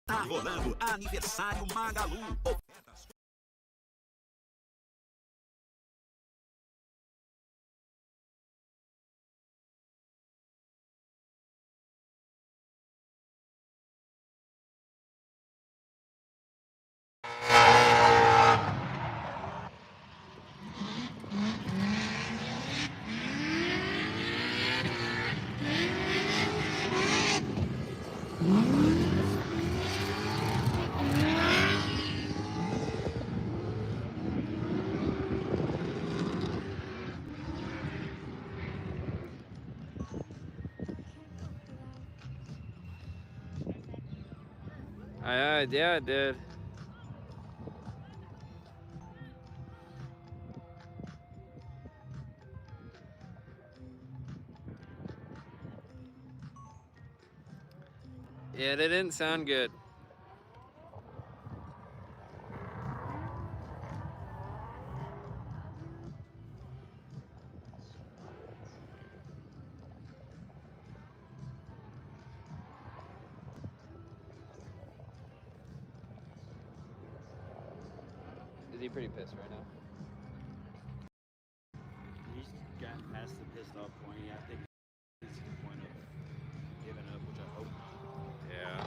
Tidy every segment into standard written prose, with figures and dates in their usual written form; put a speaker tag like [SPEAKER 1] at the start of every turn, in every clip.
[SPEAKER 1] Tá rolando aniversário Magalu. Ofertas.
[SPEAKER 2] Yeah, I did. Yeah, that didn't sound good. Is he pretty pissed right now?
[SPEAKER 3] He's gotten past the pissed off point. I think he's to the point of giving up, which I hope.
[SPEAKER 2] Yeah.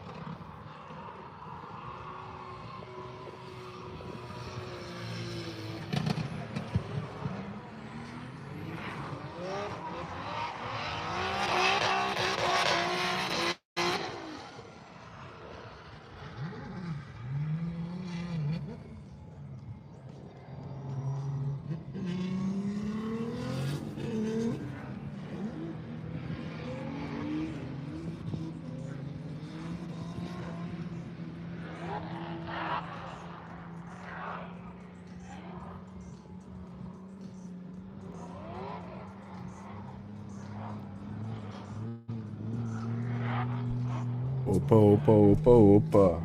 [SPEAKER 4] Opa.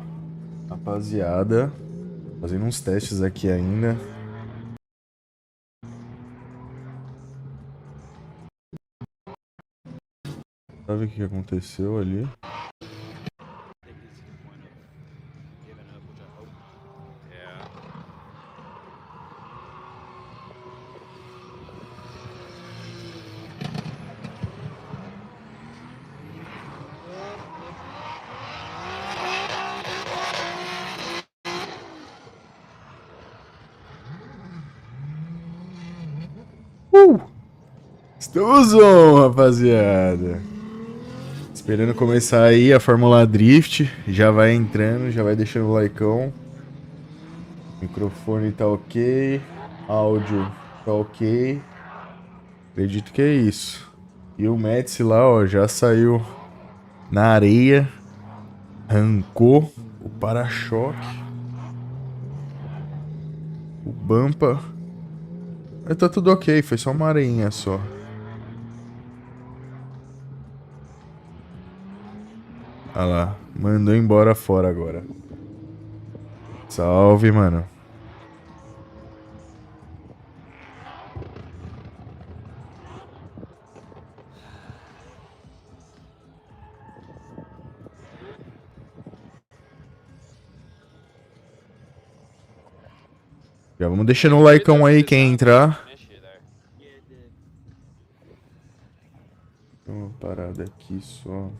[SPEAKER 4] Rapaziada, fazendo uns testes aqui ainda. Sabe o que aconteceu ali? Estamos on, rapaziada. Esperando começar aí a Fórmula Drift. Já vai entrando, já vai deixando o likeão. Microfone tá ok. Áudio tá ok. Acredito que é isso. E o MEDICI lá, ó, já saiu na areia. Arrancou o para-choque. O bumper. Mas tá tudo ok, foi só uma areinha só. Olha lá, mandou embora fora agora. Salve, mano. Já vamos deixando o likeão aí quem entrar. Tem uma parada aqui só.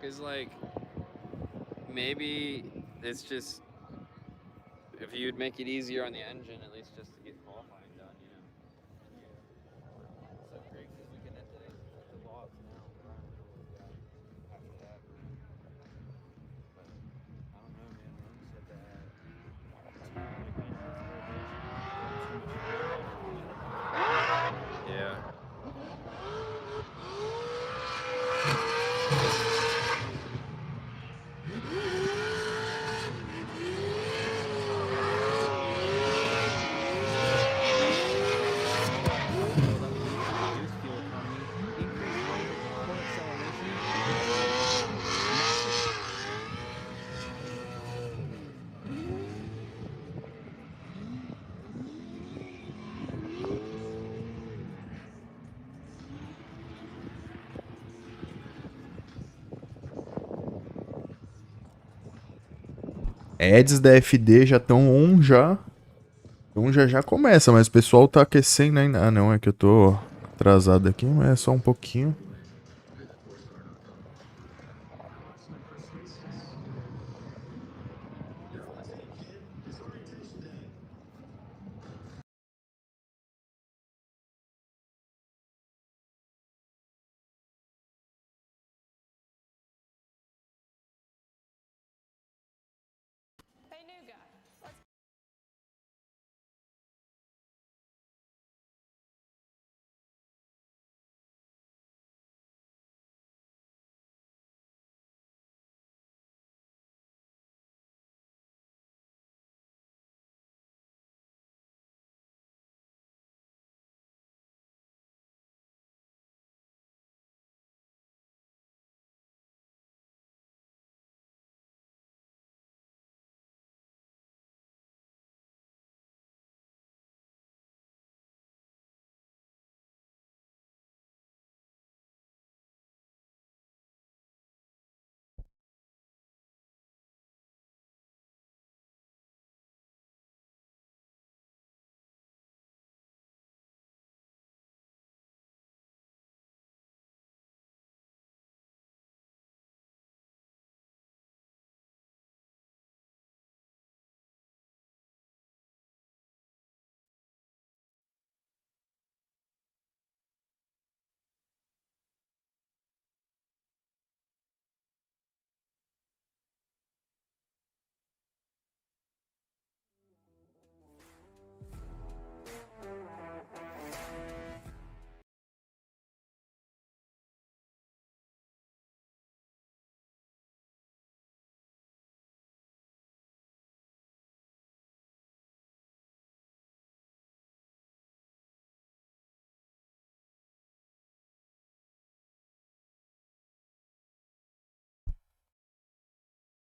[SPEAKER 2] Because, like, maybe it's just, if you'd make it easier on the engine, at least just to get qualifying done, you know?
[SPEAKER 3] So great because we can enter the logs now right in the middle of that after that. But I don't know, man. Rome said that too quick on his elevation. Too much air.
[SPEAKER 2] Yeah.
[SPEAKER 3] Reduce fuel economy, increase rate or acceleration.
[SPEAKER 4] Ads da FD já estão on já. Então já começa, mas o pessoal tá aquecendo ainda. Ah, não, é que eu tô atrasado aqui, mas é só um pouquinho.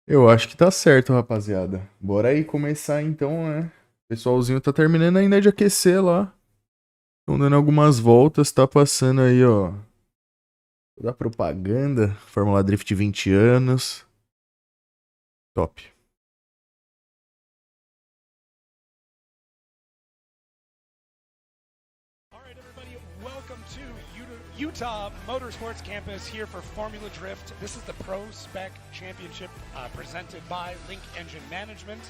[SPEAKER 4] Eu acho que tá certo, rapaziada. Bora aí começar então, né? O pessoalzinho tá terminando ainda de aquecer lá. Estão dando algumas voltas, tá passando aí, ó. Toda a propaganda. Fórmula Drift 20 anos. Top.
[SPEAKER 5] All right, everybody, welcome to Utah Motorsports Campus here for Formula Drift. This is the Prospec Championship presented by Link Engine Management.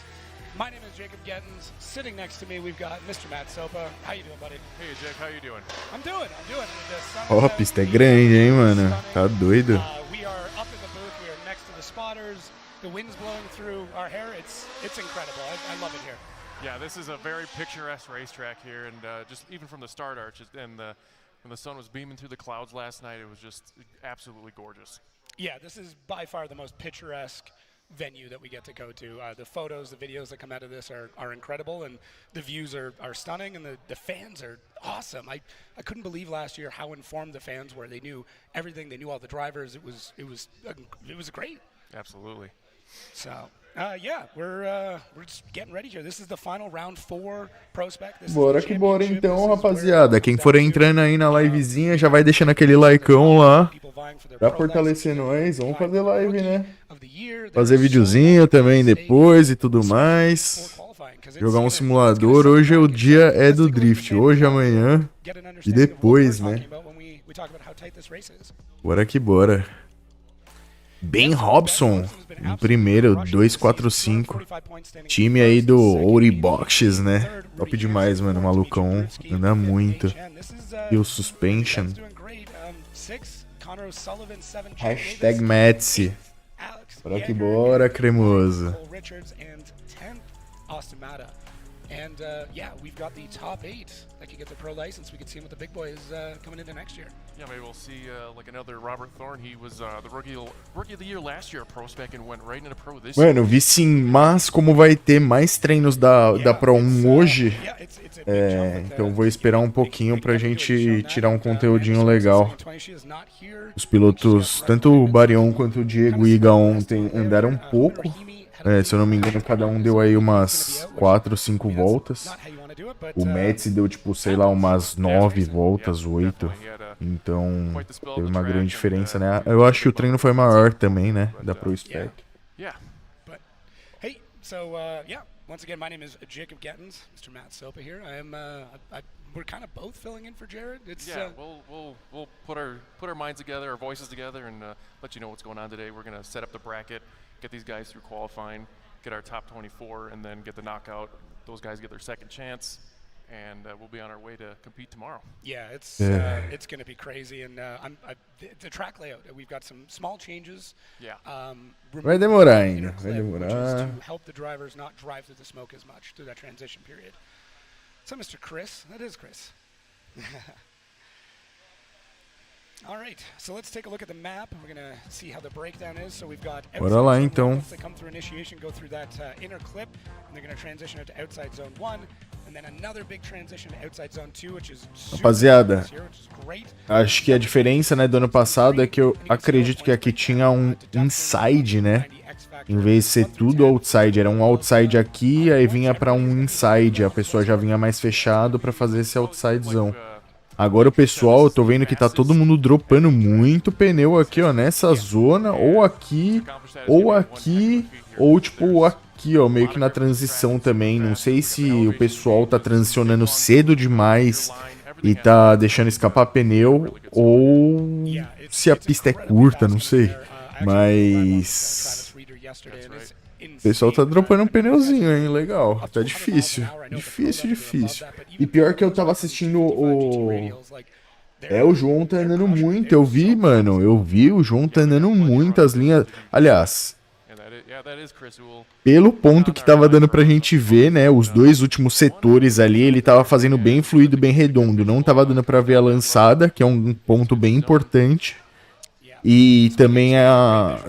[SPEAKER 5] My name is Jacob Gettins. Sitting next to me, we've got Mr. Matt Sopa. How you doing, buddy?
[SPEAKER 6] Hey, Jake, how you doing?
[SPEAKER 5] I'm doing. The sun
[SPEAKER 4] Ó, a
[SPEAKER 5] is
[SPEAKER 4] pista é
[SPEAKER 5] out,
[SPEAKER 4] grande, hein,
[SPEAKER 5] the
[SPEAKER 4] mano?
[SPEAKER 5] sun is
[SPEAKER 4] Tá
[SPEAKER 5] stunning.
[SPEAKER 4] doido.
[SPEAKER 5] We are up in the booth. We are next to the spotters. The wind's blowing through our hair. It's incredible. I love it here.
[SPEAKER 6] Yeah, this is a very picturesque racetrack here, and just even from the start arch, and when the sun was beaming through the clouds last night, it was just absolutely gorgeous.
[SPEAKER 5] Yeah, this is by far the most picturesque venue that we get to go to. The photos, the videos that come out of this are incredible, and the views are stunning, and the fans are awesome. I couldn't believe last year how informed the fans were. They knew everything. They knew all the drivers. It was great.
[SPEAKER 6] Absolutely.
[SPEAKER 5] So yeah, we're just getting ready here. This is the final round 4 Prospec. This is
[SPEAKER 4] Bora
[SPEAKER 5] the
[SPEAKER 4] que bora
[SPEAKER 5] championship.
[SPEAKER 4] então,
[SPEAKER 5] This is where
[SPEAKER 4] rapaziada. Quem for
[SPEAKER 5] it's
[SPEAKER 4] entrando aí na
[SPEAKER 5] at.
[SPEAKER 4] livezinha, já vai deixando aquele likeão lá.
[SPEAKER 5] People vying for their
[SPEAKER 4] Pra
[SPEAKER 5] Pro
[SPEAKER 4] fortalecer
[SPEAKER 5] license.
[SPEAKER 4] nós. Vamos
[SPEAKER 5] Vying
[SPEAKER 4] fazer
[SPEAKER 5] for
[SPEAKER 4] live,
[SPEAKER 5] Rookie
[SPEAKER 4] né?
[SPEAKER 5] of the Year.
[SPEAKER 4] Fazer
[SPEAKER 5] There's
[SPEAKER 4] videozinho
[SPEAKER 5] so
[SPEAKER 4] também
[SPEAKER 5] much
[SPEAKER 4] depois e tudo
[SPEAKER 5] for
[SPEAKER 4] mais.
[SPEAKER 5] qualifying, 'cause it's
[SPEAKER 4] Jogar um
[SPEAKER 5] gonna
[SPEAKER 4] simulador.
[SPEAKER 5] set
[SPEAKER 4] Hoje o
[SPEAKER 5] the
[SPEAKER 4] dia
[SPEAKER 5] bracket.
[SPEAKER 4] é
[SPEAKER 5] Let's
[SPEAKER 4] do
[SPEAKER 5] take a look at
[SPEAKER 4] drift.
[SPEAKER 5] the
[SPEAKER 4] Hoje,
[SPEAKER 5] safety
[SPEAKER 4] amanhã
[SPEAKER 5] car, get an
[SPEAKER 4] e
[SPEAKER 5] understanding of what
[SPEAKER 4] depois,
[SPEAKER 5] we're
[SPEAKER 4] né?
[SPEAKER 5] talking about when we talk about how tight this race is.
[SPEAKER 4] Bora que bora. Ben Robson, em primeiro, 245. Time aí do Ouriboxes, né? Top demais, mano. O malucão anda muito. E o Suspension. Hashtag MEDICI. Bora que bora, cremoso.
[SPEAKER 5] And yeah, we've got the top 8 that can get the pro license. We can see him with the big boys coming into next year.
[SPEAKER 6] Yeah, maybe we'll see like another Robert Thorne. He was the rookie of the year last year at Prospec and went right into pro this year.
[SPEAKER 4] Mano, vi sim, mas como vai ter mais treinos da Pro 1 hoje, então vou esperar um pouquinho pra gente tirar um conteúdinho legal. Os pilotos, tanto o Barion quanto o Diego Iga ontem andaram um pouco. Se eu não me engano, cada um deu aí umas 4 ou 5 voltas. O MEDICI deu, tipo, sei lá, umas 9 voltas, 8. Então, teve uma grande diferença, né? Eu acho que o treino foi maior também, né? Da Prospec.
[SPEAKER 5] Hey, so, yeah. Once again, my name is Jacob Gettins, Mr. Matt Sopa here. We're kind of both filling in for Jared.
[SPEAKER 6] We'll put our minds together, our voices together, and let you know what's going on today. We're gonna set up the bracket, get these guys through qualifying, get our top 24, and then get the knockout. Those guys get their second chance, and we'll be on our way to compete tomorrow.
[SPEAKER 5] Yeah, it's going to be crazy, and the track layout. We've got some small changes.
[SPEAKER 6] Yeah.
[SPEAKER 4] Vai demorar ainda, vai demorar.
[SPEAKER 5] To help the drivers not drive through the smoke as much through that transition period. So, Mr. Chris, that is Chris. All right, so let's take a look at the map. We're going to see how the breakdown is. So we've got
[SPEAKER 4] bora lá então.
[SPEAKER 5] they come through initiation, go through that inner clip, and they're going to transition it to outside zone 1, and then another big transition to outside zone 2, which is
[SPEAKER 4] rapaziada, acho que a diferença, né, do ano passado é que eu acredito que aqui tinha um inside, né? Em vez de ser tudo outside, era um outside aqui, aí vinha pra um inside, a pessoa já vinha mais fechado pra fazer esse outsidezão. Agora o pessoal, eu tô vendo que tá todo mundo dropando muito pneu aqui, ó, nessa zona, ou aqui, ou tipo aqui, ó, meio que na transição também. Não sei se o pessoal tá transicionando cedo demais e tá deixando escapar pneu, ou se a pista é curta, não sei. Mas o pessoal tá dropando um pneuzinho, hein? Legal. Tá difícil. Difícil. E pior que eu tava assistindo o João tá andando muito. Eu vi, mano. O João tá andando muitas linhas. Aliás, pelo ponto que tava dando pra gente ver, né? Os dois últimos setores ali, ele tava fazendo bem fluido, bem redondo. Não tava dando pra ver a lançada, que é um ponto bem importante. E também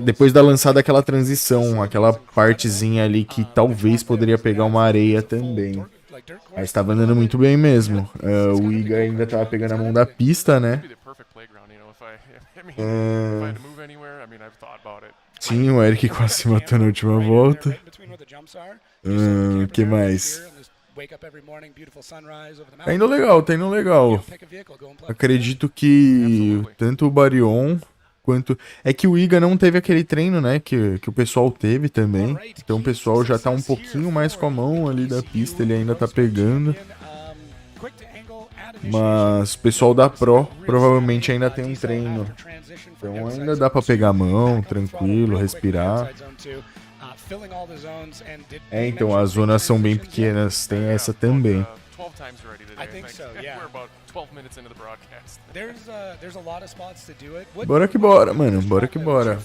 [SPEAKER 4] depois da lançada aquela transição, aquela partezinha ali que talvez poderia pegar uma areia também. Mas estava andando muito bem mesmo. O Iga ainda tava pegando a mão da pista, né? Sim, o Eric quase se matou na última volta. O que mais? Tá indo legal. Acredito que tanto o Barion quanto... É que o Iga não teve aquele treino, né, que o pessoal teve também. Então o pessoal já tá um pouquinho mais com a mão ali da pista, ele ainda tá pegando. Mas o pessoal da Pro provavelmente ainda tem um treino. Então ainda dá pra pegar a mão, tranquilo, respirar. Então as zonas são bem pequenas, tem essa também. Bora que bora, mano. Bora que bora.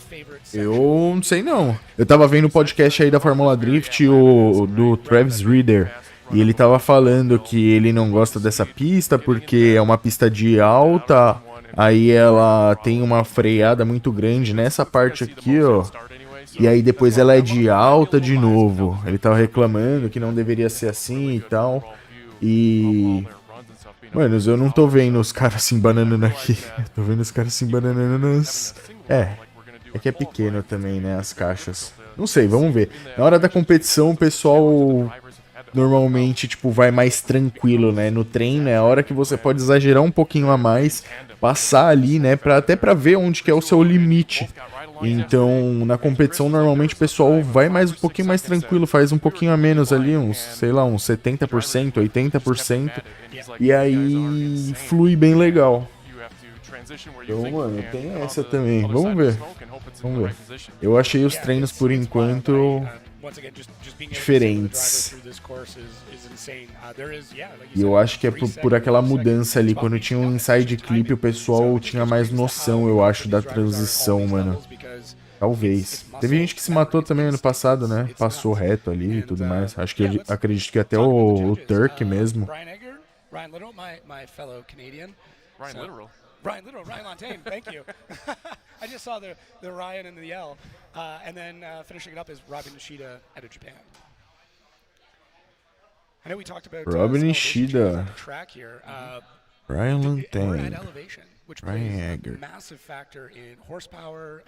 [SPEAKER 4] Eu não sei não. Eu tava vendo o podcast aí da Fórmula Drift, do Travis Reader. E ele tava falando que ele não gosta dessa pista porque é uma pista de alta. Aí ela tem uma freada muito grande nessa parte aqui, ó. E aí depois ela é de alta de novo. Ele tava reclamando que não deveria ser assim e tal. E... Mano, eu não tô vendo os caras se embananando aqui. Eu tô vendo os caras se embananando nas... É que é pequeno também, né, as caixas. Não sei, vamos ver. Na hora da competição, o pessoal normalmente, tipo, vai mais tranquilo, né? No treino é a hora que você pode exagerar um pouquinho a mais, passar ali, né, até pra ver onde que é o seu limite. Então, na competição, normalmente o pessoal vai mais um pouquinho mais tranquilo, faz um pouquinho a menos ali, uns, sei lá, uns 70%, 80%, e aí flui bem legal. Então, mano, tem essa também. Vamos ver. Vamos ver. Eu achei os treinos, por enquanto, diferentes. E eu acho que é por aquela mudança ali. Quando tinha um inside clip, o pessoal tinha mais noção, eu acho, da transição, mano. Talvez. Teve gente que se matou também ano passado, né? Passou reto ali e tudo mais. Acho que acredito que até o Turk mesmo.
[SPEAKER 5] Ryan Little, my fellow Canadian.
[SPEAKER 6] Ryan Literal.
[SPEAKER 5] Ryan Little, Ryan Lantain, thank you. I just saw the Ryan and the L. And then finishing it up is Robin Nishida out of Japan. I know we talked about
[SPEAKER 4] Robin Nishida.
[SPEAKER 5] Track here.
[SPEAKER 4] Ryan
[SPEAKER 5] We're at
[SPEAKER 4] Lantain.
[SPEAKER 5] elevation, which
[SPEAKER 4] Ryan
[SPEAKER 5] plays
[SPEAKER 4] Hager.
[SPEAKER 5] a massive factor in horsepower,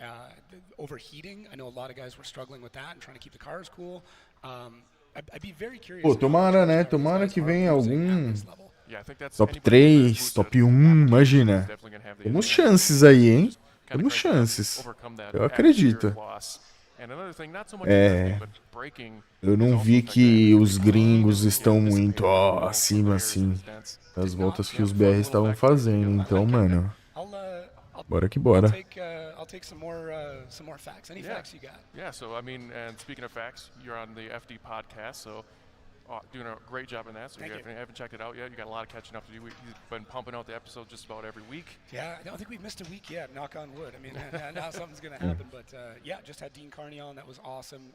[SPEAKER 5] overheating. I know a lot of guys were struggling with that and trying to keep the cars cool. I'd be very curious.
[SPEAKER 4] Pô, tomara, né? Tomara que venha algum
[SPEAKER 6] Yeah, I think that's
[SPEAKER 4] top
[SPEAKER 6] anybody who's
[SPEAKER 4] 3,
[SPEAKER 6] who's
[SPEAKER 4] top
[SPEAKER 6] a-
[SPEAKER 4] 1, imagina.
[SPEAKER 6] definitely gonna have the
[SPEAKER 4] Temos
[SPEAKER 6] advantage.
[SPEAKER 4] chances aí, hein?
[SPEAKER 6] Kinda
[SPEAKER 4] Temos
[SPEAKER 6] crank it up,
[SPEAKER 4] chances.
[SPEAKER 6] overcome that
[SPEAKER 4] Eu
[SPEAKER 6] atmospheric
[SPEAKER 4] acredito.
[SPEAKER 6] loss. And another thing, not so much
[SPEAKER 4] É.
[SPEAKER 6] drifting, but braking
[SPEAKER 4] Eu
[SPEAKER 6] is
[SPEAKER 4] não
[SPEAKER 6] also
[SPEAKER 4] vi
[SPEAKER 6] affected
[SPEAKER 4] que
[SPEAKER 6] by
[SPEAKER 4] os
[SPEAKER 6] drifting.
[SPEAKER 4] gringos
[SPEAKER 6] Yeah,
[SPEAKER 4] estão
[SPEAKER 6] dissipating
[SPEAKER 4] muito
[SPEAKER 6] fuel,
[SPEAKER 4] acima,
[SPEAKER 6] flares,
[SPEAKER 4] assim,
[SPEAKER 6] dents.
[SPEAKER 4] das voltas que os BR estavam fazendo. Então, mano,
[SPEAKER 5] I'll
[SPEAKER 4] bora que bora.
[SPEAKER 5] I'll take some more facts. Any
[SPEAKER 6] Yeah.
[SPEAKER 5] facts you got?
[SPEAKER 6] Yeah, so I mean, and speaking of facts, you're on the FD podcast, so doing a great job in that. So
[SPEAKER 5] Thank
[SPEAKER 6] if you haven't checked it out yet, you got a lot of catching up to do. We've been pumping out the episodes just about every week.
[SPEAKER 5] Yeah, I don't think we've missed a week yet, knock on wood. I mean, now something's going to happen. But yeah, just had Dean Carney on. That was awesome.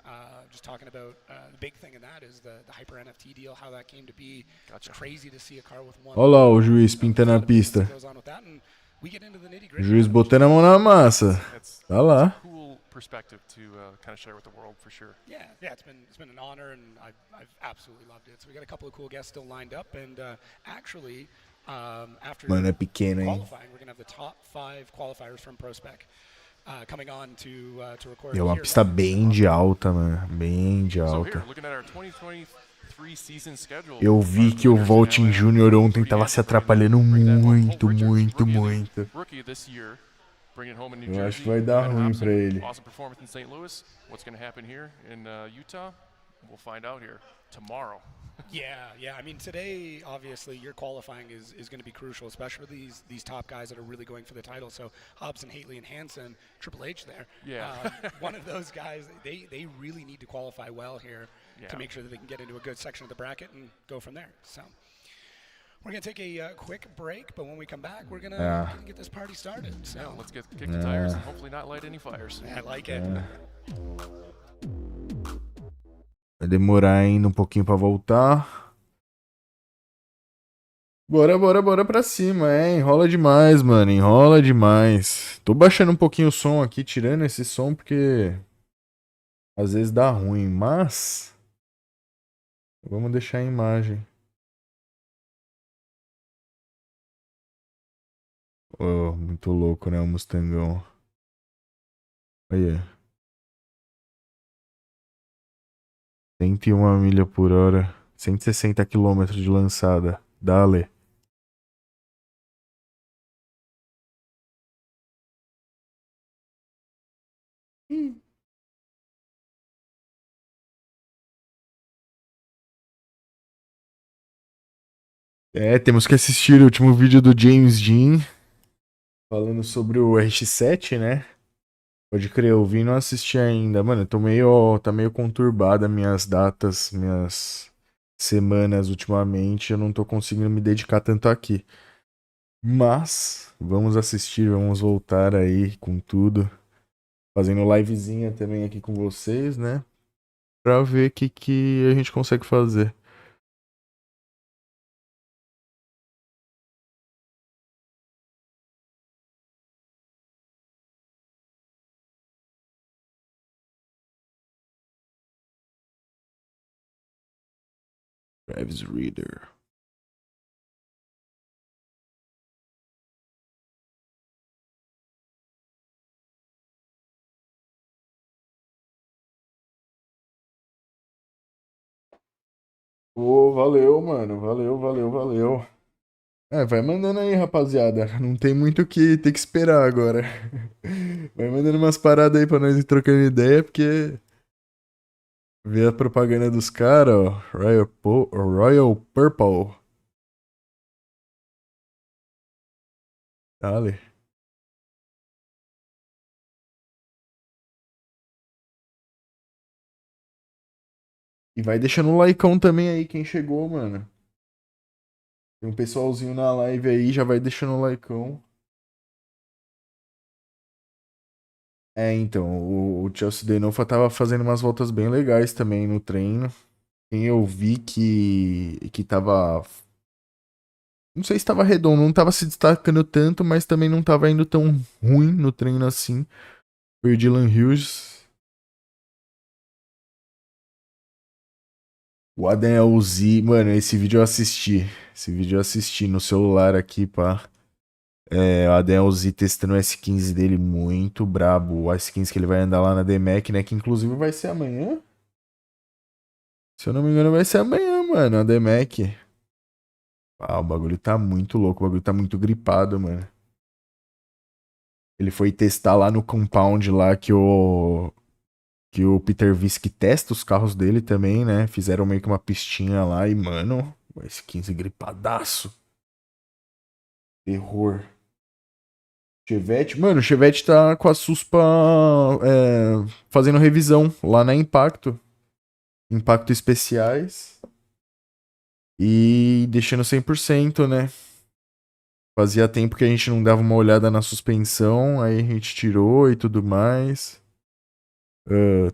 [SPEAKER 5] Just talking about the big thing in that is the Hyper NFT deal, how that came to be.
[SPEAKER 6] Gotcha.
[SPEAKER 5] It's crazy to see a car with one.
[SPEAKER 4] Olha lá o juiz pintando a pista.
[SPEAKER 5] Goes on with that, and we get into the nitty-gritty.
[SPEAKER 4] O juiz botando a mão na massa.
[SPEAKER 6] It's
[SPEAKER 4] Tá lá.
[SPEAKER 6] a cool perspective to kind of share with the world for sure.
[SPEAKER 5] Yeah, it's been an honor, and I've absolutely loved it. So we got a couple of cool guests still lined up, and actually, after
[SPEAKER 4] Mano, é pequeno, hein?
[SPEAKER 5] qualifying, we're gonna have the top 5 qualifiers from Prospec coming on to record.
[SPEAKER 4] E é uma
[SPEAKER 5] here
[SPEAKER 4] pista
[SPEAKER 5] live.
[SPEAKER 4] bem de alta, mano. Bem de
[SPEAKER 6] So
[SPEAKER 4] alta.
[SPEAKER 6] here, looking at our 2023 season schedule.
[SPEAKER 4] Eu vi que o Voltin Jr. ontem tava se atrapalhando muito, muito, muito.
[SPEAKER 6] Rookie this year, bringing home in New
[SPEAKER 4] Eu
[SPEAKER 6] Jersey.
[SPEAKER 4] acho que vai dar
[SPEAKER 6] Ben
[SPEAKER 4] ruim
[SPEAKER 6] Hobson,
[SPEAKER 4] pra ele.
[SPEAKER 6] Awesome performance in St. Louis. What's going to happen here in Utah? We'll find out here tomorrow.
[SPEAKER 5] Yeah. I mean, today, obviously, your qualifying is going to be crucial, especially for these top guys that are really going for the title. So Hobson, Haley, and Hansen, Triple H there.
[SPEAKER 6] Yeah.
[SPEAKER 5] One of those guys, they really need to qualify well here
[SPEAKER 6] Yeah.
[SPEAKER 5] to make sure that they can get into a good section of the bracket and go from there. So we're going to take a quick break, but when we come back, we're going to get this party started. So
[SPEAKER 6] Yeah, let's kick the tires and hopefully not light any fires.
[SPEAKER 5] I like it.
[SPEAKER 4] Vai demorar ainda um pouquinho pra voltar. Bora pra cima, enrola demais, mano, enrola demais. Tô baixando um pouquinho o som aqui, tirando esse som, porque às vezes dá ruim, mas vamos deixar a imagem. Oh, muito louco, né, o Mustangão. Olha. 101 milha por hora, 160 quilômetros de lançada. Dale. Temos que assistir o último vídeo do James Dean falando sobre o RX-7, né? Pode crer, eu vi e não assisti ainda. Mano, tá meio conturbada minhas datas, minhas semanas ultimamente. Eu não tô conseguindo me dedicar tanto aqui. Mas, vamos assistir, vamos voltar aí com tudo. Fazendo livezinha também aqui com vocês, né? Pra ver o que a gente consegue fazer. Travis Reader. Valeu, mano. Valeu. Vai mandando aí, rapaziada. Não tem muito o que ter que esperar agora. Vai mandando umas paradas aí pra nós ir trocando ideia, porque ver a propaganda dos caras, ó. Royal Purple. Dale. E vai deixando o likeão também aí, quem chegou, mano. Tem um pessoalzinho na live aí, já vai deixando o likeão. Então, o Chelsea Denofa tava fazendo umas voltas bem legais também no treino. Quem eu vi que tava... Não sei se tava redondo, não tava se destacando tanto, mas também não tava indo tão ruim no treino assim. Foi o Dylan Hughes. O Adenelzi, mano, esse vídeo eu assisti. Esse vídeo eu assisti no celular aqui, pá. O Adenelzi testando o S15 dele muito brabo. O S15 que ele vai andar lá na DMAC, né? Que inclusive vai ser amanhã. Se eu não me engano, vai ser amanhã, mano, a DMAC. Ah, o bagulho tá muito louco, o bagulho tá muito gripado, mano. Ele foi testar lá no compound lá que o Peter Visk testa os carros dele também, né? Fizeram meio que uma pistinha lá e, mano, o S15 gripadaço. Terror. Chevette, mano, o Chevette tá com a suspa fazendo revisão lá na Impacto. Impacto especiais. E deixando 100%, né? Fazia tempo que a gente não dava uma olhada na suspensão, aí a gente tirou e tudo mais.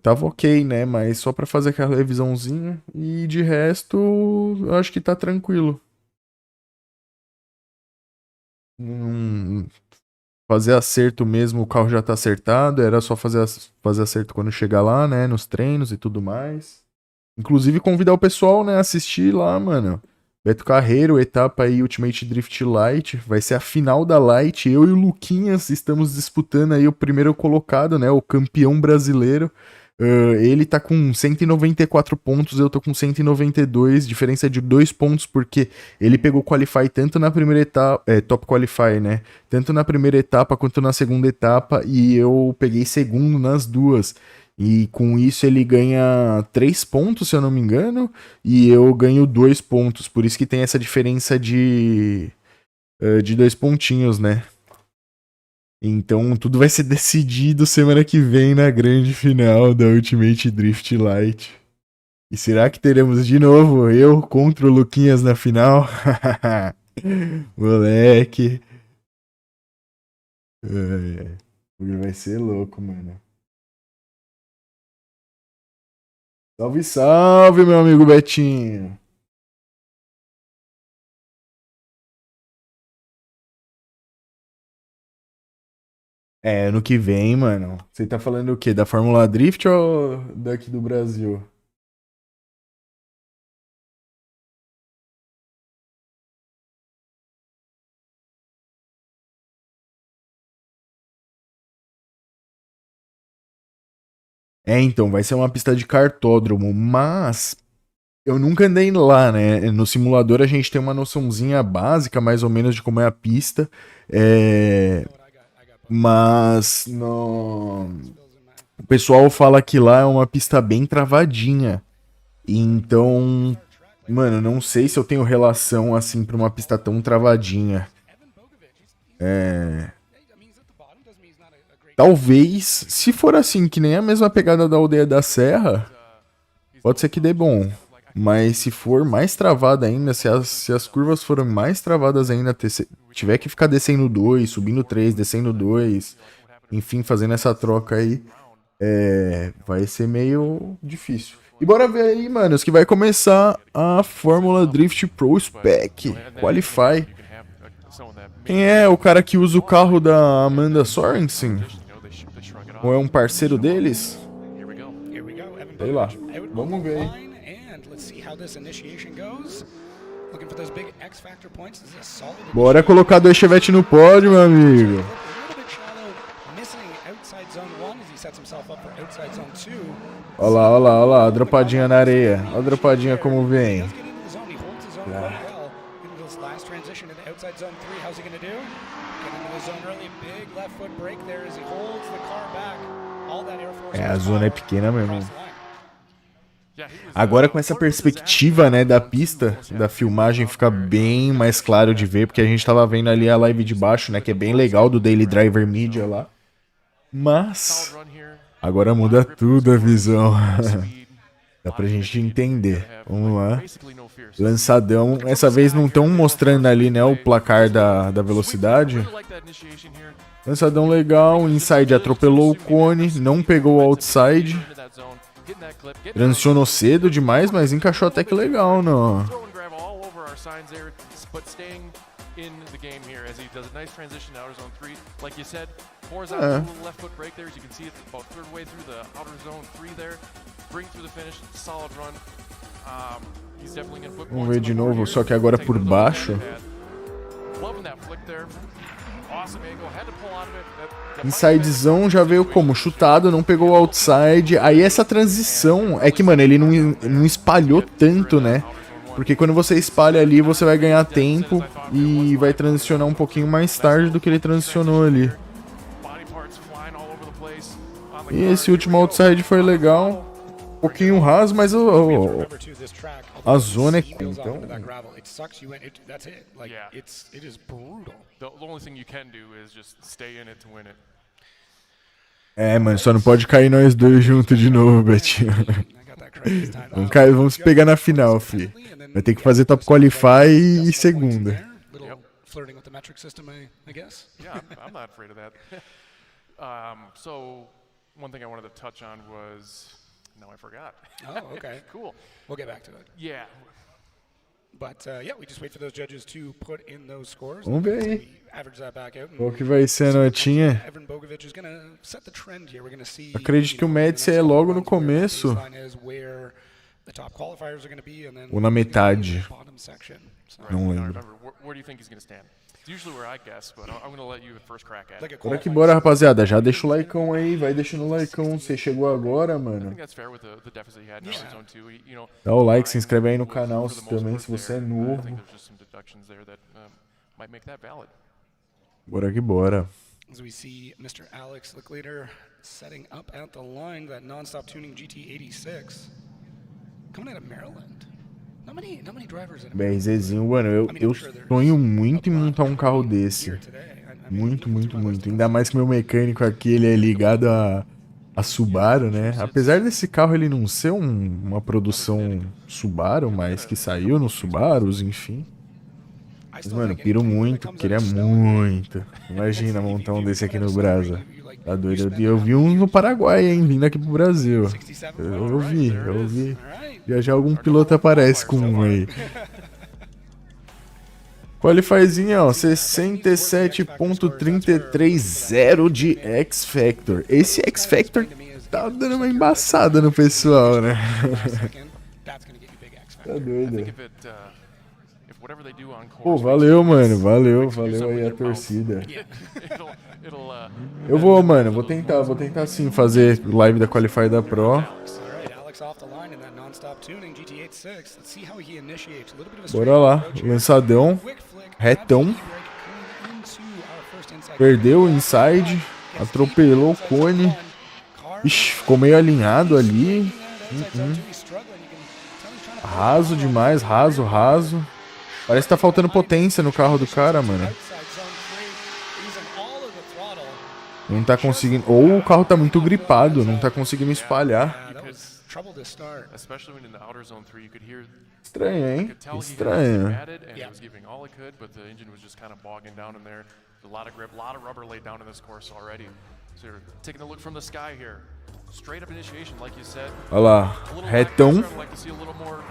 [SPEAKER 4] Tava ok, né? Mas só pra fazer aquela revisãozinha. E de resto, eu acho que tá tranquilo. Fazer acerto mesmo, o carro já tá acertado. Era só fazer acerto quando chegar lá, né? Nos treinos e tudo mais. Inclusive convidar o pessoal, né? A assistir lá, mano. Beto Carreiro, etapa aí Ultimate Drift Light. Vai ser a final da Light. Eu e o Luquinhas estamos disputando aí o primeiro colocado, né? O campeão brasileiro. Ele tá com 194 pontos, eu tô com 192. Diferença de 2 pontos, porque ele pegou Qualify tanto na primeira etapa. Top Qualify, né? Tanto na primeira etapa quanto na segunda etapa. E eu peguei segundo nas duas. E com isso ele ganha 3 pontos, se eu não me engano, e eu ganho 2 pontos. Por isso que tem essa diferença de 2 pontinhos, né? Então tudo vai ser decidido semana que vem na grande final da Ultimate Drift Light. E será que teremos de novo eu contra o Luquinhas na final? Moleque. Vai ser louco, mano. Salve, salve, meu amigo Betinho. Ano que vem, mano. Você tá falando o quê? Da Fórmula Drift ou daqui do Brasil? Então, vai ser uma pista de kartódromo, mas eu nunca andei lá, né? No simulador a gente tem uma noçãozinha básica, mais ou menos, de como é a pista. Mas o pessoal fala que lá é uma pista bem travadinha. Então, mano, não sei se eu tenho relação assim pra uma pista tão travadinha. Talvez, se for assim, que nem a mesma pegada da Aldeia da Serra, pode ser que dê bom. Mas se for mais travada ainda, se as curvas forem mais travadas ainda, tiver que ficar descendo 2, subindo 3, descendo 2, enfim, fazendo essa troca aí, vai ser meio difícil. E bora ver aí, manos, que vai começar a Fórmula Drift Prospec Qualify. Quem é o cara que usa o carro da Amanda Sorensen? Ou é um parceiro deles? Sei lá. Vamos ver aí. Bora colocar 2 Chevette no pódio, meu amigo. Olha lá, olha lá, olha lá. A dropadinha na areia. Olha a dropadinha como vem. A zona é pequena mesmo. Agora com essa perspectiva, né, da pista, da filmagem, fica bem mais claro de ver, porque a gente tava vendo ali a live de baixo, né, que é bem legal, do Daily Driver Media lá. Mas agora muda tudo a visão. Dá pra gente entender. Vamos lá. Lançadão. Essa vez não estão mostrando ali, né, o placar da velocidade. Lançadão legal. Inside atropelou o cone. Não pegou o outside. Transicionou cedo demais, mas encaixou até que legal, não.
[SPEAKER 6] In the game here as he does a nice transition to outer zone 3. Like you said, horizontal left foot break there, as you can see it's about third way through the outer zone 3 there. Bring through the finish, solid run. He's definitely gonna put
[SPEAKER 4] Vamos ver de novo, só que agora por baixo.
[SPEAKER 6] Loving that flick there. Awesome angle, had to pull out of it.
[SPEAKER 4] Insidezão já veio como? Chutado, não pegou o outside. Aí essa transição é que, mano, ele não espalhou tanto, né? Porque quando você espalha ali, você vai ganhar tempo e vai transicionar um pouquinho mais tarde do que ele transicionou ali. E esse último outside foi legal. Um pouquinho raso, mas a zona é cool. Então, mano, só não pode cair nós dois juntos de novo, Betinho. Vamos pegar na final, fi. Vai ter que fazer top qualify e segunda.
[SPEAKER 5] Flirting with the metric system, I guess.
[SPEAKER 6] Yeah, I'm not afraid of that. So one thing I wanted to touch on was, now I forgot.
[SPEAKER 5] Oh, okay.
[SPEAKER 6] Cool.
[SPEAKER 5] We'll get back to it.
[SPEAKER 6] Yeah.
[SPEAKER 5] But yeah, we just wait for those judges to put in those scores.
[SPEAKER 4] Vamos ver aí.
[SPEAKER 5] Average that back out.
[SPEAKER 4] Qual que vai ser a notinha?
[SPEAKER 5] Evan Bogovic is gonna set the trend here. We're gonna see.
[SPEAKER 4] Acredito que o MEDICI é logo no começo. Ou na metade. Não lembro. Bora que bora, rapaziada. Já deixa o likeão aí. Vai deixando o likeão. Você chegou agora, mano. Dá o like, se inscreve aí no canal também se você é novo. Bora que bora.
[SPEAKER 5] As we see Mr. Alex Leclater setting up at the line that non-stop tuning GT86 coming out of Maryland. Not many drivers in
[SPEAKER 4] BRZzinho, mano, eu sonho muito em montar um carro desse. Muito, muito, muito. Ainda mais que meu mecânico aqui, ele é ligado a Subaru, né? Apesar desse carro ele não ser uma produção Subaru, mas que saiu nos Subarus, enfim. Mas, mano, piro muito, queria muito. Imagina montar um desse aqui no Brasa. Tá doido? Eu vi um no Paraguai, hein, vindo aqui pro Brasil. Eu vi. Já algum piloto aparece com um aí. Qualifyzinho, ó, 67.330 de X-Factor. Esse X-Factor tá dando uma embaçada no pessoal, né? Tá doido. Pô, valeu, mano. Valeu aí a torcida. Eu vou, mano, vou tentar sim fazer live da Qualify da Pro. Bora lá, lançadão, retão. Perdeu o inside, atropelou o cone. Ixi, ficou meio alinhado ali. Raso demais, raso. Parece que tá faltando potência no carro do cara, mano. Não tá conseguindo... Ou o carro tá muito gripado, não tá conseguindo espalhar. Estranho, hein? Estranho. Olha lá, retão,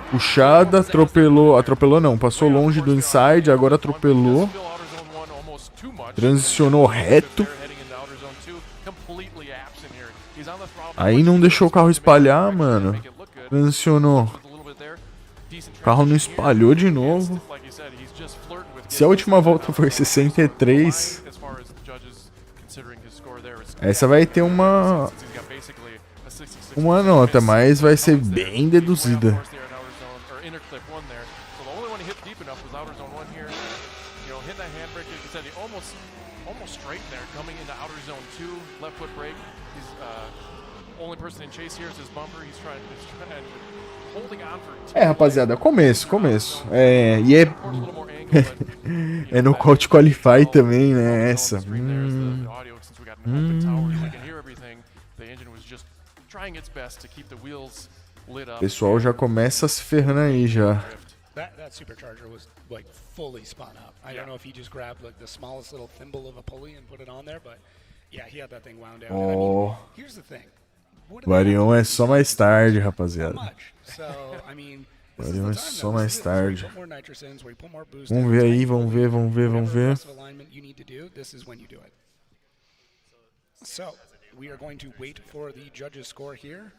[SPEAKER 4] puxada, atropelou não, passou longe do inside, agora atropelou, transicionou reto, aí não deixou o carro espalhar, mano, transicionou, o carro não espalhou de novo. Se a última volta foi 63, essa vai ter uma nota, mas vai ser bem deduzida. Rapaziada, começo. E é é no Qualify também, né, essa.
[SPEAKER 6] Trying its best to keep the wheels lit
[SPEAKER 4] O
[SPEAKER 6] up.
[SPEAKER 4] pessoal já começa se ferrando aí já.
[SPEAKER 6] Drift.
[SPEAKER 5] That supercharger was like fully spun up. I don't know if he just grabbed like the smallest little thimble of a pulley and put it on there, but yeah, he had that thing wound down. And I mean, here's the thing. What do they have
[SPEAKER 4] Varião
[SPEAKER 5] to
[SPEAKER 4] é
[SPEAKER 5] do?
[SPEAKER 4] só mais tarde,
[SPEAKER 5] Not
[SPEAKER 4] rapaziada.
[SPEAKER 5] much. So, I mean, this is
[SPEAKER 4] Varião
[SPEAKER 5] the
[SPEAKER 4] é
[SPEAKER 5] time
[SPEAKER 4] só
[SPEAKER 5] though.
[SPEAKER 4] mais
[SPEAKER 5] This is it. This is where you
[SPEAKER 4] tarde.
[SPEAKER 5] put more nitrous in, where you put more boost
[SPEAKER 4] Vamos
[SPEAKER 5] in,
[SPEAKER 4] ver
[SPEAKER 5] tighten
[SPEAKER 4] aí,
[SPEAKER 5] the
[SPEAKER 4] vamos ver,
[SPEAKER 5] lead,
[SPEAKER 4] vamos ver, vamos
[SPEAKER 5] whatever
[SPEAKER 4] ver.
[SPEAKER 5] rest of alignment you need to do, this is when you do it. So, we are going to wait for the judges' score here.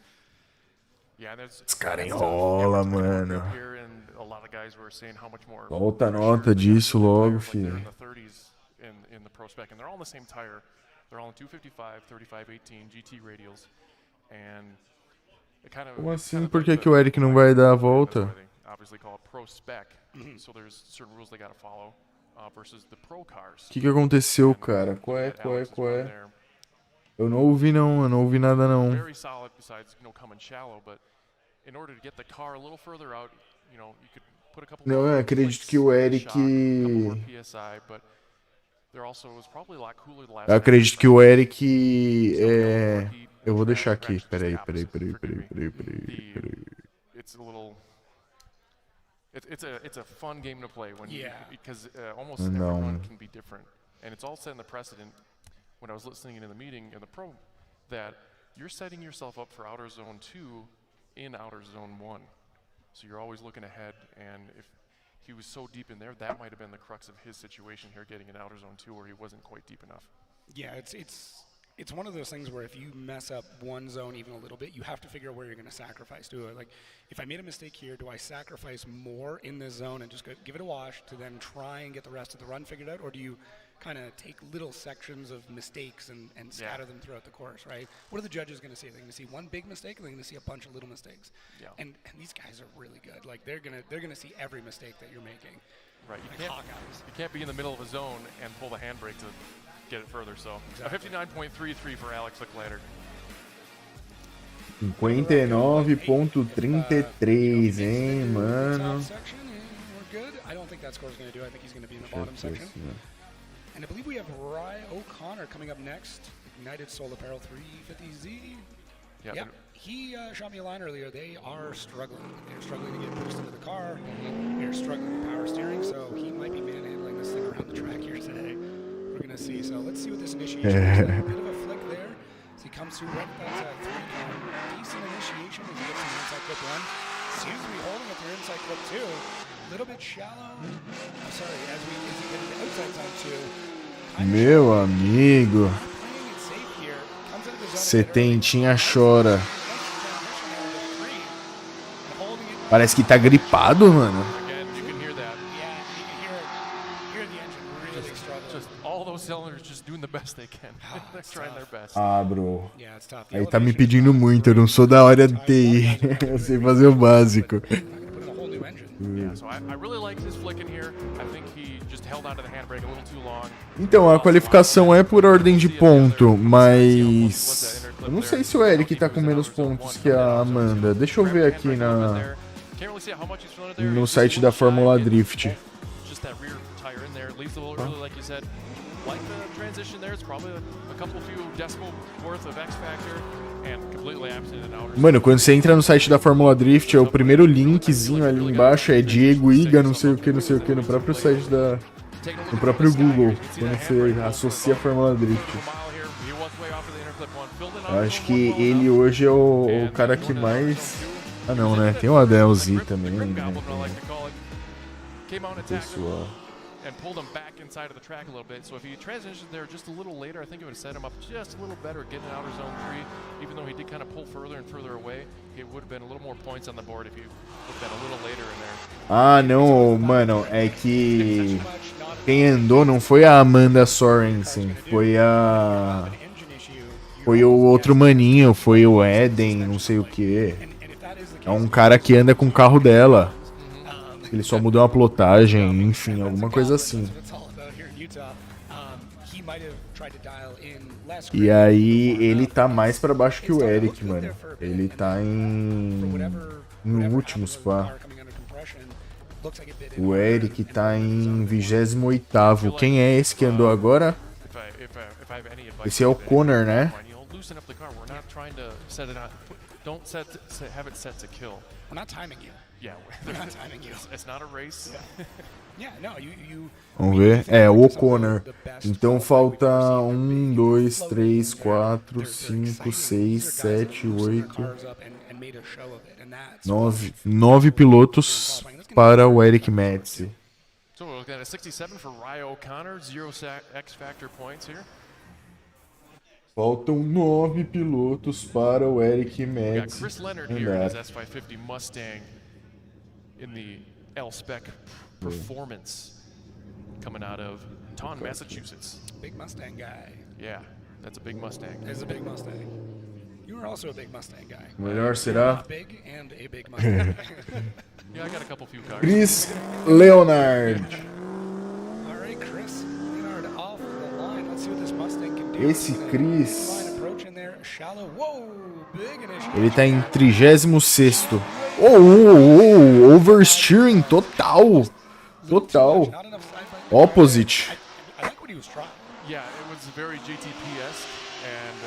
[SPEAKER 6] Yeah, there's
[SPEAKER 4] Esse cara
[SPEAKER 6] that's tough.
[SPEAKER 4] enrola,
[SPEAKER 6] Everyone's gonna work
[SPEAKER 4] mano.
[SPEAKER 6] up here, and a lot of guys were saying how much more
[SPEAKER 4] Solta a
[SPEAKER 6] pressure
[SPEAKER 4] nota
[SPEAKER 6] they
[SPEAKER 4] disso
[SPEAKER 6] have to
[SPEAKER 4] logo,
[SPEAKER 6] tires, like they're
[SPEAKER 4] filho.
[SPEAKER 6] in the 30s in the Prospec, and they're all on the same tire. They're all in 255, 35, 18 GT radials, and it kind of.
[SPEAKER 4] Como
[SPEAKER 6] it's
[SPEAKER 4] assim?
[SPEAKER 6] kind of
[SPEAKER 4] Por
[SPEAKER 6] like
[SPEAKER 4] que que o Eric não vai dar a
[SPEAKER 6] that's why
[SPEAKER 4] volta?
[SPEAKER 6] they obviously call it Prospec. So there's certain rules they got to follow versus the pro cars.
[SPEAKER 4] O que aconteceu, cara? Qual é, qual é, qual é? Eu não ouvi não, eu não ouvi nada não.
[SPEAKER 6] Very solid besides, coming shallow, but in order to get the car a little further out, you could put a couple
[SPEAKER 4] Não, eu
[SPEAKER 6] more
[SPEAKER 4] acredito
[SPEAKER 6] clicks
[SPEAKER 4] que o
[SPEAKER 6] in the
[SPEAKER 4] Eric-
[SPEAKER 6] shock, a couple more PSI, but there also was probably a lot cooler the last
[SPEAKER 4] Eu
[SPEAKER 6] time.
[SPEAKER 4] acredito que o Eric
[SPEAKER 6] So,
[SPEAKER 4] é...
[SPEAKER 6] heat,
[SPEAKER 4] Eu vou
[SPEAKER 6] trash,
[SPEAKER 4] deixar aqui,
[SPEAKER 6] actually,
[SPEAKER 4] peraí,
[SPEAKER 6] just the
[SPEAKER 4] peraí,
[SPEAKER 6] opposite,
[SPEAKER 4] peraí,
[SPEAKER 6] forgive
[SPEAKER 4] peraí,
[SPEAKER 6] me.
[SPEAKER 4] peraí, peraí.
[SPEAKER 6] It's a little. It's a fun game to play when because almost
[SPEAKER 4] No.
[SPEAKER 6] everyone can be different, and it's all set in the precedent. When I was listening in the meeting in the pro, that you're setting yourself up for outer zone 2 in outer zone 1, so you're always looking ahead. And if he was so deep in there, that might have been the crux of his situation here, getting in outer zone 2 where he wasn't quite deep enough.
[SPEAKER 5] Yeah, it's one of those things where if you mess up one zone even a little bit, you have to figure out where you're going to sacrifice to it. Like, if I made a mistake here, do I sacrifice more in this zone and just give it a wash to then try and get the rest of the run figured out, or do you kind of take little sections of mistakes and scatter them throughout the course, right? What are the judges going to see? Are they going to see one big mistake, or are they going to see a bunch of little mistakes?
[SPEAKER 6] Yeah.
[SPEAKER 5] And these guys are really good. Like, they're gonna see every mistake that you're making.
[SPEAKER 6] Right.
[SPEAKER 5] Like Hawkeyes.
[SPEAKER 6] You can't be in the middle of a zone and pull the handbrake to get it further. So
[SPEAKER 5] Exactly.
[SPEAKER 6] a 59.33 for Alex Leclerc.
[SPEAKER 4] 59.33, hein, mano.
[SPEAKER 5] Top section, and we're good. I don't think that score's going to do. I think he's going to be in the bottom section. And I believe we have Rye O'Connor coming up next. United Soul Apparel 350Z.
[SPEAKER 6] Yeah.
[SPEAKER 5] Yeah, he shot me a line earlier. They are struggling. They're struggling to get boost into the car. They're struggling with power steering, so he might be manhandling this thing around the track here today. We're going to see. So let's see what this initiation is. A bit of a flick there. So he comes through right at that 3 count. Decent initiation as he gets some inside clip 1. Seems to be holding it through inside clip 2. A little bit shallow. Oh, sorry, as he gets the outside zone 2.
[SPEAKER 4] Meu amigo. Setentinha chora. Parece que tá gripado, mano.
[SPEAKER 6] Again, you can hear that.
[SPEAKER 5] Yeah, you can hear the engine really struggling.
[SPEAKER 6] Just all those cylinders just doing the best they can. They're trying their best.
[SPEAKER 4] Ah, bro.
[SPEAKER 5] Yeah, it's tough. The
[SPEAKER 4] Aí tá me
[SPEAKER 5] elevation
[SPEAKER 4] pedindo muito, eu não sou da área de TI. Eu sei fazer o básico.
[SPEAKER 5] put in a whole new engine.
[SPEAKER 6] Yeah, so I really like his flick in here. I think he just held onto the handbrake a little too long.
[SPEAKER 4] Então, a qualificação é por ordem de ponto, mas... Eu não sei se o Eric tá com menos pontos que a Amanda. Deixa eu ver aqui no site da Fórmula Drift.
[SPEAKER 6] Just that rear tire in there leaves a little early, like you said. Like the transition there, it's probably a couple few decimal worth of X factor and completely absent in outer.
[SPEAKER 4] Mano, quando você entra no site da Fórmula Drift, é o primeiro linkzinho ali embaixo, é Diego Iga, não sei o que, no próprio site da... No próprio Google, quando você associa a Fórmula Drift. Eu acho que ele hoje é o cara que mais... Ah não, né? Tem o Adelzi também, né? Pessoal.
[SPEAKER 6] And pulled him back inside of the track a little bit. So if he transitioned there just a little later, I think it would have set him up just a little better getting in outer zone 3. Even though he did kind of pull further and further away, it would have been a little more points on the board if he would have been a little later in there.
[SPEAKER 4] Ah, não, mano, é que quem andou não foi a Amanda Sorensen, foi o outro maninho, foi o Eden, não sei o que. É um cara que anda com o carro dela. Ele só mudou a plotagem, enfim, alguma coisa assim. E aí ele tá mais pra baixo que o Eric, mano. Ele tá no último spa. O Eric tá em 28º. Quem é esse que andou agora? Esse é o Connor, né?
[SPEAKER 6] sprucing up the car. We're not trying to set it on. Don't have it set to kill.
[SPEAKER 5] We're not timing you.
[SPEAKER 6] Yeah,
[SPEAKER 5] We're not timing you.
[SPEAKER 6] it's not a race.
[SPEAKER 5] Yeah, no, you.
[SPEAKER 4] Vamos ver. É, o O'Connor. Então falta 1, 2, 3, 4, 5, 6, 7, 8, 9 pilotos para o Eric Medici.
[SPEAKER 6] So we're looking at a 67 for Ryo O'Connor, 0 X Factor points here.
[SPEAKER 4] Faltam 9 pilotos para o Eric
[SPEAKER 6] We got
[SPEAKER 4] Medici
[SPEAKER 6] Chris Leonard here in his
[SPEAKER 4] andar.
[SPEAKER 6] S550 Mustang in the L-Spec Performance coming out of Taunton, Massachusetts.
[SPEAKER 5] Big Mustang guy.
[SPEAKER 6] Yeah, that's a big Mustang.
[SPEAKER 5] Is a big Mustang. You are also a big Mustang guy.
[SPEAKER 4] Melhor será?
[SPEAKER 5] Big and a big Mustang.
[SPEAKER 6] Yeah, I got a couple few cars.
[SPEAKER 4] Chris Leonard.
[SPEAKER 5] All right, Chris Leonard off the line. Let's see what this Mustang can do.
[SPEAKER 4] Esse Chris,
[SPEAKER 5] Line approach in there, shallow. Whoa, big initiative.
[SPEAKER 4] ele tá em 36º. Oh, oversteering total. Total.
[SPEAKER 5] Not enough side-by-side.
[SPEAKER 4] Opposite.
[SPEAKER 5] I like what he was trying.
[SPEAKER 6] Yeah, it was very JTP-esque, and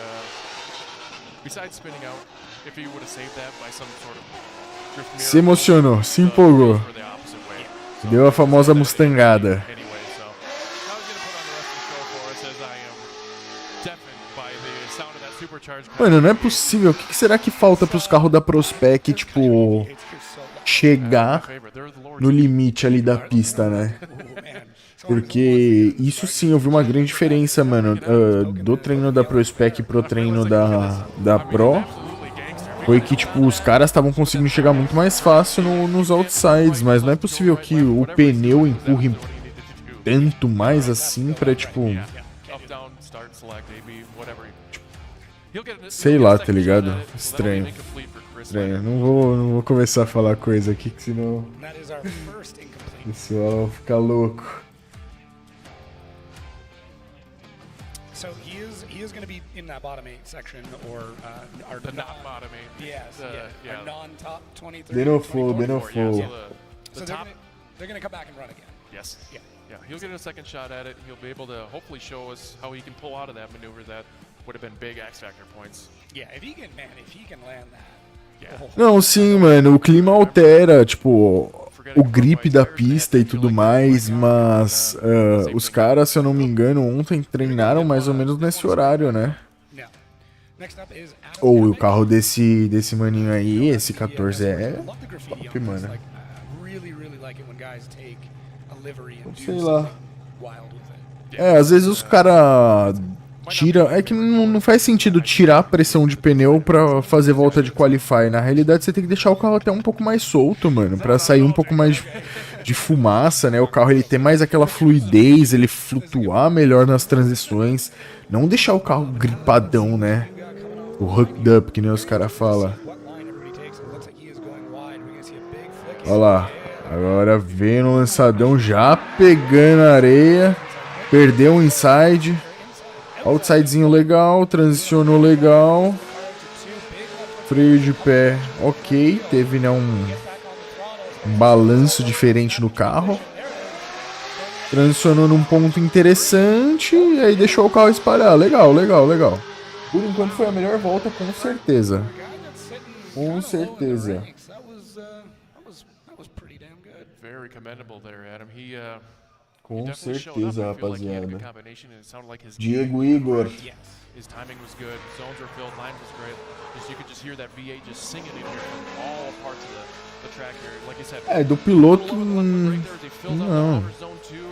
[SPEAKER 6] besides spinning out, if he would have saved that by some sort of drift mirror,
[SPEAKER 4] Se emocionou, se empolgou.
[SPEAKER 6] were the opposite way. So
[SPEAKER 4] Deu a famosa mustangada.
[SPEAKER 6] anyway, so now he's gonna put on the rest of the show for us as I am deafened by the sound of that supercharged car.
[SPEAKER 4] Mano, não é possível. O que será que falta pros carros da Prospec, tipo, chegar no limite ali da pista, né? Porque isso sim, eu vi uma grande diferença, mano, do treino da Prospec pro treino da Pro. Foi que, tipo, os caras estavam conseguindo chegar muito mais fácil nos outsides, mas não é possível que o pneu empurre tanto mais assim pra, tipo,
[SPEAKER 6] Up, down, start, select, AB, whatever.
[SPEAKER 4] sei lá, tá ligado? Estranho. Estranho. Não vou começar a falar coisa aqui, que senão
[SPEAKER 5] That is our first incomplete.
[SPEAKER 4] o pessoal vai ficar louco.
[SPEAKER 5] So he is going to be in that bottom 8 section or our
[SPEAKER 6] The not bottom eight.
[SPEAKER 5] Yes,
[SPEAKER 6] Yeah.
[SPEAKER 5] our non-top 23.
[SPEAKER 4] De novo,
[SPEAKER 5] 24.
[SPEAKER 4] de novo.
[SPEAKER 6] Yeah, so
[SPEAKER 5] So
[SPEAKER 6] the
[SPEAKER 5] they're
[SPEAKER 6] top.
[SPEAKER 5] gonna come back and run again.
[SPEAKER 6] Yes.
[SPEAKER 5] Yeah.
[SPEAKER 6] Yeah, he'll get a second shot at it. He'll be able to hopefully show us how he can pull out of that maneuver that would have been big X Factor points.
[SPEAKER 5] Yeah, if he can land that.
[SPEAKER 6] Yeah.
[SPEAKER 4] Não, sim, mano, o clima altera, tipo, o grip da pista e tudo mais, mas os caras, se eu não me engano, ontem treinaram mais ou menos nesse horário, né?
[SPEAKER 5] No. Next up is Adam
[SPEAKER 4] Ou o
[SPEAKER 5] Epic.
[SPEAKER 4] carro desse maninho aí, esse 14 é
[SPEAKER 5] Love the graffiti
[SPEAKER 4] top,
[SPEAKER 5] on this.
[SPEAKER 4] mano.
[SPEAKER 5] Like, really like it when guys take a livery and do
[SPEAKER 4] Sei lá.
[SPEAKER 5] something wild with it.
[SPEAKER 4] É, às vezes os caras tiram. É que não faz sentido tirar a pressão de pneu pra fazer volta de qualify. Na realidade, você tem que deixar o carro até um pouco mais solto, mano, pra sair um pouco mais de fumaça, né? O carro ele ter mais aquela fluidez, ele flutuar melhor nas transições. Não deixar o carro gripadão, né? O hooked up, que nem os caras falam.
[SPEAKER 5] What line everybody takes, it looks like he is going wide. We're gonna see a big flick.
[SPEAKER 4] Olha lá. Agora vem no lançadão, já pegando a areia. Perdeu o inside. Outsidezinho legal, transicionou legal. Freio de pé, ok. Teve, né, um balanço diferente no carro. Transicionou num ponto interessante e aí deixou o carro espalhar. Legal. Por enquanto foi a melhor volta, com certeza. Com certeza.
[SPEAKER 5] That was pretty damn good.
[SPEAKER 6] Very commendable there, Adam. He
[SPEAKER 4] Com
[SPEAKER 6] definitely showed up.
[SPEAKER 4] certeza,
[SPEAKER 6] I feel like he had a good
[SPEAKER 4] rapaziada.
[SPEAKER 6] combination, and it sounded like his
[SPEAKER 4] Diego Igor.
[SPEAKER 5] Yes.
[SPEAKER 6] His timing was good. Zones were filled. Line was great. You could just hear that V8 just singing in here from all parts of the track here. Like you said,
[SPEAKER 4] É, do piloto.
[SPEAKER 6] they filled up the
[SPEAKER 4] Não.
[SPEAKER 6] outer zone too.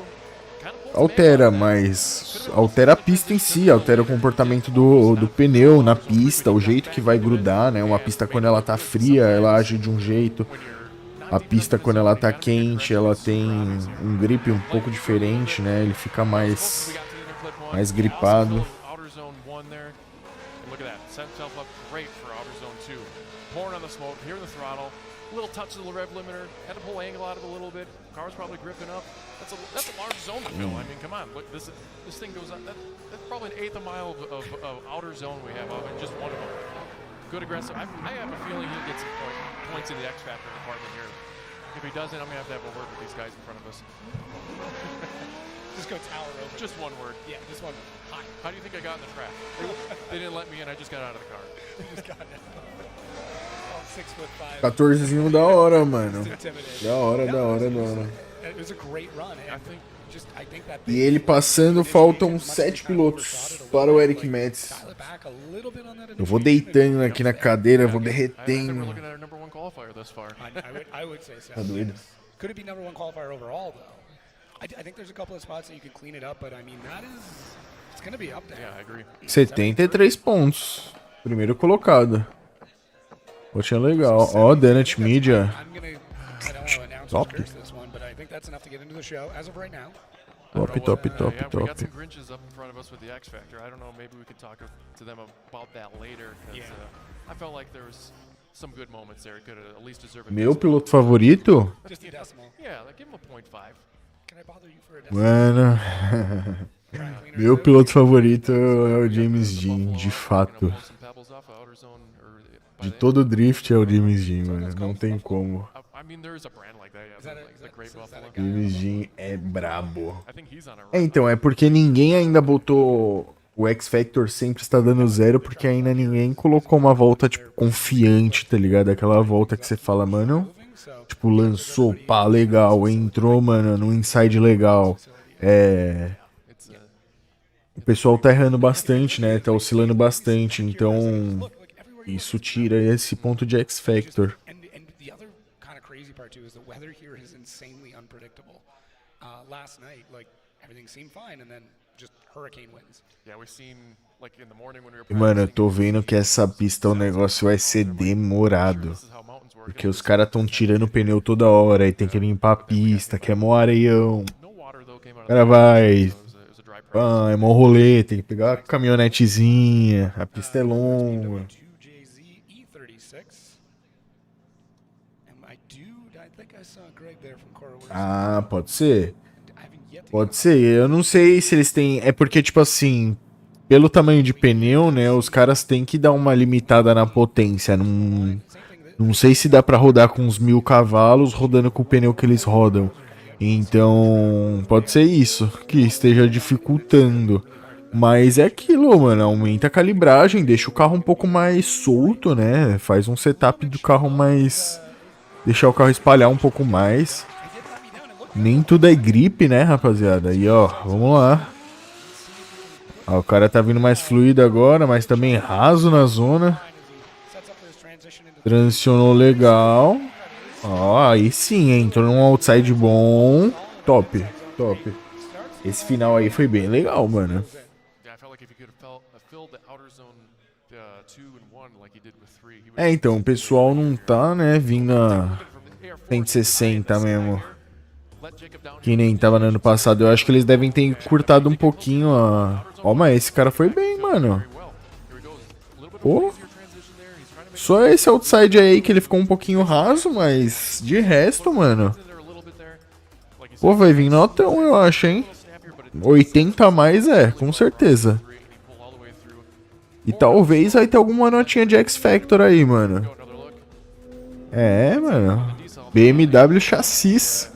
[SPEAKER 6] Kind of
[SPEAKER 4] Altera, mas altera a pista em si, altera o comportamento do pneu na pista, o jeito que vai grudar, né? Uma pista quando ela tá fria, ela age de um jeito. A pista quando ela tá quente, ela tem um grip um pouco diferente, né? Ele fica mais gripado.
[SPEAKER 6] Outer zone 1 there. And look at that. Set himself up great for outer zone 2. Pouring on the smoke, here in the throttle. Little touch of the rev limiter. Had to pull angle out of it a little bit. Car's probably gripping up. That's a large zone to fill. I mean, come on. Look, this thing goes on. That's probably an eighth a mile of outer zone we have in just one of them. Good aggressive. I have a feeling he'll get some points in the X Factor department here. If he doesn't, I'm going to have a word with these guys in front of us.
[SPEAKER 5] Just go tower over.
[SPEAKER 6] Just one word.
[SPEAKER 5] Yeah, just one. Hi.
[SPEAKER 6] How do you think I got in the track? They didn't let me in. I just got out of the car.
[SPEAKER 5] Just got it. Oh, 6'5".
[SPEAKER 4] 14zinho da hora, mano.
[SPEAKER 5] Intimidating.
[SPEAKER 4] Da hora, da hora, da hora.
[SPEAKER 5] It was a great run.
[SPEAKER 6] I think.
[SPEAKER 5] I think that
[SPEAKER 4] E ele passando, faltam 7 pilotos para o Eric Metz. Eu vou deitando aqui na cadeira, vou derretendo. Tá doido?
[SPEAKER 5] Could it be number one qualifier overall, though? I think there's a couple of spots that you can clean it up, but I mean, it's going to be up there.
[SPEAKER 6] Yeah, I agree.
[SPEAKER 4] 73 pontos. Primeiro colocado. Poxa, legal. Ó, Donut Media.
[SPEAKER 5] I don't want to announce
[SPEAKER 4] Top.
[SPEAKER 5] this one, but I think that's enough to get into the show as of right now.
[SPEAKER 4] Top, top, top,
[SPEAKER 6] Yeah, we
[SPEAKER 4] top.
[SPEAKER 6] got some Grinches up in front of us with the X Factor. I don't know, maybe we could talk to them about that later. 'Cause, I felt like there was some good moments there. It could have at least deserved a
[SPEAKER 4] Meu
[SPEAKER 6] decimal.
[SPEAKER 4] piloto favorito?
[SPEAKER 5] Just a decimal.
[SPEAKER 6] Yeah, like give him a 0.5.
[SPEAKER 5] Can I bother you for a decimal?
[SPEAKER 4] Mano.
[SPEAKER 5] Dry cleaner
[SPEAKER 4] Meu
[SPEAKER 5] crew?
[SPEAKER 4] piloto favorito é o James Dean, de fato. De todo drift é o James Dean, mano. Não tem como.
[SPEAKER 6] I mean, there is a brand like that.
[SPEAKER 5] Is that
[SPEAKER 6] Yeah,
[SPEAKER 5] a-
[SPEAKER 6] the Great
[SPEAKER 5] is that a
[SPEAKER 6] Buffalo.
[SPEAKER 5] guy?
[SPEAKER 4] James Dean é brabo.
[SPEAKER 6] I think he's on a
[SPEAKER 4] É, então, é porque ninguém ainda botou. O X Factor sempre está dando 0, porque ainda ninguém colocou uma volta, tipo, confiante, tá ligado? Aquela volta que você fala, mano. Tipo, lançou, pá, legal. Entrou, mano, no inside legal. É.
[SPEAKER 6] It's
[SPEAKER 4] O pessoal tá errando bastante, né? Tá oscilando bastante. Então, isso tira esse ponto de X Factor.
[SPEAKER 5] And the other kind of crazy part too is the weather here is insanely unpredictable. Last night, like everything seemed fine, and then just hurricane winds.
[SPEAKER 6] yeah, we've seen like in the morning when we were
[SPEAKER 4] E, mano, eu
[SPEAKER 6] practicing,
[SPEAKER 4] tô vendo que essa pista o negócio vai ser demorado.
[SPEAKER 6] this is how mountains work.
[SPEAKER 4] Porque os caras tão tirando o pneu toda hora e tem que limpar a pista, que é mó areião.
[SPEAKER 6] No water though came out
[SPEAKER 4] O
[SPEAKER 6] of
[SPEAKER 4] cara
[SPEAKER 6] the
[SPEAKER 4] vai.
[SPEAKER 6] so it was a dry practice.
[SPEAKER 4] Ah, é mó rolê, tem que pegar a caminhonetezinha, a pista é longa.
[SPEAKER 5] 2JZ E36. And I think I saw Greg there from Cora.
[SPEAKER 4] Ah, pode ser.
[SPEAKER 5] I haven't yet to
[SPEAKER 4] Pode ser. Eu não sei se eles têm. É porque, tipo assim, pelo tamanho de pneu, né? Os caras têm que dar uma limitada na potência. Não sei se dá pra rodar com uns 1000 cavalos rodando com o pneu que eles rodam. Então, pode ser isso que esteja dificultando. Mas é aquilo, mano. Aumenta a calibragem, deixa o carro um pouco mais solto, né? Faz um setup do carro mais. Deixar o carro espalhar um pouco mais. Nem tudo é gripe, né, rapaziada? E ó, vamos lá. Ó, o cara tá vindo mais fluido agora, mas também raso na zona. Transicionou legal. Ó, aí sim, entrou num outside bom. Top, top. Esse final aí foi bem legal, mano.
[SPEAKER 6] Yeah, I felt like if he could have filled the outer zone 2 and 1 like he did with 3, he would
[SPEAKER 4] É, então, o pessoal não tá, né, vindo a 160 mesmo.
[SPEAKER 6] let Jacob down.
[SPEAKER 4] Que nem tava no ano passado. Eu acho que eles devem ter encurtado um pouquinho a... Ó, mas esse cara foi bem, mano.
[SPEAKER 6] Well, here he goes. A little bit
[SPEAKER 4] Pô.
[SPEAKER 6] of an easier transition there. He's trying to make
[SPEAKER 4] Só esse outside aí que ele ficou um pouquinho raso, mas de resto, mano.
[SPEAKER 6] it there a little bit there. Like he
[SPEAKER 4] Pô,
[SPEAKER 6] said,
[SPEAKER 4] vai vir notão, eu acho, hein?
[SPEAKER 6] snappier, but it
[SPEAKER 4] 80 a mais é, com certeza.
[SPEAKER 6] 3 and he pulled all the way through.
[SPEAKER 4] E talvez vai ter alguma notinha de X Factor aí, mano.
[SPEAKER 6] Go another look.
[SPEAKER 4] É, mano. BMW chassis.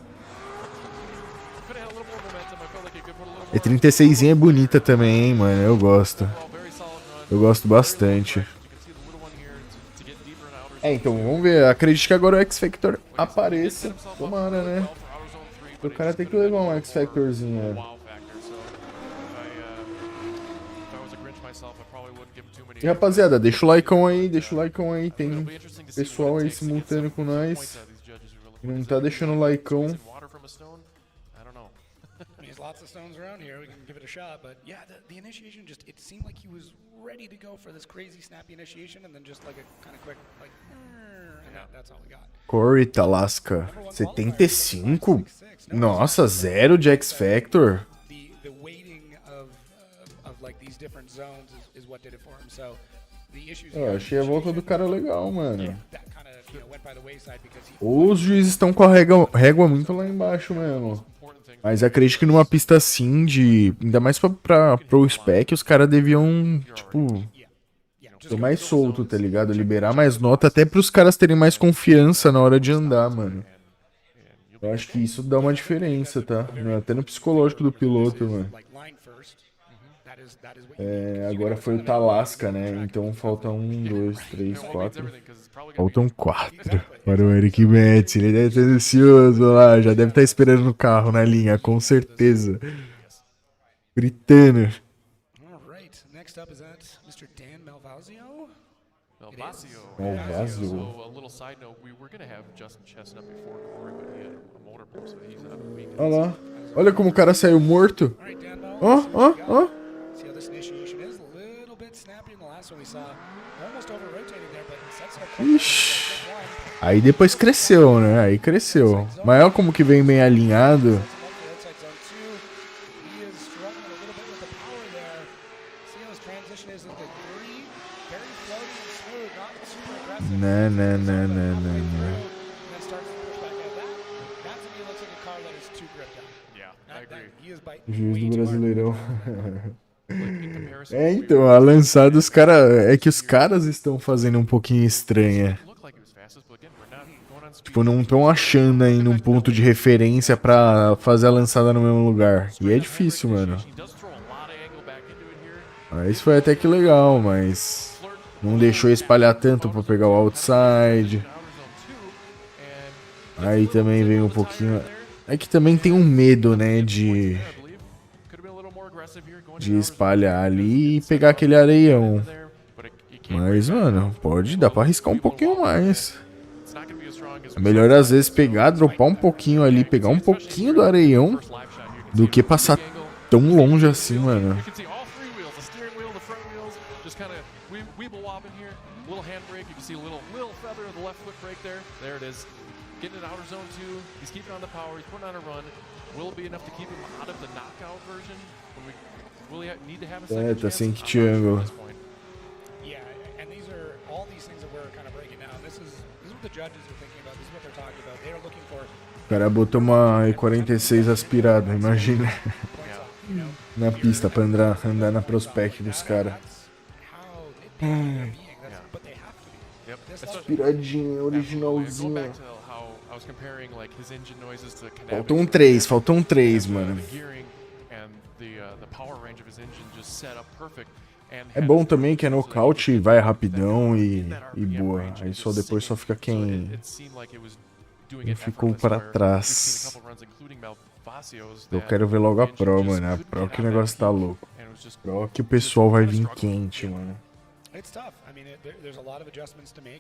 [SPEAKER 6] Could have had a little more momentum. I felt like he could put a little
[SPEAKER 4] E 36 é bonita também, hein, mano. Eu gosto.
[SPEAKER 6] more very solid run.
[SPEAKER 4] Eu gosto bastante.
[SPEAKER 6] You can see the little one here to get deeper in outer
[SPEAKER 4] É, então, vamos ver. Acredito que agora o X Factor apareça. Tomara, né?
[SPEAKER 6] zone for outer zone 3,
[SPEAKER 4] O
[SPEAKER 6] but
[SPEAKER 4] cara tem que levar um X Factorzinho, né?
[SPEAKER 6] wow factor. So if I was a Grinch myself, I probably wouldn't give him too many.
[SPEAKER 4] E rapaziada, deixa o likeão aí, deixa o likeão aí. Tem
[SPEAKER 6] It'll be interesting to see
[SPEAKER 4] pessoal
[SPEAKER 6] what
[SPEAKER 4] aí
[SPEAKER 6] it takes to get
[SPEAKER 4] simultâneo com
[SPEAKER 6] some
[SPEAKER 4] nós.
[SPEAKER 6] points out of these judges who are
[SPEAKER 4] que
[SPEAKER 6] looking
[SPEAKER 4] não
[SPEAKER 6] for
[SPEAKER 4] tá
[SPEAKER 6] this.
[SPEAKER 4] deixando o likeão.
[SPEAKER 6] Using water from a stone? I don't know.
[SPEAKER 5] There's lots of stones around here. We can give it a shot, but yeah, the initiation it seemed like he was ready to go for this crazy snappy initiation, and then just like a kind of quick like, and that's all we got.
[SPEAKER 4] Corey Talasca, 75? Nossa, zero de X Factor.
[SPEAKER 5] The weighting of like these different zones is what did it for him. So the issues.
[SPEAKER 4] Eu achei a volta do cara legal, mano.
[SPEAKER 5] that kind of went by the wayside because he.
[SPEAKER 4] Os juízes estão com a régua muito lá embaixo mesmo. Mas acredito que numa pista assim, ainda mais pra Prospec, os caras deviam, tipo, ser mais solto, tá ligado? Liberar mais nota, até pros caras terem mais confiança na hora de andar, mano. Eu acho que isso dá uma diferença, tá? Até no psicológico do piloto, mano. É, agora foi o Talasca, né? Então falta 1, 2, 3, 4. Faltam 4 para o Eric Metz. Ele deve estar ansioso lá, já deve estar esperando no carro, na linha, com certeza. Gritando.
[SPEAKER 6] Malvazio. So a little side note, we were gonna have Justin Chestnut before Corey, but he had a motor pull, so he's out of the week.
[SPEAKER 4] Olha lá. Olha como o cara saiu morto. Ó, ó, ó. Ixi. Aí depois cresceu, né? Aí cresceu. Mas olha como que vem bem alinhado. Não, não, não, não, não, não. Juiz do Brasileirão. É, então, a lançada dos caras. É que os caras estão fazendo um pouquinho estranha. Tipo, não estão achando ainda um ponto de referência pra fazer a lançada no mesmo lugar. E é difícil, mano. Isso foi até que legal, mas não deixou espalhar tanto pra pegar o outside. Aí também vem um pouquinho. É que também tem um medo, né, de espalhar ali e pegar aquele areião. Mas, mano, dá pra arriscar um pouquinho mais. É melhor às vezes pegar, dropar um pouquinho ali, pegar um pouquinho do areião, do que passar tão longe assim, mano.
[SPEAKER 6] Getting in outer zone 2, he's keeping on the power, he's putting on a run. Will it be enough to keep him out of the knockout version? When we really need to have a second
[SPEAKER 4] Tá
[SPEAKER 6] chance?
[SPEAKER 4] sem triângulo.
[SPEAKER 5] Yeah, and these are all these things that we're kind of breaking down. This is what the judges are thinking about. This is what they're talking about. They are looking for.
[SPEAKER 4] O cara botou uma E46 aspirada, imagina. Na pista pra andar na Prospec dos caras. Aspiradinha, originalzinha. Faltam três, mano. É bom também que é nocaute, vai rapidão e boa. Aí só depois só fica quem ficou pra trás. Eu quero ver logo a Pro, mano. A Pro que o negócio tá louco. Pro que o pessoal vai vir quente, mano.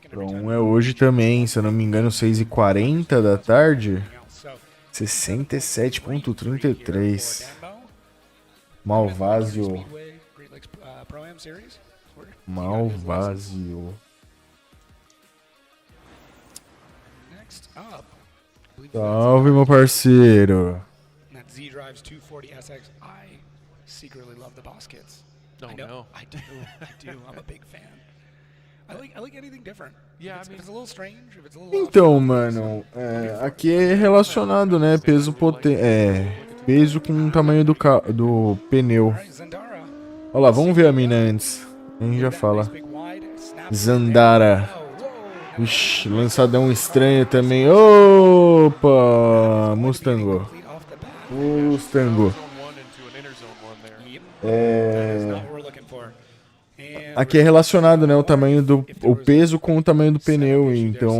[SPEAKER 4] Pro 1 é hoje também, se eu não me engano, 6h40 da tarde. 67.33. Malvazio. Salve, meu parceiro.
[SPEAKER 6] No, no.
[SPEAKER 5] I do. I'm a big fan. I like anything different. Yeah, if it's a little strange, if it's a little
[SPEAKER 4] Então, mano, aqui é relacionado, né? Peso peso com o tamanho do pneu. Olha lá, vamos ver a mina antes. A gente já fala. Zandara. Ixi, lançadão estranho também. Opa! Mustango. Aqui é relacionado, né, o peso com o tamanho do pneu, então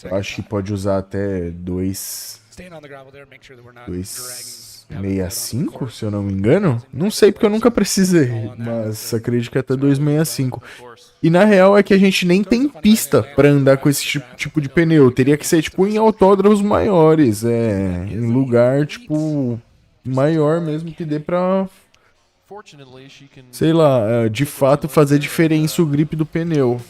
[SPEAKER 4] eu acho que pode usar até 2,65, se eu não me engano. Não sei porque eu nunca precisei, mas acredito que até 2,65. E na real é que a gente nem tem pista pra andar com esse tipo de pneu. Teria que ser tipo em autódromos maiores, em lugar tipo maior mesmo que dê pra, sei lá, de fato fazer diferença o grip do pneu.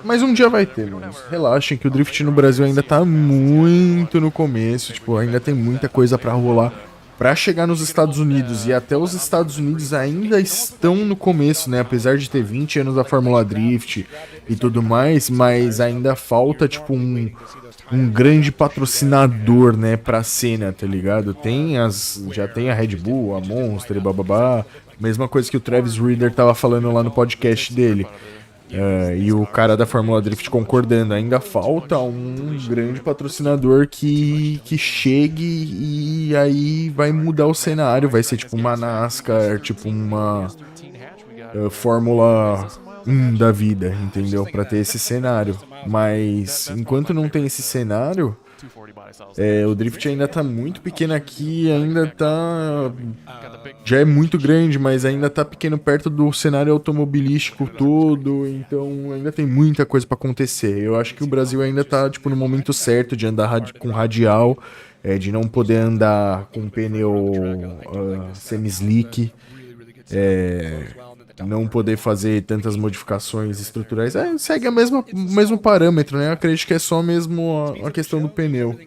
[SPEAKER 4] Mas um dia vai ter, mano. Relaxem que o drift no Brasil ainda tá muito no começo, tipo, ainda tem muita coisa pra rolar pra chegar nos Estados Unidos. E até os Estados Unidos ainda estão no começo, né? Apesar de ter 20 anos da Fórmula Drift e tudo mais, mas ainda falta, tipo, um grande patrocinador, né, pra cena, tá ligado? Já tem a Red Bull, a Monster e bababá. Mesma coisa que o Travis Reader tava falando lá no podcast dele. E o cara da Fórmula Drift concordando. Ainda falta um grande patrocinador que chegue e aí vai mudar o cenário. Vai ser tipo uma NASCAR, tipo uma Fórmula 1 da vida, entendeu? Pra ter esse cenário. Mas enquanto não tem esse cenário, o Drift ainda tá muito pequeno aqui, ainda tá... Já é muito grande, mas ainda tá pequeno perto do cenário automobilístico todo, então ainda tem muita coisa pra acontecer. Eu acho que o Brasil ainda tá, tipo, no momento certo de andar com radial, de não poder andar com pneu semi-slick, não poder fazer tantas modificações estruturais. Segue o mesmo parâmetro, né? Eu acredito que é só mesmo a questão do pneu.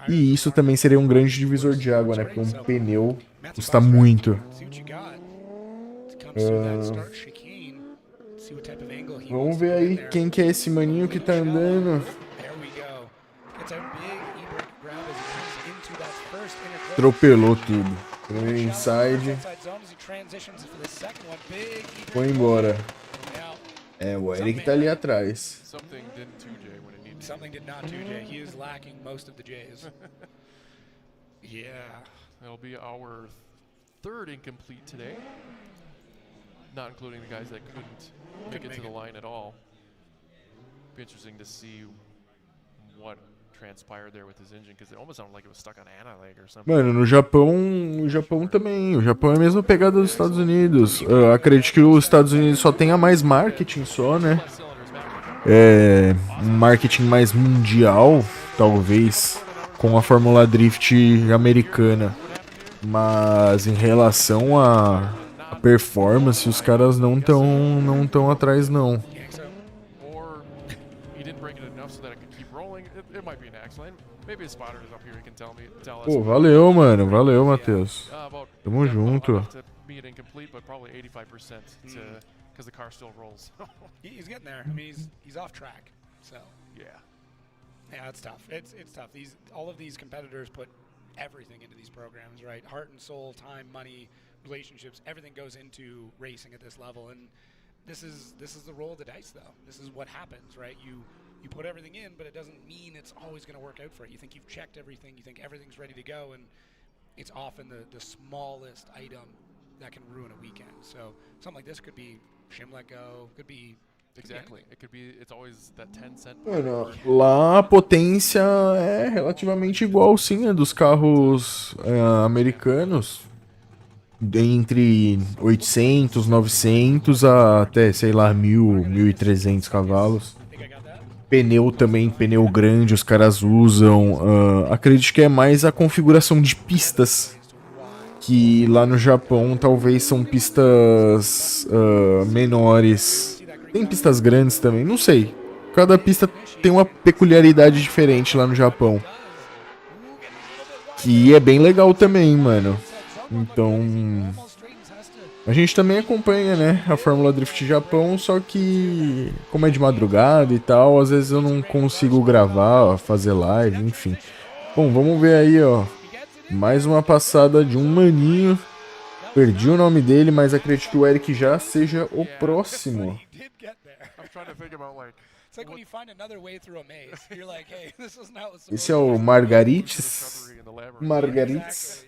[SPEAKER 4] E isso também seria um grande divisor de água, né? Porque um pneu custa muito. Vamos ver aí quem que é esse maninho que tá andando. Atropelou tudo. Primeiro inside. Foi embora. O Eric tá ali atrás.
[SPEAKER 5] Something did not do, Jay. He is lacking most of the J's. Yeah.
[SPEAKER 6] That'll be our third incomplete today. Not including the guys that couldn't make it to the line at all. Be interesting to see what transpired there with his engine, because it almost sounded like it was stuck on analog or something.
[SPEAKER 4] Mano, no Japão também. O Japão é a mesma pegada dos Estados Unidos. Eu acredito que os Estados Unidos só tenha mais marketing só, né? Um marketing mais mundial, talvez, com a Fórmula Drift americana. Mas em relação a performance, os caras não tão atrás, não. Pô, valeu, mano. Valeu, Matheus. Tamo junto.
[SPEAKER 6] Because the car still rolls.
[SPEAKER 5] He's getting there. I mean, he's off track. So yeah, it's tough. It's tough. All of these competitors put everything into these programs, right? Heart and soul, time, money, relationships. Everything goes into racing at this level, and this is the roll of the dice, though. This is what happens, right? You put everything in, but it doesn't mean it's always going to work out for you. You think you've checked everything. You think everything's ready to go, and it's often the smallest item that can ruin a weekend. So something like this could be let go, could be
[SPEAKER 6] exactly. It could be. It's always that 10-cent.
[SPEAKER 4] Mano, lá a potência é relativamente igual, sim, a dos carros americanos. Entre 800, 900 até, sei lá, 1000, 1300 cavalos. Pneu também, pneu grande, os caras usam. Acredito que é mais a configuração de pistas. Que lá no Japão talvez são pistas menores. Tem pistas grandes também, não sei. Cada pista tem uma peculiaridade diferente lá no Japão. Que é bem legal também, mano. Então... A gente também acompanha, né, a Fórmula Drift Japão, só que como é de madrugada e tal, às vezes eu não consigo gravar, fazer live, enfim. Bom, vamos ver aí, ó. Mais uma passada de um maninho. Perdi o nome dele, mas acredito que o Eric já seja o próximo. Esse é o Margarites. Margarites.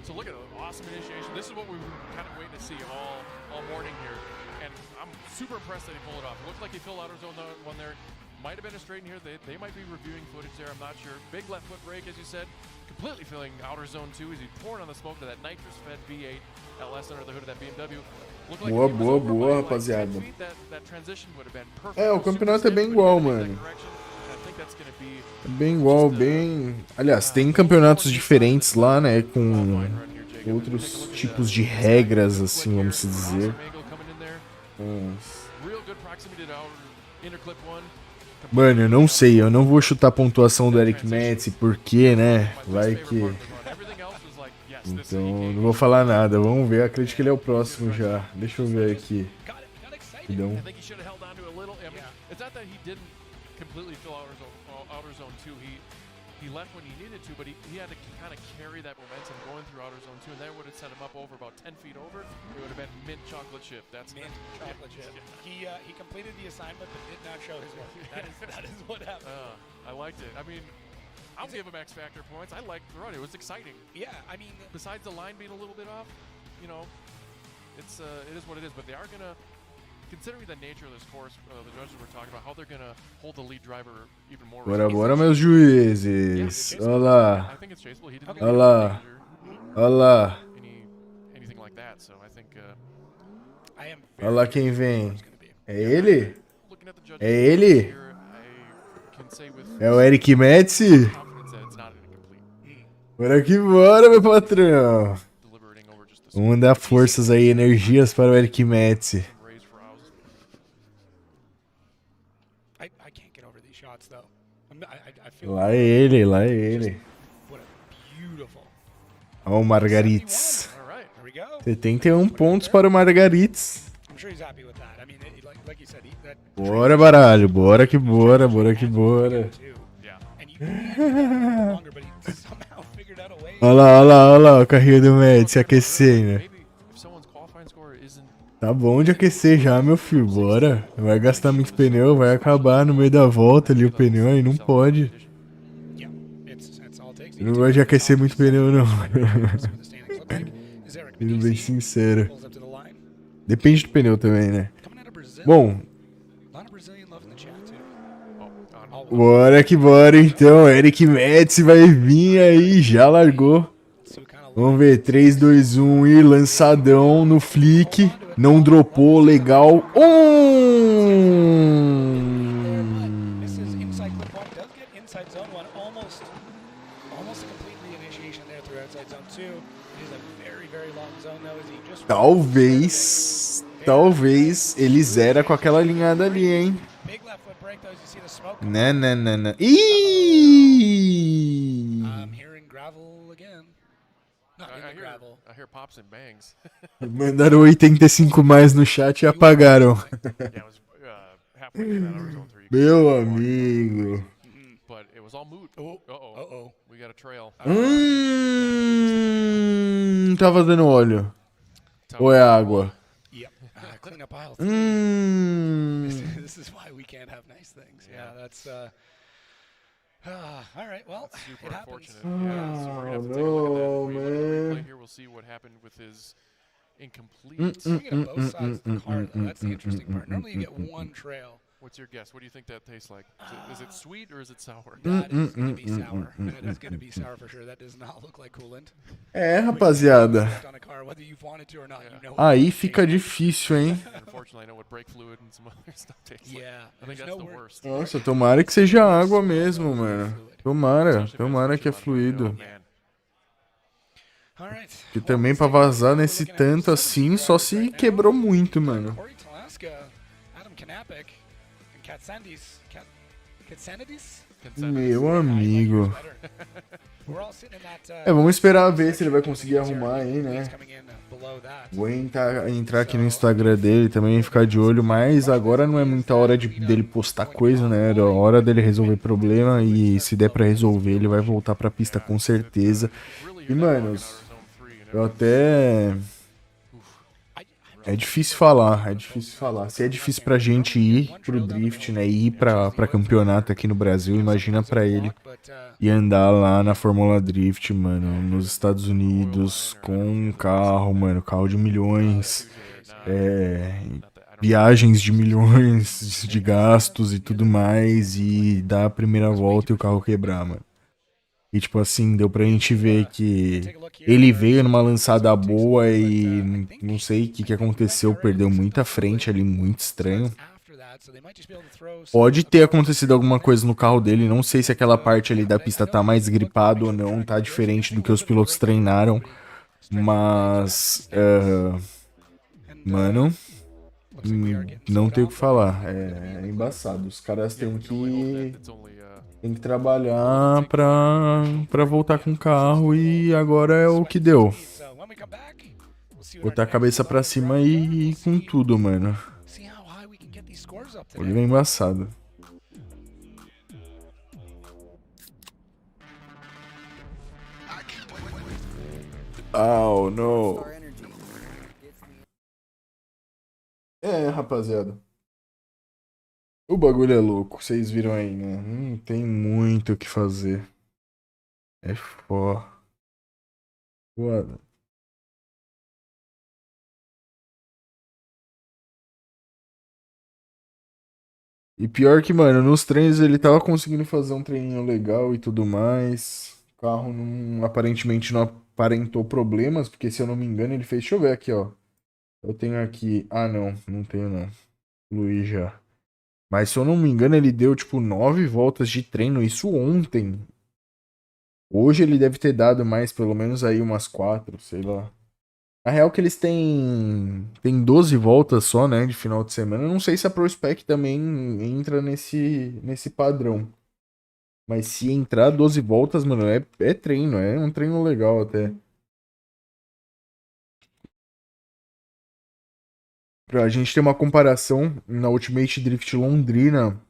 [SPEAKER 6] So look at the awesome initiation. This is what we were kind of waiting to see all morning here. And I'm super impressed that he pulled it off. It looked like he filled outer zone one there. Might have been a straight in here. They might be reviewing footage there. I'm not sure. Big left foot brake, as you said. Completely filling outer zone 2 as he poured on the smoke to that nitrous-fed V8 LS under the hood of that BMW.
[SPEAKER 4] Boa, rapaziada. O campeonato é bem igual, mano. É bem igual, bem... Aliás, tem campeonatos diferentes lá, né? Com outros tipos de regras, assim, vamos dizer. Mano, eu não sei. Eu não vou chutar a pontuação do Eric Metz, porque, né? Vai que... Então, não vou falar nada. Vamos ver. Acredito que ele é o próximo já. Deixa eu ver aqui. Então...
[SPEAKER 6] he left when he needed to, but he had to kind of carry that momentum going through outer zone 2, and that would have set him up over about 10 feet over. It would have been mint chocolate chip. That's
[SPEAKER 5] mint chocolate chip. He completed the assignment but did not show his work. That is what happened.
[SPEAKER 6] I liked it. I mean, I'll give him X Factor points. I liked the run. It was exciting.
[SPEAKER 5] Yeah, I mean,
[SPEAKER 6] besides the line being a little bit off, you know, it is what it is. But they are gonna, considering the nature of this course, the judges were talking about how they're gonna hold the lead driver even more.
[SPEAKER 4] Bora, meus juízes. Olha lá.
[SPEAKER 6] I think it's chaseable. He didn't
[SPEAKER 4] Olha lá. Olha lá.
[SPEAKER 6] anything like that. So I think.
[SPEAKER 4] Olha lá quem vem. É ele? É ele? É o Eric Metzi? Bora que bora, meu patrão. Vamos dar forças aí, energias para o Eric Metzi. Lá ele, lá ele. Ó o Margaritas. 71 pontos para o Margaritas. Bora, baralho. Bora que bora, bora que bora. Olha lá, olha lá, olha lá o carrinho do Med aquecendo. Tá bom de aquecer já, meu filho. Bora. Vai gastar muito pneu, vai acabar no meio da volta ali o pneu aí. Não pode. Eu não gosto de aquecer muito pneu, não. Sendo bem sincero. Depende do pneu também, né? Bom. Bora que bora então. Eric Metzi vai vir aí. Já largou. Vamos ver. 3, 2, 1 e lançadão no flick. Não dropou. Legal. Talvez ele zera com aquela alinhada ali, hein? Não. Ih! Mandaram 85 mais no chat e apagaram. Meu amigo. Tava dando óleo. Ou é água?
[SPEAKER 5] This is why we can't have nice things. Yeah, that's all right. Well, it happens.
[SPEAKER 6] Yeah, so we're gonna have to take a look at that. Replay here, we'll see what happened with his incomplete.
[SPEAKER 5] You get both sides of the car, though. That's the interesting part. Normally, you get one trail.
[SPEAKER 6] What's your guess? What do you think that tastes like? Is it sweet or is it sour?
[SPEAKER 5] That is going to be sour. That is going to be sour for sure. That does not look like coolant.
[SPEAKER 4] É, rapaziada. Aí fica difícil, hein? Nossa, tomara que seja água mesmo, mano. Tomara que é fluido. Porque também pra vazar nesse tanto assim, só se quebrou muito, mano. Meu amigo. Vamos esperar ver se ele vai conseguir arrumar aí, né? Vou entrar aqui no Instagram dele também, ficar de olho, mas agora não é muita hora dele postar coisa, né? É hora dele resolver problema e se der pra resolver, ele vai voltar pra pista com certeza. E, manos, eu até... É difícil falar. Se é difícil pra gente ir pro drift, né, ir pra campeonato aqui no Brasil, imagina pra ele ir andar lá na Fórmula Drift, mano, nos Estados Unidos, com um carro, mano, carro de milhões, viagens de milhões de gastos e tudo mais, e dar a primeira volta e o carro quebrar, mano. E tipo assim, deu pra gente ver que ele veio numa lançada boa e não sei o que aconteceu, perdeu muita frente ali, muito estranho. Pode ter acontecido alguma coisa no carro dele, não sei se aquela parte ali da pista tá mais gripado ou não, tá diferente do que os pilotos treinaram, mas... mano, não tenho o que falar, é embaçado, os caras têm que trabalhar pra voltar com o carro e agora é o que deu. Botar a cabeça pra cima e ir com tudo, mano. Ele é embaçado. Oh, no. É, rapaziada. O bagulho é louco, vocês viram aí, né? Não tem muito o que fazer. É foda. E pior que, mano, nos treinos ele tava conseguindo fazer um treininho legal e tudo mais. O carro não, aparentemente não aparentou problemas, porque se eu não me engano ele fez. Deixa eu ver aqui, ó. Eu tenho aqui. Ah, não, não tenho não. Luiz já. Mas se eu não me engano ele deu tipo 9 voltas de treino, isso ontem. Hoje ele deve ter dado mais, pelo menos aí umas 4, sei lá. A real que eles têm 12 voltas só, né, de final de semana. Eu não sei se a Prospec também entra nesse padrão. Mas se entrar 12 voltas, mano, é treino, é um treino legal até. Pra gente ter uma comparação, na Ultimate Drift Londrina,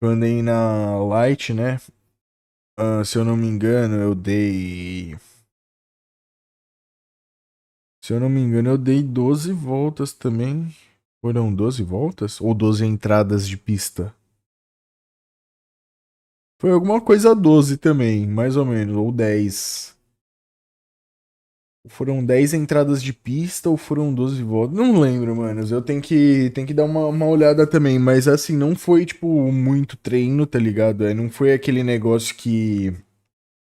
[SPEAKER 4] eu andei na Light, né? Se eu não me engano, eu dei. Se eu não me engano, eu dei 12 voltas também. Foram 12 voltas? Ou 12 entradas de pista? Foi alguma coisa 12 também, mais ou menos, ou 10. Foram 10 entradas de pista ou foram 12 voltas? Não lembro, manos. Eu tenho que dar uma olhada também. Mas assim, não foi, tipo, muito treino, tá ligado? Não foi aquele negócio que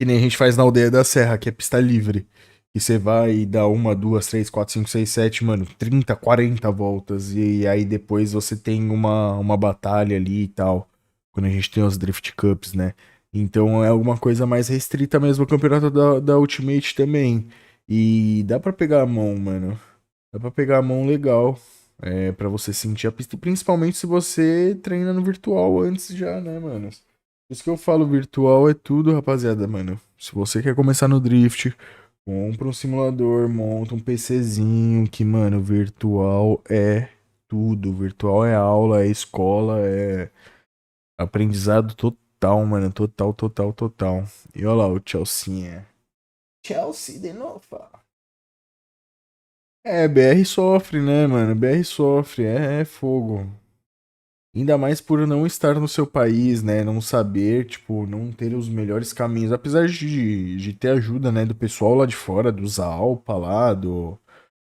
[SPEAKER 4] nem a gente faz na aldeia da Serra, que é pista livre. E você vai e dá 1, 2, 3, 4, 5, 6, 7, mano, 30, 40 voltas. E aí depois você tem uma batalha ali e tal. Quando a gente tem os Drift Cups, né? Então é alguma coisa mais restrita mesmo o campeonato da Ultimate também. E dá pra pegar a mão, mano. Dá pra pegar a mão legal. Pra você sentir a pista. Principalmente se você treina no virtual antes já, né, mano? Por isso que eu falo, virtual é tudo, rapaziada, mano. Se você quer começar no drift, compra um simulador, monta um PCzinho, que, mano, virtual é tudo. Virtual é aula, é escola, é aprendizado total, mano. Total, total, total. E olha lá o Chelsea. Chelsea de novo. BR sofre, né, mano? BR sofre, é fogo. Ainda mais por não estar no seu país, né? Não saber, tipo, não ter os melhores caminhos. Apesar de ter ajuda, né? Do pessoal lá de fora, dos Alpa lá, do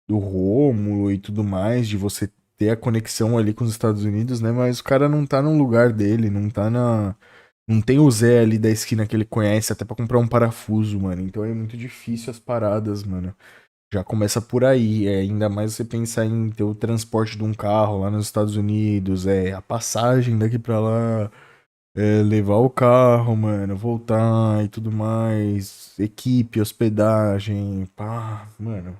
[SPEAKER 4] Rômulo e tudo mais, de você ter a conexão ali com os Estados Unidos, né? Mas o cara não tá no lugar dele, não tá na. Não tem o Zé ali da esquina que ele conhece, até pra comprar um parafuso, mano. Então é muito difícil as paradas, mano. Já começa por aí, ainda mais você pensar em ter o transporte de um carro lá nos Estados Unidos, a passagem daqui pra lá, levar o carro, mano, voltar e tudo mais, equipe, hospedagem, pá, mano.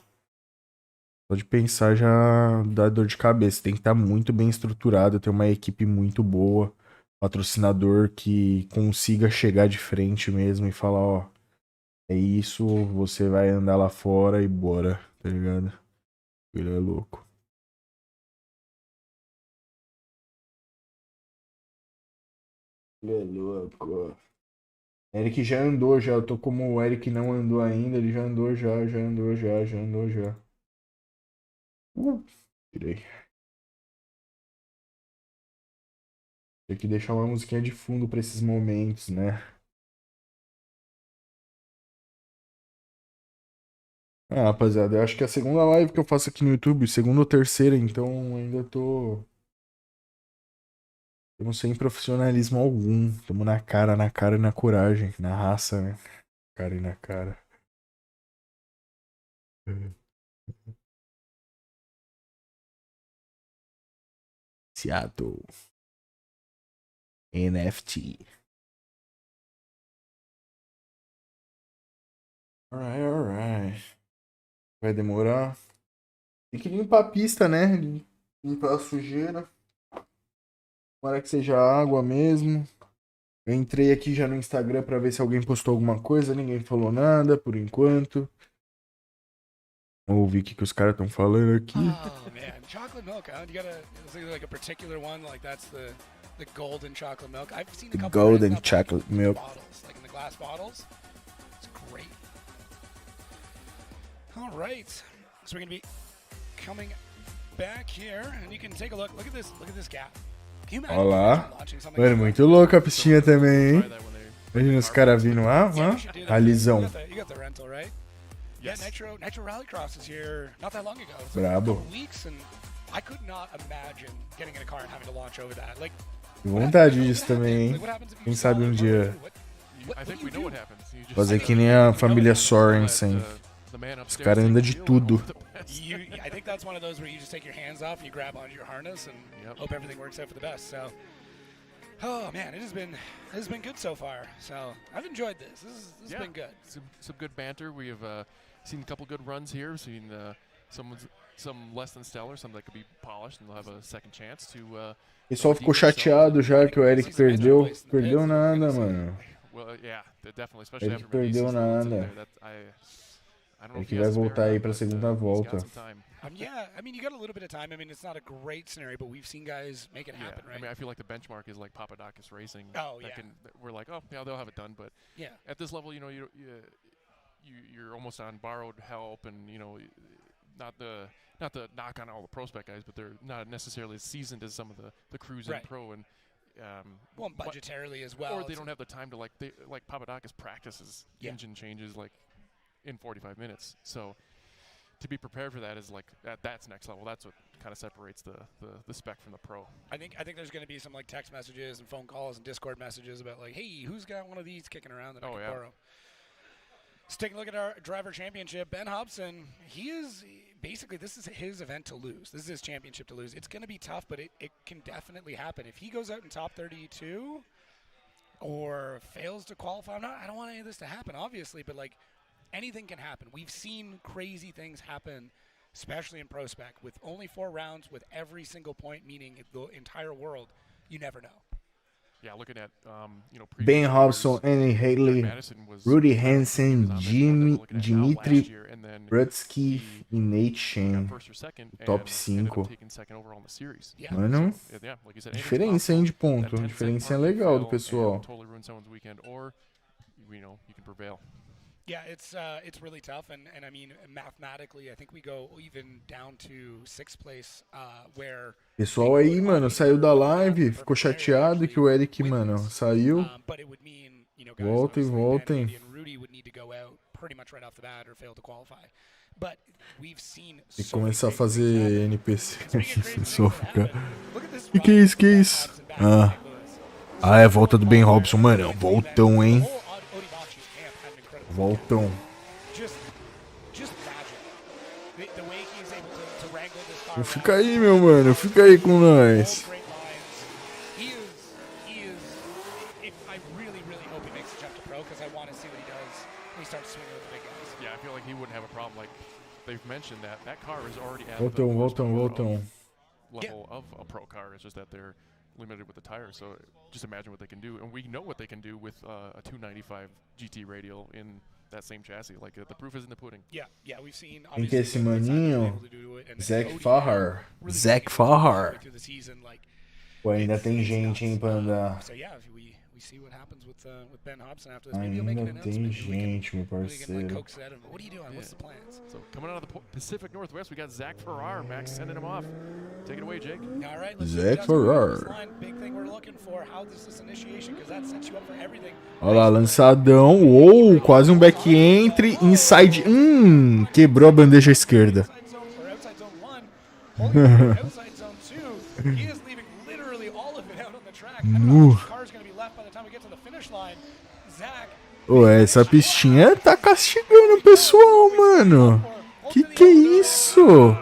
[SPEAKER 4] Só de pensar já dá dor de cabeça, tem que estar muito bem estruturado, ter uma equipe muito boa, patrocinador que consiga chegar de frente mesmo e falar, ó, é isso, você vai andar lá fora e bora, tá ligado? Ele é louco. Ele é louco. Eric já andou já. Eu tô como o Eric não andou ainda. Ele já andou já andou já andou já. Tirei. Tem que deixar uma musiquinha de fundo pra esses momentos, né? Rapaziada, eu acho que é a segunda live que eu faço aqui no YouTube, segunda ou terceira, então ainda tô. Tamo sem profissionalismo algum. Tamo na cara e na coragem, na raça, né? Cara e na cara. Seattle. NFT. Alright, alright. Vai demorar. Tem que limpar a pista, né? Limpar a sujeira. Tomara que seja água mesmo. Eu entrei aqui já no Instagram pra ver se alguém postou alguma coisa. Ninguém falou nada por enquanto. Vamos ouvir o que os caras estão falando aqui.
[SPEAKER 5] Oh man, chocolate milk, huh? You gotta, is it like a particular one, like that's the golden chocolate milk. I've seen a couple
[SPEAKER 4] Golden
[SPEAKER 5] brands now
[SPEAKER 4] chocolate
[SPEAKER 5] in
[SPEAKER 4] milk.
[SPEAKER 5] bottles, like in the glass bottles. It's great. All right, so we're gonna be coming back here, and you can take a look. Look at this gap. Can you imagine
[SPEAKER 4] Olha lá.
[SPEAKER 5] launching something
[SPEAKER 4] Mano,
[SPEAKER 5] like
[SPEAKER 4] muito louco a pistinha também, hein?
[SPEAKER 6] Try that when they
[SPEAKER 4] Imagina os caras vindo lá,
[SPEAKER 5] that? Yeah, we should do that.
[SPEAKER 4] a lisão.
[SPEAKER 5] You got the rental, right?
[SPEAKER 6] Yes.
[SPEAKER 5] Yeah, Nitro Rallycross is here not that long ago. It's
[SPEAKER 4] Brabo.
[SPEAKER 5] a couple weeks, and I could not imagine getting in a car and having to launch over that. Like,
[SPEAKER 4] Tem vontade disso também,
[SPEAKER 5] like,
[SPEAKER 4] hein?
[SPEAKER 5] what happens if you
[SPEAKER 4] Quem
[SPEAKER 5] stall
[SPEAKER 4] sabe um
[SPEAKER 5] it?
[SPEAKER 4] dia
[SPEAKER 6] I think we know what happens. You just
[SPEAKER 4] fazer que nem a família Sorensen.
[SPEAKER 6] the man
[SPEAKER 4] Os
[SPEAKER 6] upstairs
[SPEAKER 4] caras
[SPEAKER 6] takes
[SPEAKER 4] andam
[SPEAKER 6] the
[SPEAKER 4] de
[SPEAKER 6] wheel
[SPEAKER 4] tudo.
[SPEAKER 6] off the best.
[SPEAKER 5] I think that's one of those where you just take your hands off and you grab onto your harness and
[SPEAKER 6] Yep.
[SPEAKER 5] hope everything works out for the best. So, oh man, it has been good so far. So I've enjoyed this. This has
[SPEAKER 6] Yeah.
[SPEAKER 5] been good.
[SPEAKER 6] Some good banter. We have seen a couple good runs here. Seen some less than stellar, some that could be polished, and they'll have a second chance to.
[SPEAKER 4] O pessoal ficou chateado já que o Eric perdeu. Perdeu nada, mano.
[SPEAKER 6] Well, yeah, definitely, especially
[SPEAKER 4] Ele
[SPEAKER 6] after
[SPEAKER 4] perdeu
[SPEAKER 6] Medici's runs in
[SPEAKER 4] nada.
[SPEAKER 6] there, I don't know if
[SPEAKER 4] Ele
[SPEAKER 6] he
[SPEAKER 4] vai
[SPEAKER 6] has spare
[SPEAKER 4] voltar aí
[SPEAKER 6] time,
[SPEAKER 4] pra
[SPEAKER 6] but,
[SPEAKER 4] segunda
[SPEAKER 6] he's got
[SPEAKER 4] volta.
[SPEAKER 6] some time.
[SPEAKER 5] Yeah, I mean, you got a little bit of time. I mean, it's not a great scenario, but we've seen guys make it
[SPEAKER 6] Yeah,
[SPEAKER 5] happen, right?
[SPEAKER 6] I mean, I feel like the benchmark is like Papadakis Racing.
[SPEAKER 5] Oh,
[SPEAKER 6] that
[SPEAKER 5] yeah.
[SPEAKER 6] we're like, oh, yeah, they'll have it done, but
[SPEAKER 5] Yeah.
[SPEAKER 6] at this level, you're almost on borrowed help, and not to knock on all the Prospec guys, but they're not necessarily as seasoned as some of the crews
[SPEAKER 5] Right.
[SPEAKER 6] in pro, and
[SPEAKER 5] Well, budgetarily as well.
[SPEAKER 6] or they
[SPEAKER 5] it's-
[SPEAKER 6] don't have the time to like Papadakis practices
[SPEAKER 5] Yeah.
[SPEAKER 6] engine changes like in 45 minutes. So to be prepared for that is like that's next level. That's what kind of separates the spec from the pro.
[SPEAKER 5] I think there's going to be some like text messages and phone calls and Discord messages about like, hey, who's got one of these kicking around that I
[SPEAKER 6] Oh,
[SPEAKER 5] can
[SPEAKER 6] yeah.
[SPEAKER 5] borrow? Let's take a look at our driver championship. Ben Hobson, basically this is his event to lose. This is his championship to lose. It's going to be tough, but it can definitely happen. If he goes out in top 32 or fails to qualify, I don't want any of this to happen, obviously, but like anything can happen. We've seen crazy things happen, especially in Prospec, with only 4 rounds, with every single point, meaning the entire world. You never know.
[SPEAKER 6] Yeah, looking at
[SPEAKER 4] Ben
[SPEAKER 6] previous
[SPEAKER 4] Hobson,
[SPEAKER 6] years,
[SPEAKER 4] Annie Haley,
[SPEAKER 6] Madison was
[SPEAKER 4] Rudy
[SPEAKER 6] he
[SPEAKER 4] Hansen,
[SPEAKER 6] was on this one that we're looking at now
[SPEAKER 4] Dimitri
[SPEAKER 6] last year, and then
[SPEAKER 4] Brutsky e Nate
[SPEAKER 6] got
[SPEAKER 4] Shen.
[SPEAKER 6] first or second,
[SPEAKER 4] top
[SPEAKER 6] and ended
[SPEAKER 4] 5.
[SPEAKER 6] up taking second overall in the series.
[SPEAKER 5] Yeah.
[SPEAKER 4] Mano,
[SPEAKER 6] Yeah, like you said, anything's
[SPEAKER 4] diferença, hein, de
[SPEAKER 6] possible.
[SPEAKER 4] ponto.
[SPEAKER 6] That 10%
[SPEAKER 4] Diferença
[SPEAKER 6] mark
[SPEAKER 4] legal do
[SPEAKER 6] fail
[SPEAKER 4] pessoal.
[SPEAKER 6] and totally ruin someone's weekend, or you can prevail.
[SPEAKER 5] Yeah, it's really tough, and I mean mathematically, I think we go even down to 6th place, where.
[SPEAKER 4] Pessoal aí, mano, saiu da live, ficou chateado que o Eric, mano, saiu.
[SPEAKER 5] But it would mean, guys,
[SPEAKER 4] Voltem,
[SPEAKER 5] obviously,
[SPEAKER 4] voltem.
[SPEAKER 5] Manny and Rudy would need to go out pretty much right off the bat or fail to qualify. But we've seen.
[SPEAKER 4] Tem que
[SPEAKER 5] so many
[SPEAKER 4] começar a
[SPEAKER 5] crazy things
[SPEAKER 4] fazer
[SPEAKER 5] happen.
[SPEAKER 4] NPC
[SPEAKER 5] Speaking of
[SPEAKER 4] aqui,
[SPEAKER 5] crazy things
[SPEAKER 4] só
[SPEAKER 5] that
[SPEAKER 4] fica.
[SPEAKER 5] happen, look at this
[SPEAKER 4] Que é isso, que é
[SPEAKER 5] run
[SPEAKER 4] isso?
[SPEAKER 5] Hobson back
[SPEAKER 4] Ah.
[SPEAKER 5] in St. Louis.
[SPEAKER 4] Ah, é a volta do Ben Hobson, mano, é um voltão, hein.
[SPEAKER 5] The whole Odivachi camp had an incredible
[SPEAKER 4] Voltão.
[SPEAKER 5] Just magic. The way he's able to wrangle this car.
[SPEAKER 4] Fica aí, meu mano, fica aí com nós.
[SPEAKER 5] Straight lines. He is. I really hope he makes the jump to pro because I want to see what he does when he starts swinging with the big guys.
[SPEAKER 6] Yeah, I feel like he wouldn't have a problem. Like they've mentioned that car is already at
[SPEAKER 4] Voltão,
[SPEAKER 6] the
[SPEAKER 4] voltão,
[SPEAKER 6] horsepower
[SPEAKER 4] voltão.
[SPEAKER 6] level of a pro car. It's just that they're limited with the tires. So just imagine what they can do, and we know what they can do with a 295 GT radial in that same chassis. Like the proof is in the pudding.
[SPEAKER 5] Yeah, we've seen.
[SPEAKER 4] Quem que é esse
[SPEAKER 5] obviously, what Nissan
[SPEAKER 4] maninho?
[SPEAKER 5] was able to do it, and
[SPEAKER 4] Zach
[SPEAKER 5] Audi
[SPEAKER 4] Farrar.
[SPEAKER 5] really
[SPEAKER 4] Zach
[SPEAKER 5] taking it
[SPEAKER 4] Farrar.
[SPEAKER 5] through the season, like,
[SPEAKER 4] Pô, ainda tem gente, hein, pra andar.
[SPEAKER 5] So yeah, we see what happens with Ben Hobson after this. Maybe he'll make
[SPEAKER 4] Ainda
[SPEAKER 5] an
[SPEAKER 4] tem
[SPEAKER 5] announcement. We can-
[SPEAKER 4] gente, meu
[SPEAKER 5] we can like
[SPEAKER 4] parceiro.
[SPEAKER 5] coax that and what are you doing? What's the plans?
[SPEAKER 6] So coming out of the Pacific Northwest, we got Zach Farrar. Max sending him off. Take it away, Jake.
[SPEAKER 5] All right, let's
[SPEAKER 4] Zach
[SPEAKER 5] see what else
[SPEAKER 4] Farrar.
[SPEAKER 5] line. Big thing we're looking for. How does this initiation? Because that sets you up for everything.
[SPEAKER 4] Olha lá, lançadão. Uou, quase um back entry. Inside. Quebrou a bandeja esquerda.
[SPEAKER 5] Outside zone or outside zone 1. Holding outside zone 2. He is leaving literally all of it out on the track. I don't know how much car's going to be left by the time we get to the finish line. Zach.
[SPEAKER 4] Ô, essa pistinha tá castigando o pessoal, mano. Que é isso?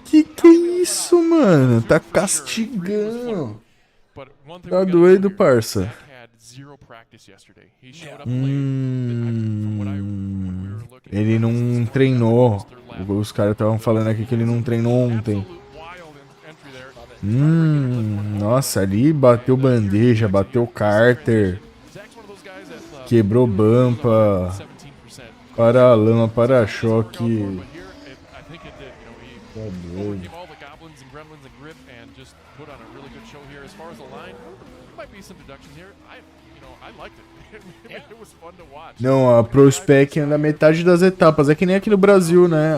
[SPEAKER 4] Que é isso, mano? Tá castigando.
[SPEAKER 6] But one thing
[SPEAKER 4] Tá
[SPEAKER 6] we gotta
[SPEAKER 4] doido,
[SPEAKER 6] note here,
[SPEAKER 4] parça.
[SPEAKER 6] Zach had zero practice yesterday. He showed up late. From what when we were looking,
[SPEAKER 4] Ele não treinou. Os caras estavam falando aqui que ele não treinou ontem.
[SPEAKER 6] absolute wild entry there.
[SPEAKER 4] Nossa, ali bateu bandeja, bateu cárter,
[SPEAKER 6] Zach's one of those guys that
[SPEAKER 4] quebrou bampa,
[SPEAKER 6] 17%.
[SPEAKER 4] para-lama, para-choque.
[SPEAKER 6] But here, I think it did.
[SPEAKER 4] Tá doido.
[SPEAKER 6] overcame all the goblins Gremlins and grip and just put on a really good show here. As far as the line, there might be some deductions here. I liked it. It was fun to watch.
[SPEAKER 4] Não, a Prospec anda metade das etapas. É que nem aqui no Brasil, né?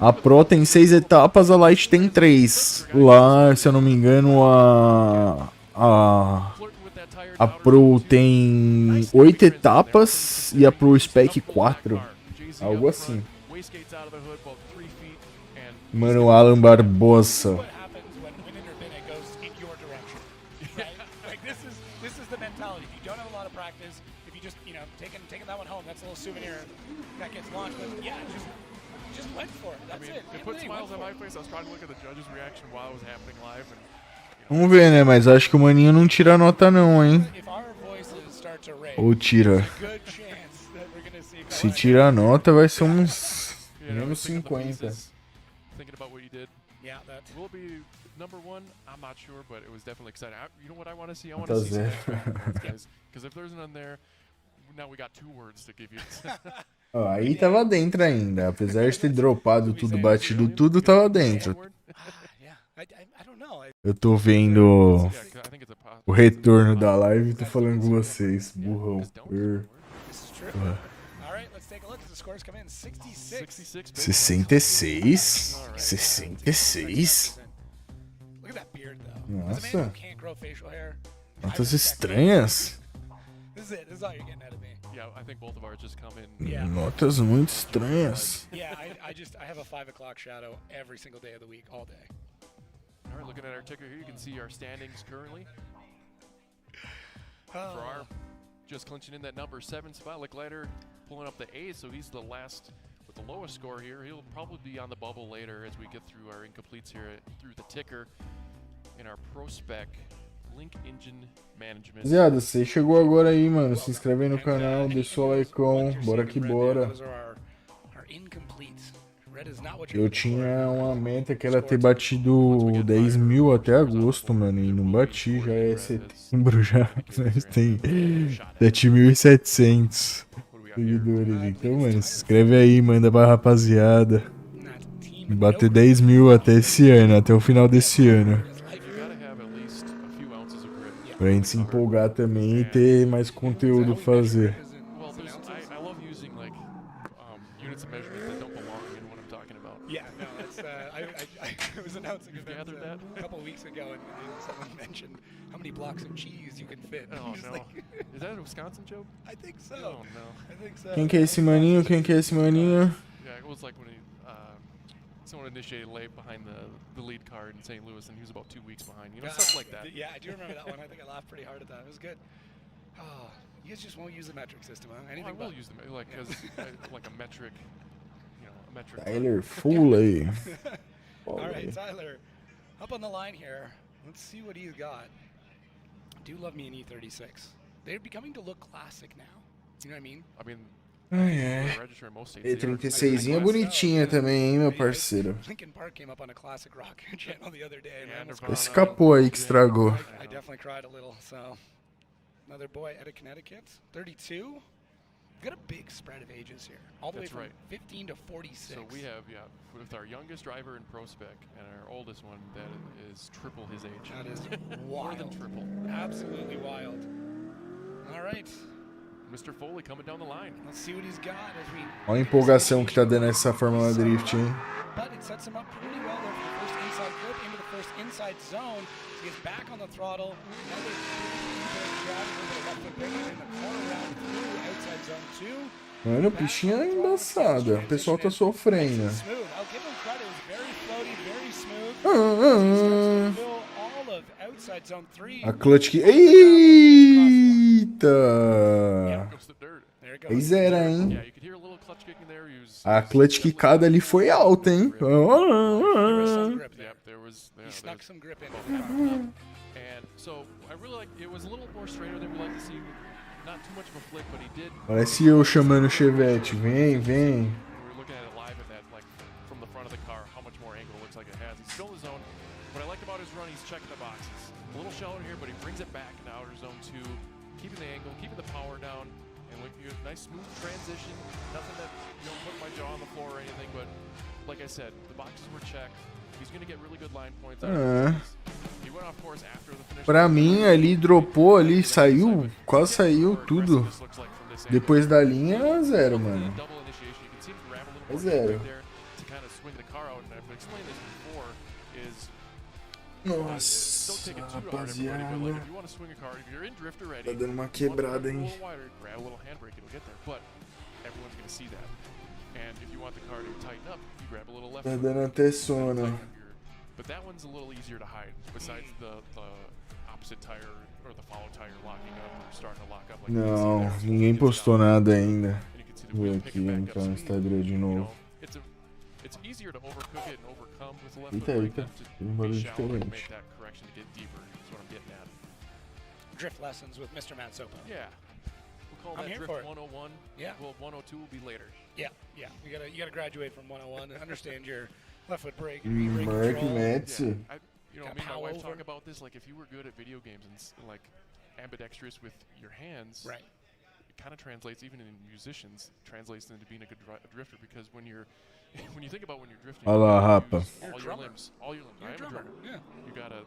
[SPEAKER 4] A Pro tem 6 etapas, a Light tem 3. Lá, se eu não me engano, a Pro tem 8 etapas e a Prospec 4. Algo assim. Mano, Alan Barbosa.
[SPEAKER 5] What happens when an intermittent goes in your direction, right? Like this is the mentality. If you don't have a lot of practice, if you just taking that one home, that's a little souvenir that gets launched. But yeah, just went for it. That's it.
[SPEAKER 6] It put smiles on my face. I was trying to look at the judges' reaction while it was happening live. And,
[SPEAKER 4] Vamos ver, né? Mas acho que o maninho não tira nota não, hein?
[SPEAKER 5] If our voices start to raise,
[SPEAKER 4] Ou tira.
[SPEAKER 5] good chance that we're gonna see.
[SPEAKER 4] Se tirar nota, vai ser uns menos
[SPEAKER 6] thinking of the
[SPEAKER 4] 50.
[SPEAKER 6] pieces, thinking about what you did.
[SPEAKER 5] Yeah, that.
[SPEAKER 6] Will it be number 1? I'm not sure, but it was definitely exciting. You know what I want to see? I want
[SPEAKER 4] Tá
[SPEAKER 6] to see some
[SPEAKER 4] zero.
[SPEAKER 6] extra words, guys. Because if there's none there, now we got 2 words to give you.
[SPEAKER 4] Ó, aí tava dentro ainda. Apesar de ter dropado tudo, batido tudo, tava dentro.
[SPEAKER 5] Yeah, I don't know.
[SPEAKER 4] Eu tô vendo
[SPEAKER 6] Yeah, 'cause I think it's a
[SPEAKER 4] o retorno da live e tô falando com vocês. Burrão.
[SPEAKER 5] This is true. All right, let's take a look. The scores come in 66.
[SPEAKER 4] 66? 66?
[SPEAKER 5] Look at that beard, though. As a man
[SPEAKER 4] Nossa.
[SPEAKER 5] who can't grow facial hair,
[SPEAKER 4] Notas estranhas.
[SPEAKER 5] this is it. This is all you're getting out of me.
[SPEAKER 6] Yeah, I think both of ours just come in.
[SPEAKER 5] Yeah.
[SPEAKER 4] Notas muito estranhas.
[SPEAKER 5] Yeah, I have a 5 o'clock shadow every single day of the week, all day.
[SPEAKER 6] All right, looking at our ticker here, you can see our standings currently. For
[SPEAKER 5] Oh,
[SPEAKER 6] our just clinching in that number 7 spot. Leclerc pulling up the 8, so he's the last with the lowest score here. He'll probably be on the bubble later as we get through our incompletes here through the ticker in our Prospec Link Engine Management.
[SPEAKER 4] Rapaziada, você chegou agora aí, mano. Se inscreve aí no canal, deixa o likeão. Bora que bora.
[SPEAKER 5] Those are our incompletes. Red is not what
[SPEAKER 4] Eu
[SPEAKER 5] you're
[SPEAKER 4] tinha uma meta que era ter batido 10 mil até agosto, mano. E não bati, já é setembro já. Nós tem 7.700 seguidores. Então, mano, se inscreve aí, manda pra rapaziada. Bater 10 mil até esse ano, até o final desse ano.
[SPEAKER 6] You gotta have at least a few ounces of grip.
[SPEAKER 4] Pra gente se empolgar também e ter mais conteúdo pra fazer.
[SPEAKER 6] Well, I love using like units of measurement that don't belong in what I'm talking about.
[SPEAKER 5] Yeah, no, it's I was announcing
[SPEAKER 6] You've
[SPEAKER 5] events
[SPEAKER 6] gathered that?
[SPEAKER 5] a couple weeks ago, and someone mentioned how many blocks of cheese you can fit.
[SPEAKER 6] Oh
[SPEAKER 5] I'm just
[SPEAKER 6] no,
[SPEAKER 5] like,
[SPEAKER 6] is that a Wisconsin joke?
[SPEAKER 5] I think so.
[SPEAKER 6] Oh no.
[SPEAKER 5] I think so.
[SPEAKER 4] Quem que é esse maninho? Quem que é esse maninho?
[SPEAKER 6] Yeah, it was like when someone initiated late behind the lead card in St. Louis, and he was about 2 weeks behind. You know, stuff like that.
[SPEAKER 5] Yeah, I do remember that one. I think I laughed pretty hard at that. It was good. Oh, you guys just won't use the metric system, huh?
[SPEAKER 6] Well, I
[SPEAKER 5] Anything
[SPEAKER 6] will
[SPEAKER 5] but.
[SPEAKER 6] use them like as like a metric, a metric.
[SPEAKER 4] Tyler Foley.
[SPEAKER 5] All right, Tyler, up on the line here. Let's see what he's got. Do love me an E36. They're becoming to look classic now. You know what I mean?
[SPEAKER 6] I mean,
[SPEAKER 4] Ai,
[SPEAKER 6] they register in most states. They are.
[SPEAKER 4] E36 é bonitinha também, hein, meu parceiro.
[SPEAKER 5] Linkin Park came up on a classic rock channel the other day. And I almost
[SPEAKER 6] Nirvana.
[SPEAKER 4] Escapou aí que estragou.
[SPEAKER 5] I definitely cried a little. So, another boy out of Connecticut, 32. We've got a big spread of ages here, all the
[SPEAKER 6] That's
[SPEAKER 5] way from
[SPEAKER 6] right.
[SPEAKER 5] 15 to 46.
[SPEAKER 6] So we have, with our youngest driver in Prospec and our oldest one that is triple his age.
[SPEAKER 5] That is
[SPEAKER 6] More
[SPEAKER 5] wild.
[SPEAKER 6] than triple.
[SPEAKER 5] Absolutely wild. All right,
[SPEAKER 6] Mr. Foley coming down the line.
[SPEAKER 5] let's see what he's got as we.
[SPEAKER 4] Olha a empolgação que tá dando essa Fórmula Drift, hein?
[SPEAKER 5] But it sets him up pretty well there for the first inside grip into the first inside zone. He gets back on the throttle. Another grab, a little bit of left foot brake in the corner round through outside zone 2.
[SPEAKER 4] Mano, o bichinho é embaçada. O pessoal tá sofrendo.
[SPEAKER 5] Smooth. I'll give him credit. It was very floaty, very smooth.
[SPEAKER 4] Ah, ah,
[SPEAKER 5] Fill all of outside zone 3.
[SPEAKER 4] ah. A clutch que... Eita!
[SPEAKER 6] Goes to dirt.
[SPEAKER 5] There it
[SPEAKER 4] Aí
[SPEAKER 5] goes.
[SPEAKER 4] zera, hein?
[SPEAKER 6] Yeah, you could hear a little clutch kicking there. He was,
[SPEAKER 4] A clutch quicada ali foi alta, hein?
[SPEAKER 5] There was some grip there.
[SPEAKER 6] Yep, there was.
[SPEAKER 5] He snuck some grip in.
[SPEAKER 6] And so I really like. It was a little more straighter than we like to see. Not too much of a flick, but he did.
[SPEAKER 4] Parece eu chamando o Chevette. Vem, vem.
[SPEAKER 6] We were looking at it live at that, like from the front of the car, how much more angle it looks like it has. He's still in the zone. What I like about his run, he's checking the boxes. A little shallow here, but he brings it back in outer zone 2, keeping the angle, keeping the power down, and with a nice smooth transition. Nothing that put my jaw on the floor or anything, but like I said, the boxes were checked. He's gonna get really good line points. He went off course after the finish.
[SPEAKER 4] Pra mim, ali dropou, ali saiu, quase saiu tudo. Depois da linha, 0, mano. É 0. Nossa, rapaziada. Tá dando uma quebrada, hein? Tá dando até sono.
[SPEAKER 6] But that one's a little easier to hide, besides the opposite tire or the follow tire locking up or starting to lock up. Like
[SPEAKER 4] Não, ninguém postou nada ainda. Vou ver aqui então no Instagram de novo.
[SPEAKER 6] It's easier to overcook it and overcome with the left
[SPEAKER 4] Eita,
[SPEAKER 6] foot brake
[SPEAKER 4] eita,
[SPEAKER 6] than to
[SPEAKER 4] tem um barulho
[SPEAKER 6] be shallow and
[SPEAKER 4] diferente.
[SPEAKER 6] make that correction to get deeper. That's what I'm getting at.
[SPEAKER 5] Drift lessons with Mr. Matsopa.
[SPEAKER 6] Yeah. We'll call
[SPEAKER 5] I'm
[SPEAKER 6] that
[SPEAKER 5] here
[SPEAKER 6] drift
[SPEAKER 5] for it.
[SPEAKER 6] 101.
[SPEAKER 5] Yeah.
[SPEAKER 6] Well, 102 will be later.
[SPEAKER 5] Yeah. You gotta graduate from 101 and understand your left foot brake.
[SPEAKER 4] Mark Metz.
[SPEAKER 6] You know, me and my wife talk about this. Like, if you were good at video games and like ambidextrous with your hands,
[SPEAKER 5] Right.
[SPEAKER 6] it kind of translates, even in musicians, translates into being a good drifter. Because when you're when you think about when you're drifting,
[SPEAKER 4] Olha lá,
[SPEAKER 6] you
[SPEAKER 4] rapa.
[SPEAKER 6] use all your limbs. All your limbs.
[SPEAKER 5] You're a
[SPEAKER 6] I am a
[SPEAKER 5] drummer.
[SPEAKER 6] drummer.
[SPEAKER 5] Yeah.
[SPEAKER 6] You gotta,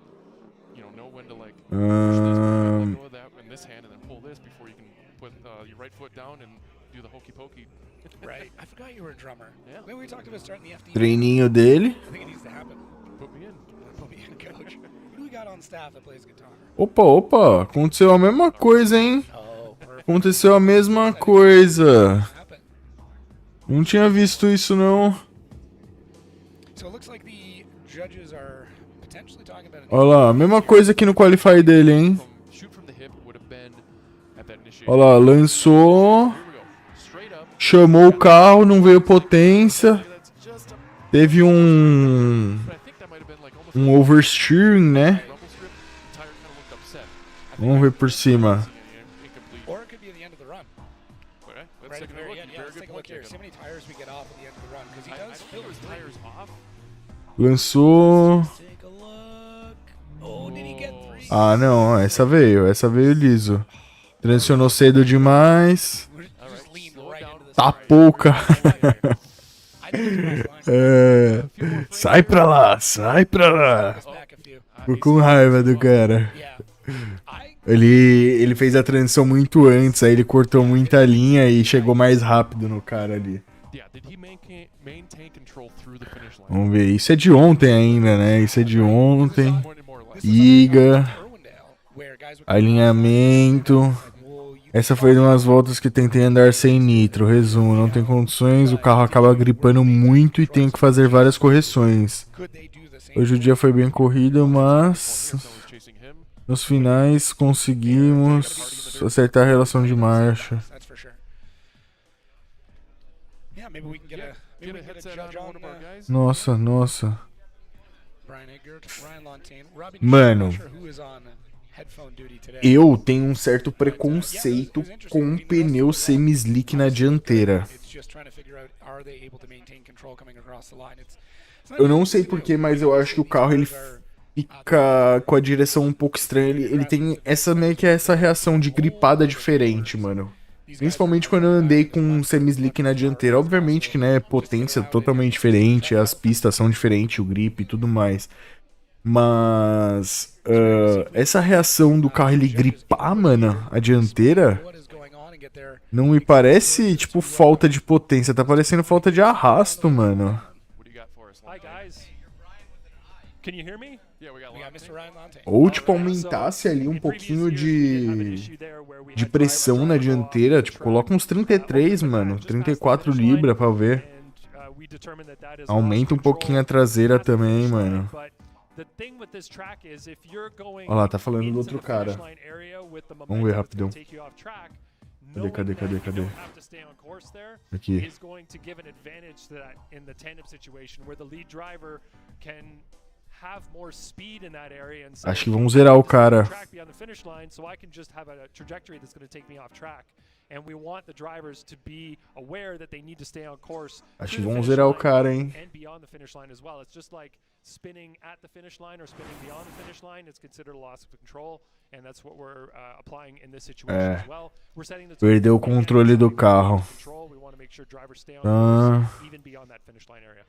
[SPEAKER 6] know when to like push this, let go of that in this hand, and then pull this before you can put your right foot down and do the hokey pokey.
[SPEAKER 5] Right. I forgot you were a drummer.
[SPEAKER 6] Yeah.
[SPEAKER 5] Maybe we talked about starting the FD.
[SPEAKER 4] Treininho dele.
[SPEAKER 5] I think it needs to happen.
[SPEAKER 6] Put me in.
[SPEAKER 5] Put me in, coach. Who do we got on staff that plays guitar?
[SPEAKER 4] Opa, aconteceu a mesma coisa, hein?
[SPEAKER 5] Oh, perfect.
[SPEAKER 4] Aconteceu a mesma coisa.
[SPEAKER 5] Happen.
[SPEAKER 4] Não tinha visto isso, não.
[SPEAKER 5] So it looks like the judges are potentially talking about
[SPEAKER 4] Olha lá, a mesma coisa aqui no Qualify dele, hein?
[SPEAKER 6] Shoot from the hip would have been at that initiation.
[SPEAKER 4] Olha lá, lançou.
[SPEAKER 6] Here we go. Straight up.
[SPEAKER 4] Chamou o carro, não veio potência.
[SPEAKER 6] That's just a,
[SPEAKER 4] Teve um
[SPEAKER 6] but I think that might have been like almost
[SPEAKER 4] oversteering, né?
[SPEAKER 6] rumble strip. The tire kind of looked upset.
[SPEAKER 4] Vamos ver por cima.
[SPEAKER 6] Incomplete.
[SPEAKER 5] Or it could be at the end of the run.
[SPEAKER 6] Okay, let's
[SPEAKER 5] Right
[SPEAKER 6] take
[SPEAKER 5] at
[SPEAKER 6] a
[SPEAKER 5] the very
[SPEAKER 6] look.
[SPEAKER 5] end. Yeah,
[SPEAKER 6] Very
[SPEAKER 5] let's
[SPEAKER 6] good
[SPEAKER 5] take a
[SPEAKER 6] point,
[SPEAKER 5] look here.
[SPEAKER 6] Jacob.
[SPEAKER 5] See how many tires we get off at the end of the run. Because he
[SPEAKER 6] I
[SPEAKER 5] does
[SPEAKER 6] feel his tires off.
[SPEAKER 4] Lançou.
[SPEAKER 5] Take a look. Oh, did he get 3?
[SPEAKER 4] Ah, não, essa veio liso. Transicionou cedo demais.
[SPEAKER 5] Just leaned right into the
[SPEAKER 4] Tá
[SPEAKER 5] side.
[SPEAKER 4] pouca.
[SPEAKER 5] I think it's the best line.
[SPEAKER 4] É, sai pra lá, sai pra lá.
[SPEAKER 5] Goes back a few.
[SPEAKER 4] Ficou com raiva do cara.
[SPEAKER 5] Yeah. I
[SPEAKER 4] Ele fez a transição muito antes, aí ele cortou muita linha e chegou mais rápido no cara ali.
[SPEAKER 6] Yeah, did he maintain control through the finish line?
[SPEAKER 4] Vamos ver, isso é de ontem ainda, né? Isso é de ontem.
[SPEAKER 6] More or less.
[SPEAKER 4] Iga,
[SPEAKER 5] Irwindale, where guys would
[SPEAKER 4] alinhamento.
[SPEAKER 5] like, whoa, you
[SPEAKER 4] Essa foi de umas voltas que tentei andar sem nitro. Resumo, não tem condições, o carro acaba gripando muito e tenho que fazer várias correções.
[SPEAKER 5] could they do the same?
[SPEAKER 4] Hoje o dia foi bem corrido, mas
[SPEAKER 6] Someone's chasing him.
[SPEAKER 4] nos finais conseguimos acertar a relação de marcha.
[SPEAKER 5] That's for sure. Yeah, maybe we can get a
[SPEAKER 6] Get a headset on
[SPEAKER 5] judge
[SPEAKER 6] one
[SPEAKER 5] on
[SPEAKER 6] of our guys.
[SPEAKER 4] Nossa.
[SPEAKER 5] Brian Eggert, Ryan Lontane, Robbie.
[SPEAKER 4] Mano,
[SPEAKER 5] I'm not sure who is on headphone duty today.
[SPEAKER 4] eu tenho um certo preconceito com pneu semi-slick na dianteira.
[SPEAKER 5] It's just trying to figure out are they able to maintain control coming across the line. It's not
[SPEAKER 4] Eu não
[SPEAKER 5] easy
[SPEAKER 4] sei
[SPEAKER 5] to
[SPEAKER 4] porquê,
[SPEAKER 5] do.
[SPEAKER 4] mas eu acho que o carro ele fica com a direção um pouco estranha. Ele tem essa meio que essa reação de gripada diferente, mano. Principalmente quando eu andei com um semi-slick na dianteira. Obviamente que, né, potência totalmente diferente, as pistas são diferentes, o grip e tudo mais. Mas essa reação do carro ele gripar, mano, a dianteira,
[SPEAKER 5] What is going on and get their
[SPEAKER 4] não me parece, tipo, falta de potência. Tá parecendo falta de arrasto, mano.
[SPEAKER 6] What do you got for us?
[SPEAKER 7] Hi guys. Can you hear me?
[SPEAKER 6] Yeah, we got
[SPEAKER 5] we got Mr. Ryan Lontane.
[SPEAKER 4] Ou, tipo, aumentasse ali um pouquinho de pressão na dianteira. Tipo, coloca uns 33, mano. 34 libra pra ver. Aumenta um pouquinho a traseira também, mano. Olha lá, tá falando do outro cara. Vamos ver rapidão. Cadê? Aqui. Acho que vamos zerar o cara. Acho que vamos zerar o cara, hein?
[SPEAKER 7] Spinning at the finish line or spinning beyond the finish line, it's considered a loss of control, and that's what we're applying in this situation as well. We're setting the
[SPEAKER 4] Perdeu o controle do carro.
[SPEAKER 7] control. We want to make sure drivers stay on course even beyond that finish line area.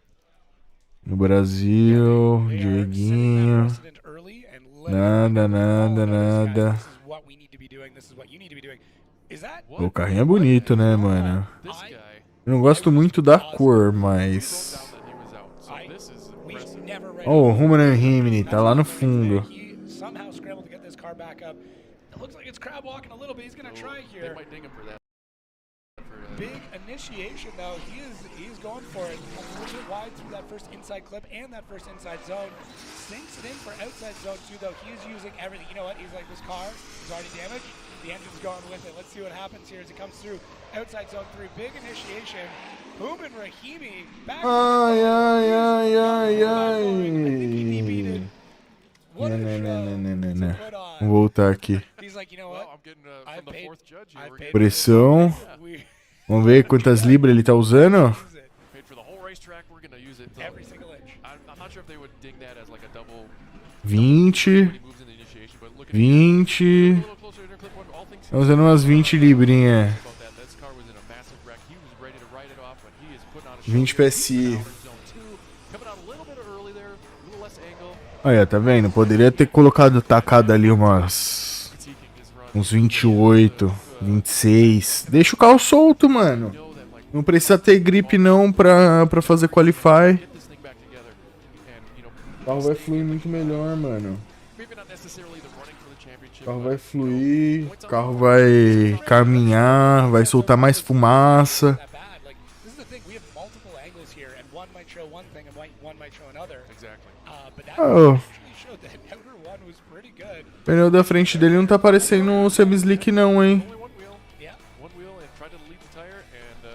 [SPEAKER 4] No Brasil,
[SPEAKER 5] They are setting that
[SPEAKER 4] Dieguinho.
[SPEAKER 5] precedent early and letting
[SPEAKER 4] Nada,
[SPEAKER 5] everyone
[SPEAKER 4] nada,
[SPEAKER 5] know, guys,
[SPEAKER 4] nada.
[SPEAKER 5] this is what we need to be doing. This is what you need to be doing. Is that
[SPEAKER 4] O carrinho é bonito, né, mano?
[SPEAKER 6] This guy,
[SPEAKER 4] Eu não gosto muito da cor, mas...
[SPEAKER 6] that he was out. So this is
[SPEAKER 5] we
[SPEAKER 6] impressive.
[SPEAKER 5] never read
[SPEAKER 4] Oh, o
[SPEAKER 5] it.
[SPEAKER 4] Roman Rimini tá lá no fundo.
[SPEAKER 5] He somehow scrambled to get this car back up. It looks like it's crab walking a little bit. He's going to try
[SPEAKER 6] They
[SPEAKER 5] here.
[SPEAKER 6] might ding him for that.
[SPEAKER 5] Big initiation though. He's going for it. Comes a little bit wide through that first inside clip and that first inside zone. Sinks it in for outside zone too though. He is using everything. You know what? He's like, this car is already damaged. The engine's going with it. Let's see what happens here as he comes through outside zone 3. Big initiation. Human Rahimi back.
[SPEAKER 4] Ai, ai, ai, ai,
[SPEAKER 5] I think he
[SPEAKER 4] ai.
[SPEAKER 5] beat it. What a show to put on.
[SPEAKER 4] Vamos voltar aqui.
[SPEAKER 5] He's like, you know
[SPEAKER 6] Well,
[SPEAKER 5] what?
[SPEAKER 6] I'm getting
[SPEAKER 5] I
[SPEAKER 6] from the
[SPEAKER 5] paid-
[SPEAKER 6] fourth judge here.
[SPEAKER 5] I
[SPEAKER 6] We're
[SPEAKER 5] paid
[SPEAKER 6] getting
[SPEAKER 4] Pressão.
[SPEAKER 5] We
[SPEAKER 4] Vamos ver quantas libras ele tá usando.
[SPEAKER 5] use it
[SPEAKER 6] paid for the whole racetrack. We're gonna use it. So
[SPEAKER 5] every single inch.
[SPEAKER 6] I'm not sure if they would ding that as like a double
[SPEAKER 4] 20,
[SPEAKER 6] when he moves in the initiation, but look at
[SPEAKER 4] 20.
[SPEAKER 6] a little closer to clip one. All things
[SPEAKER 4] Tá usando umas 20 librinhas.
[SPEAKER 6] about that. This car was in a massive wreck. He was ready to write it off, but he is putting on a
[SPEAKER 4] 20
[SPEAKER 6] show.
[SPEAKER 4] PSI.
[SPEAKER 6] Zone 2, coming out a little bit early there, a little less angle.
[SPEAKER 4] Olha, tá vendo? Poderia ter colocado, tacado ali umas...
[SPEAKER 6] Critiquing his run.
[SPEAKER 4] Uns 28, 26. Deixa o carro solto, mano.
[SPEAKER 6] Know that like
[SPEAKER 4] Não precisa ter gripe não pra fazer qualify.
[SPEAKER 6] get this thing back together, and you know
[SPEAKER 4] O carro vai fluir muito melhor, mano.
[SPEAKER 6] maybe not necessarily the running for the championship.
[SPEAKER 4] O carro
[SPEAKER 6] but
[SPEAKER 4] vai fluir, o carro vai caminhar, vai soltar mais fumaça.
[SPEAKER 5] That bad. Like this is the thing. We have multiple angles here, and one might show one thing, and one might show another.
[SPEAKER 6] Exactly.
[SPEAKER 5] But that
[SPEAKER 4] Oh.
[SPEAKER 5] actually showed that outer one was pretty good.
[SPEAKER 4] O pneu da frente dele não tá parecendo um semi-slick não, hein.
[SPEAKER 6] Only one wheel.
[SPEAKER 5] Yeah.
[SPEAKER 6] One wheel and tried to delete the tire and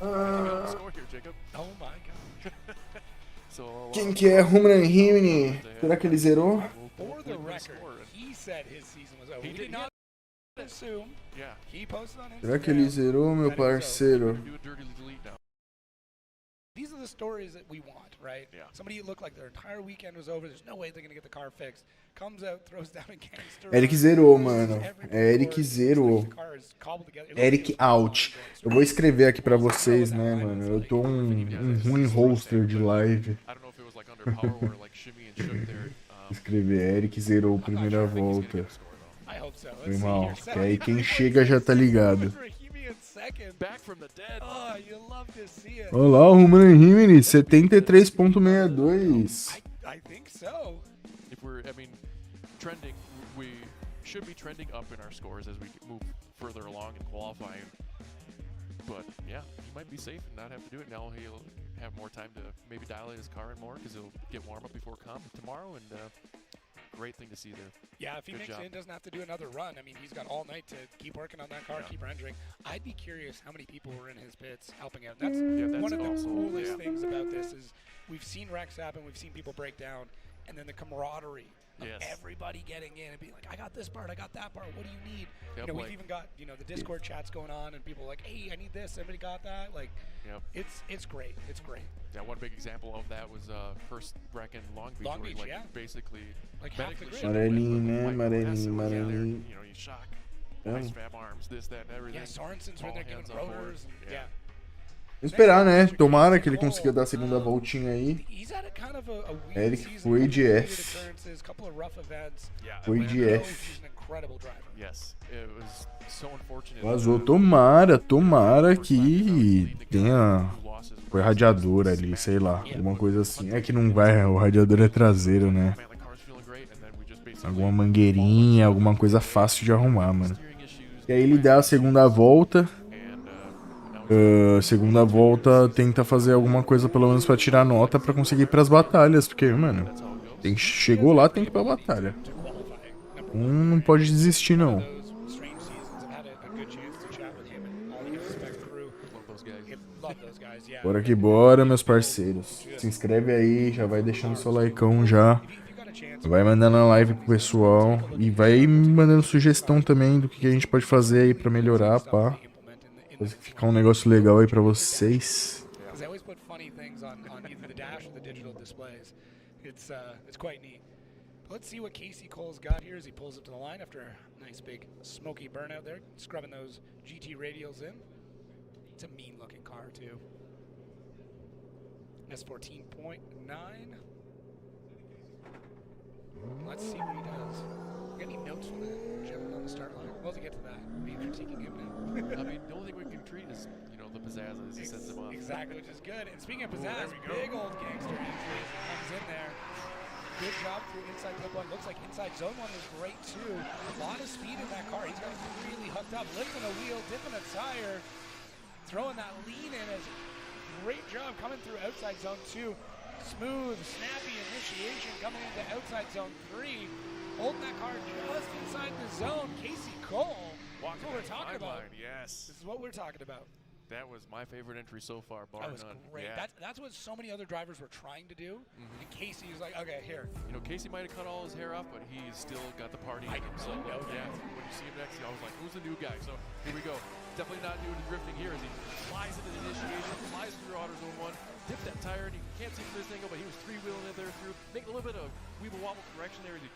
[SPEAKER 6] I got the score here, Jacob.
[SPEAKER 5] Oh my god.
[SPEAKER 6] So
[SPEAKER 4] Quem que é? Roman Rimini? Será que ele zerou?
[SPEAKER 5] For the
[SPEAKER 6] We'll
[SPEAKER 5] record,
[SPEAKER 6] score and-
[SPEAKER 5] he said his season was over.
[SPEAKER 6] He
[SPEAKER 5] We
[SPEAKER 6] did
[SPEAKER 5] did not assume.
[SPEAKER 6] yeah,
[SPEAKER 5] He posted on Instagram.
[SPEAKER 4] Será que ele zerou, meu parceiro?
[SPEAKER 6] do a dirty delete now.
[SPEAKER 5] These are the stories that we want, right?
[SPEAKER 6] Yeah.
[SPEAKER 5] Somebody looked like their entire weekend was over. There's no way they're gonna get the car fixed. Comes out, throws down a gangster.
[SPEAKER 4] Eric zerou, mano. Eric zerou. Eric out. Eu vou escrever aqui pra vocês, né, mano. Eu tô um ruim hoster de live.
[SPEAKER 6] I don't know if it was like under power or like shimmy and shook there.
[SPEAKER 4] Escrever, Eric zerou primeira volta.
[SPEAKER 5] I hope so.
[SPEAKER 4] Foi mal. Que aí quem chega já tá ligado.
[SPEAKER 6] Back from the dead.
[SPEAKER 5] Oh, you love to see it.
[SPEAKER 4] Olha lá o Roman Rimini, 73.62.
[SPEAKER 5] I think so.
[SPEAKER 6] If we're, I mean, trending, we should be trending up in our scores as we move further along in qualifying. But yeah, he might be safe and not have to do it. Now he'll have more time to maybe dilate his car in more because he'll get warm up before tomorrow, and great thing to see there.
[SPEAKER 5] Yeah, if he
[SPEAKER 6] Good
[SPEAKER 5] makes
[SPEAKER 6] job.
[SPEAKER 5] it in, doesn't have to do another run. I mean, he's got all night to keep working on that car, keep rendering. I'd be curious how many people were in his pits helping out. That's,
[SPEAKER 6] that's
[SPEAKER 5] one of the
[SPEAKER 6] also-
[SPEAKER 5] coolest
[SPEAKER 6] yeah.
[SPEAKER 5] things about this is we've seen wrecks happen, we've seen people break down, and then the camaraderie of
[SPEAKER 6] Yes.
[SPEAKER 5] everybody getting in and being like, I got this part, I got that part, what do you need?
[SPEAKER 6] Yep,
[SPEAKER 5] you know,
[SPEAKER 6] like-
[SPEAKER 5] we've even got, you know, the Discord chats going on and people like, hey, I need this, everybody got that? Like,
[SPEAKER 6] Yep.
[SPEAKER 5] it's great, it's great.
[SPEAKER 6] Yeah, one big example of that was first wreck in Long Beach,
[SPEAKER 5] Long
[SPEAKER 6] where
[SPEAKER 5] Beach,
[SPEAKER 6] like
[SPEAKER 5] yeah.
[SPEAKER 6] basically
[SPEAKER 5] Like half the
[SPEAKER 6] medically
[SPEAKER 5] grid.
[SPEAKER 6] shut the
[SPEAKER 4] Amarelinho,
[SPEAKER 6] window,
[SPEAKER 4] né?
[SPEAKER 6] like
[SPEAKER 4] Amarelinho,
[SPEAKER 6] massive was there,
[SPEAKER 4] amarelinho.
[SPEAKER 6] You know, you shock,
[SPEAKER 4] Yeah.
[SPEAKER 6] ice fab arms, this, that, and everything.
[SPEAKER 5] Yeah, Sorensen's
[SPEAKER 6] All
[SPEAKER 5] been there giving
[SPEAKER 6] hands on board.
[SPEAKER 5] rotors. And,
[SPEAKER 6] Yeah.
[SPEAKER 5] yeah.
[SPEAKER 4] Vamos esperar, né? Tomara que ele consiga dar a segunda voltinha aí.
[SPEAKER 5] He's had a kind of a weird
[SPEAKER 4] Eric
[SPEAKER 5] season.
[SPEAKER 4] foi
[SPEAKER 5] couple
[SPEAKER 4] de
[SPEAKER 5] weird
[SPEAKER 4] F.
[SPEAKER 5] occurrences, couple of rough events.
[SPEAKER 6] Yeah,
[SPEAKER 4] Foi
[SPEAKER 6] Atlanta-
[SPEAKER 4] de
[SPEAKER 5] He's
[SPEAKER 4] F.
[SPEAKER 5] an incredible driver.
[SPEAKER 6] Yes, it was so unfortunate.
[SPEAKER 4] Vazou. Tomara que tenha... Foi radiador ali, sei lá. Alguma coisa assim. É que não vai, o radiador é traseiro, né? Alguma mangueirinha, alguma coisa fácil de arrumar, mano. E aí ele dá a segunda volta. Segunda volta tenta fazer alguma coisa pelo menos pra tirar nota pra conseguir ir pras batalhas. Porque, mano, chegou lá, tem que ir pra batalha. Não pode desistir, não.
[SPEAKER 5] Those strange seasons have had a good chance to chat with him and all he respect through. Love those guys, yeah.
[SPEAKER 4] Bora que bora, meus parceiros. Se inscreve aí, já vai deixando seu likeão já.
[SPEAKER 5] If you got a chance,
[SPEAKER 4] Vai mandando a live pro pessoal. E vai mandando sugestão também do que a gente pode fazer aí pra melhorar, pá.
[SPEAKER 5] implement in
[SPEAKER 4] Fazer ficar um negócio legal aí pra vocês.
[SPEAKER 5] because they always put funny things on either the dash or the digital displays. It's quite neat. Let's see what Casey Cole's got here as he pulls up to the line after a nice big smoky burnout there, scrubbing those GT radials in. It's a mean looking car too. S14.9. Let's see what he does. Got any notes from the gentleman on the start line? We'll have to get to that. We're critiquing him now.
[SPEAKER 6] I mean, the only thing we can treat is, you know, the pizzazz as he sets him off.
[SPEAKER 5] Exactly, which is good. And speaking of pizzazz, big old gangster entry comes in there. Good job through inside clip one. Looks like inside zone one was great too. A lot of speed in that car. He's got it really hooked up, lifting a wheel, dipping a tire, throwing that lean in. As great job coming through outside zone two. Smooth, snappy initiation coming into outside zone three. Holding that car just inside the zone. Casey Cole. That's what we're talking about.
[SPEAKER 6] Yes.
[SPEAKER 5] This is what we're talking about.
[SPEAKER 6] That was my favorite entry so far, bar
[SPEAKER 5] That was
[SPEAKER 6] none.
[SPEAKER 5] great.
[SPEAKER 6] Yeah.
[SPEAKER 5] That's what so many other drivers were trying to do. And Casey was like, okay, here.
[SPEAKER 6] You know, Casey might have cut all his hair off, but he's still got the party in him. So,
[SPEAKER 5] know that.
[SPEAKER 6] yeah, when you see him next, I was like, who's the new guy? So here we go. Definitely not doing the drifting here as he flies into the initiation, flies through outer zone one, dipped that tire, and you can't see from this angle, but he was three-wheeling it there through, making a little bit of weeble-wobble correction there as he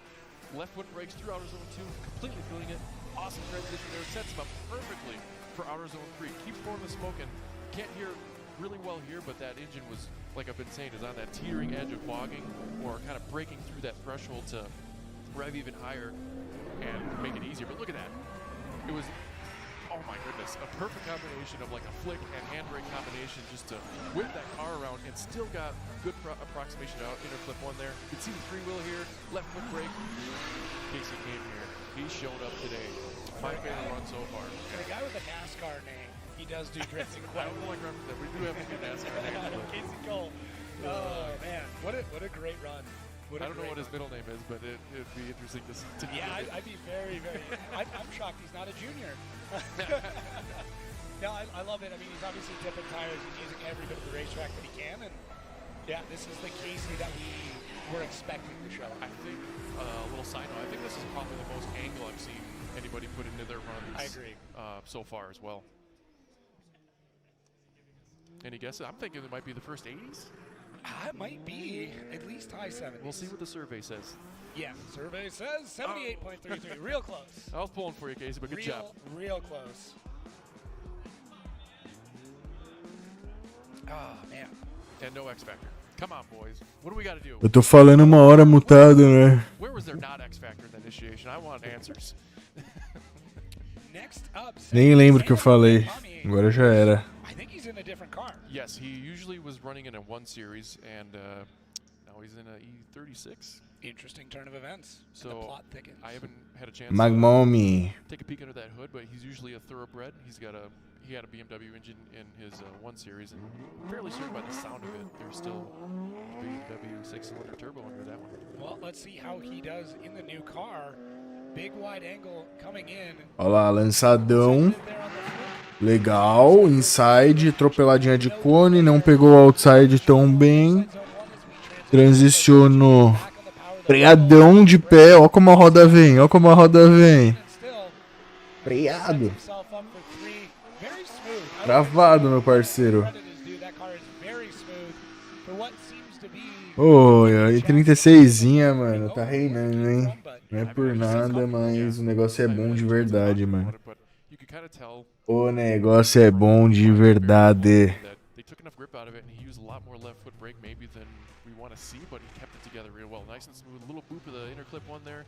[SPEAKER 6] left foot brakes through outer zone two, completely feeling it. Awesome transition there, sets him up perfectly for outer zone three. Keeps pouring the smoke, and can't hear really well here, but that engine was, like I've been saying, is on that teetering edge of bogging or kind of breaking through that threshold to rev even higher and make it easier. But look at that. It was, oh my goodness, a perfect combination of like a flick and handbrake combination just to whip that car around and still got good approximation out inner clip one there. You can see the three-wheel here, left foot brake. Casey came here. He showed up today. My favorite run so far.
[SPEAKER 5] And a guy with a NASCAR name, he does do drifting
[SPEAKER 6] I
[SPEAKER 5] quite
[SPEAKER 6] don't
[SPEAKER 5] well.
[SPEAKER 6] like reference that. We do have a good NASCAR name.
[SPEAKER 5] Casey Cole. Oh man, what a great run.
[SPEAKER 6] I don't know what his middle name is, but it'd be interesting to
[SPEAKER 5] Yeah,
[SPEAKER 6] know.
[SPEAKER 5] I'd be very, very. I'm shocked he's not a junior. No, I love it. I mean, he's obviously dipping tires. He's using every bit of the racetrack that he can, and yeah, this is the Casey that we were expecting to show.
[SPEAKER 6] I think a little side note. I think this is probably the most angle I've seen anybody put into their runs.
[SPEAKER 5] I agree.
[SPEAKER 6] So far as well. Any guesses? I'm thinking it might be the first 80s.
[SPEAKER 5] It might be at least high 70s.
[SPEAKER 6] We'll see what the survey says.
[SPEAKER 5] Yeah, survey says 78.33. Real close.
[SPEAKER 6] I was pulling for you, Casey, but good job.
[SPEAKER 5] Real close. Oh, man.
[SPEAKER 6] And no X Factor. Come on, boys. What do we got to do?
[SPEAKER 4] Eu tô falando uma hora mutado, né?
[SPEAKER 6] Where was there not X Factor in that initiation? I want answers.
[SPEAKER 5] Next up,
[SPEAKER 4] Nem lembro o que eu falei. Agora já era.
[SPEAKER 5] I think he's in a different car.
[SPEAKER 6] Yes, he usually was running in a 1 Series, and now he's in a E36.
[SPEAKER 5] Interesting turn of events.
[SPEAKER 6] So
[SPEAKER 5] The plot thickens.
[SPEAKER 6] I haven't had a chance
[SPEAKER 4] Magmomi.
[SPEAKER 6] to take a peek under that hood, but he's usually a thoroughbred. He had a BMW engine in his 1 Series, and I'm fairly certain by the sound of it, there's still a BMW 6-cylinder turbo under that one.
[SPEAKER 5] Well, let's see how he does in the new car. Big wide angle coming in.
[SPEAKER 4] Olha lá, lançadão.
[SPEAKER 5] There on the front.
[SPEAKER 4] Legal. Inside, atropeladinha de cone. Não pegou o outside tão bem. Transicionou. Freadão de pé. Olha como a roda vem. Olha como a roda vem. Freado. Travado, meu parceiro. Oi, 36zinha, mano. Tá reinando, hein? Não é por nada, mas o negócio é bom de verdade, mano. O negócio é bom de verdade.
[SPEAKER 6] They took enough grip out of it, and he used a lot more left foot brake maybe than we want to see, but he kept it together real well. Nice and smooth. Little boop of the inner clip one there.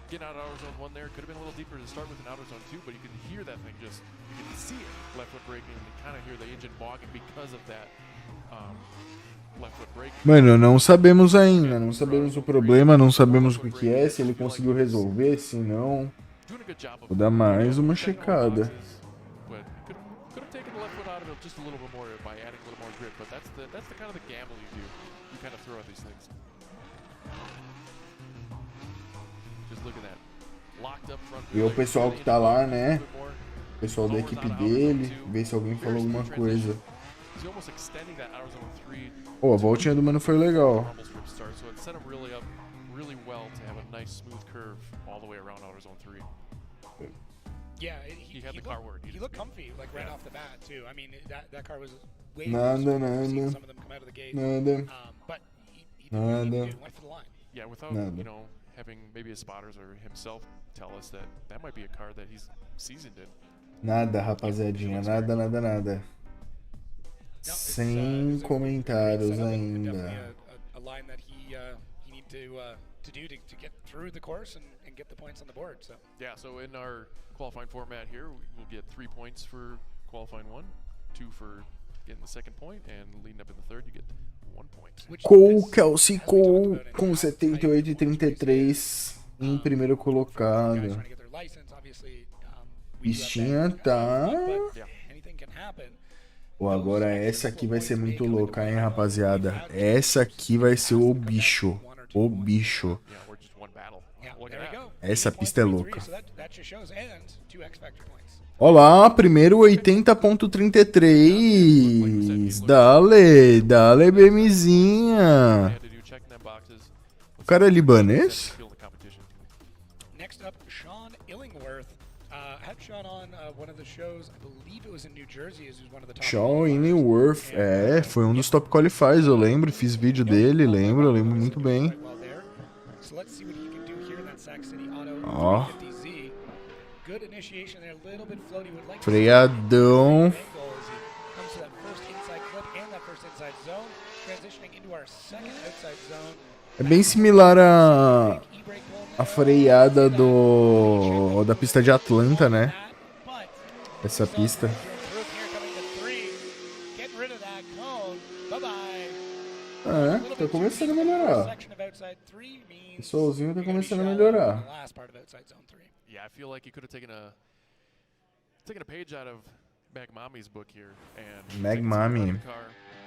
[SPEAKER 6] Getting out of outer zone one there. Could have been a little deeper to start with in outer zone two, but you can hear that thing just, you can see it left foot braking, and you kind of hear the engine bogging because of that left foot braking.
[SPEAKER 4] Mano, não sabemos ainda. Não sabemos o problema, não sabemos o que é, se ele conseguiu resolver, se não. Vou dar mais uma checada.
[SPEAKER 6] Just a little bit more by adding a little more grip, but that's the kind of the gamble you do. You kind of throw at these things. Just look at that. Locked up front.
[SPEAKER 4] E o pessoal que tá lá, né? O pessoal da equipe dele, ver se alguém falou alguma coisa. Oh, a voltinha do mano foi legal.
[SPEAKER 6] So it set him really up really well to have a nice smooth curve all the way around outer zone 3.
[SPEAKER 5] Yeah,
[SPEAKER 6] he had the car word.
[SPEAKER 5] He looked comfy, like right off the bat too. I mean, that car was way
[SPEAKER 4] Nada.
[SPEAKER 5] some of them come out of the gate.
[SPEAKER 4] Nada.
[SPEAKER 5] But he
[SPEAKER 4] Nada.
[SPEAKER 5] went for the line.
[SPEAKER 6] Yeah, without you know having maybe his spotters or himself tell us that might be a car that he's seasoned in.
[SPEAKER 4] Nada, rapaziadinha. Nada. Sem comentários ainda.
[SPEAKER 5] A line that he need to do to get through the course and get the points on the board. So
[SPEAKER 6] Yeah, so in our qualifying format here, we'll get 3 points for qualifying 1, 2 for getting the second point, and leading up in the third, you get 1 point.
[SPEAKER 4] Cole Kelsey Cole com 78,33 em primeiro colocado. Bichinha tá... Pô, agora essa aqui vai ser muito louca, hein, rapaziada. Essa aqui vai ser o bicho. O bicho. Essa pista é louca. Olá, primeiro 80.33. Dale, BMzinha. O cara é libanês? Sean Illingworth, foi um dos top qualifiers, eu lembro, fiz vídeo dele, eu lembro muito bem. Ó. Freadão. É bem similar a freada da pista de Atlanta, né? Essa pista. Tá começando a melhorar. O solzinho tá começando a melhorar.
[SPEAKER 6] Yeah, I feel like you could have taken a page out of Magmami's book here and
[SPEAKER 4] Magmami.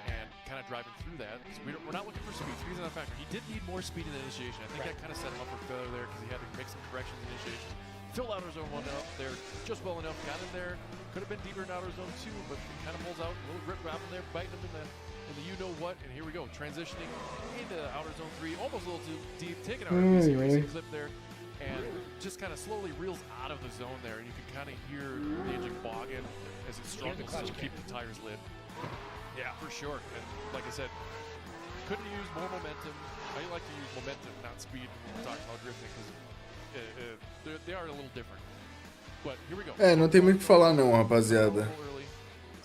[SPEAKER 6] and kind of driving through that. So we're not looking for speed. Speed's not a factor. He did need more speed in the initiation. I think that kind of set him up for failure there because he had to make some corrections in initiation. Filled outer zone 1 up there just well enough. Got in there. Could have been deeper in outer zone 2, but kind of pulls out a little grip grabbing there, biting him in the you know what. And here we go, transitioning into outer zone 3, almost a little too deep, taking out a PC racing clip there. And just kind of slowly reels out of the zone there, and you can kind of hear the engine bogging as it struggles to keep the tires lit. Yeah, for sure. And like I said, couldn't use more momentum. I like to use momentum, not speed, when we're talking about drifting, because they are a little different. But here we go.
[SPEAKER 4] Não tem muito o que falar não, rapaziada.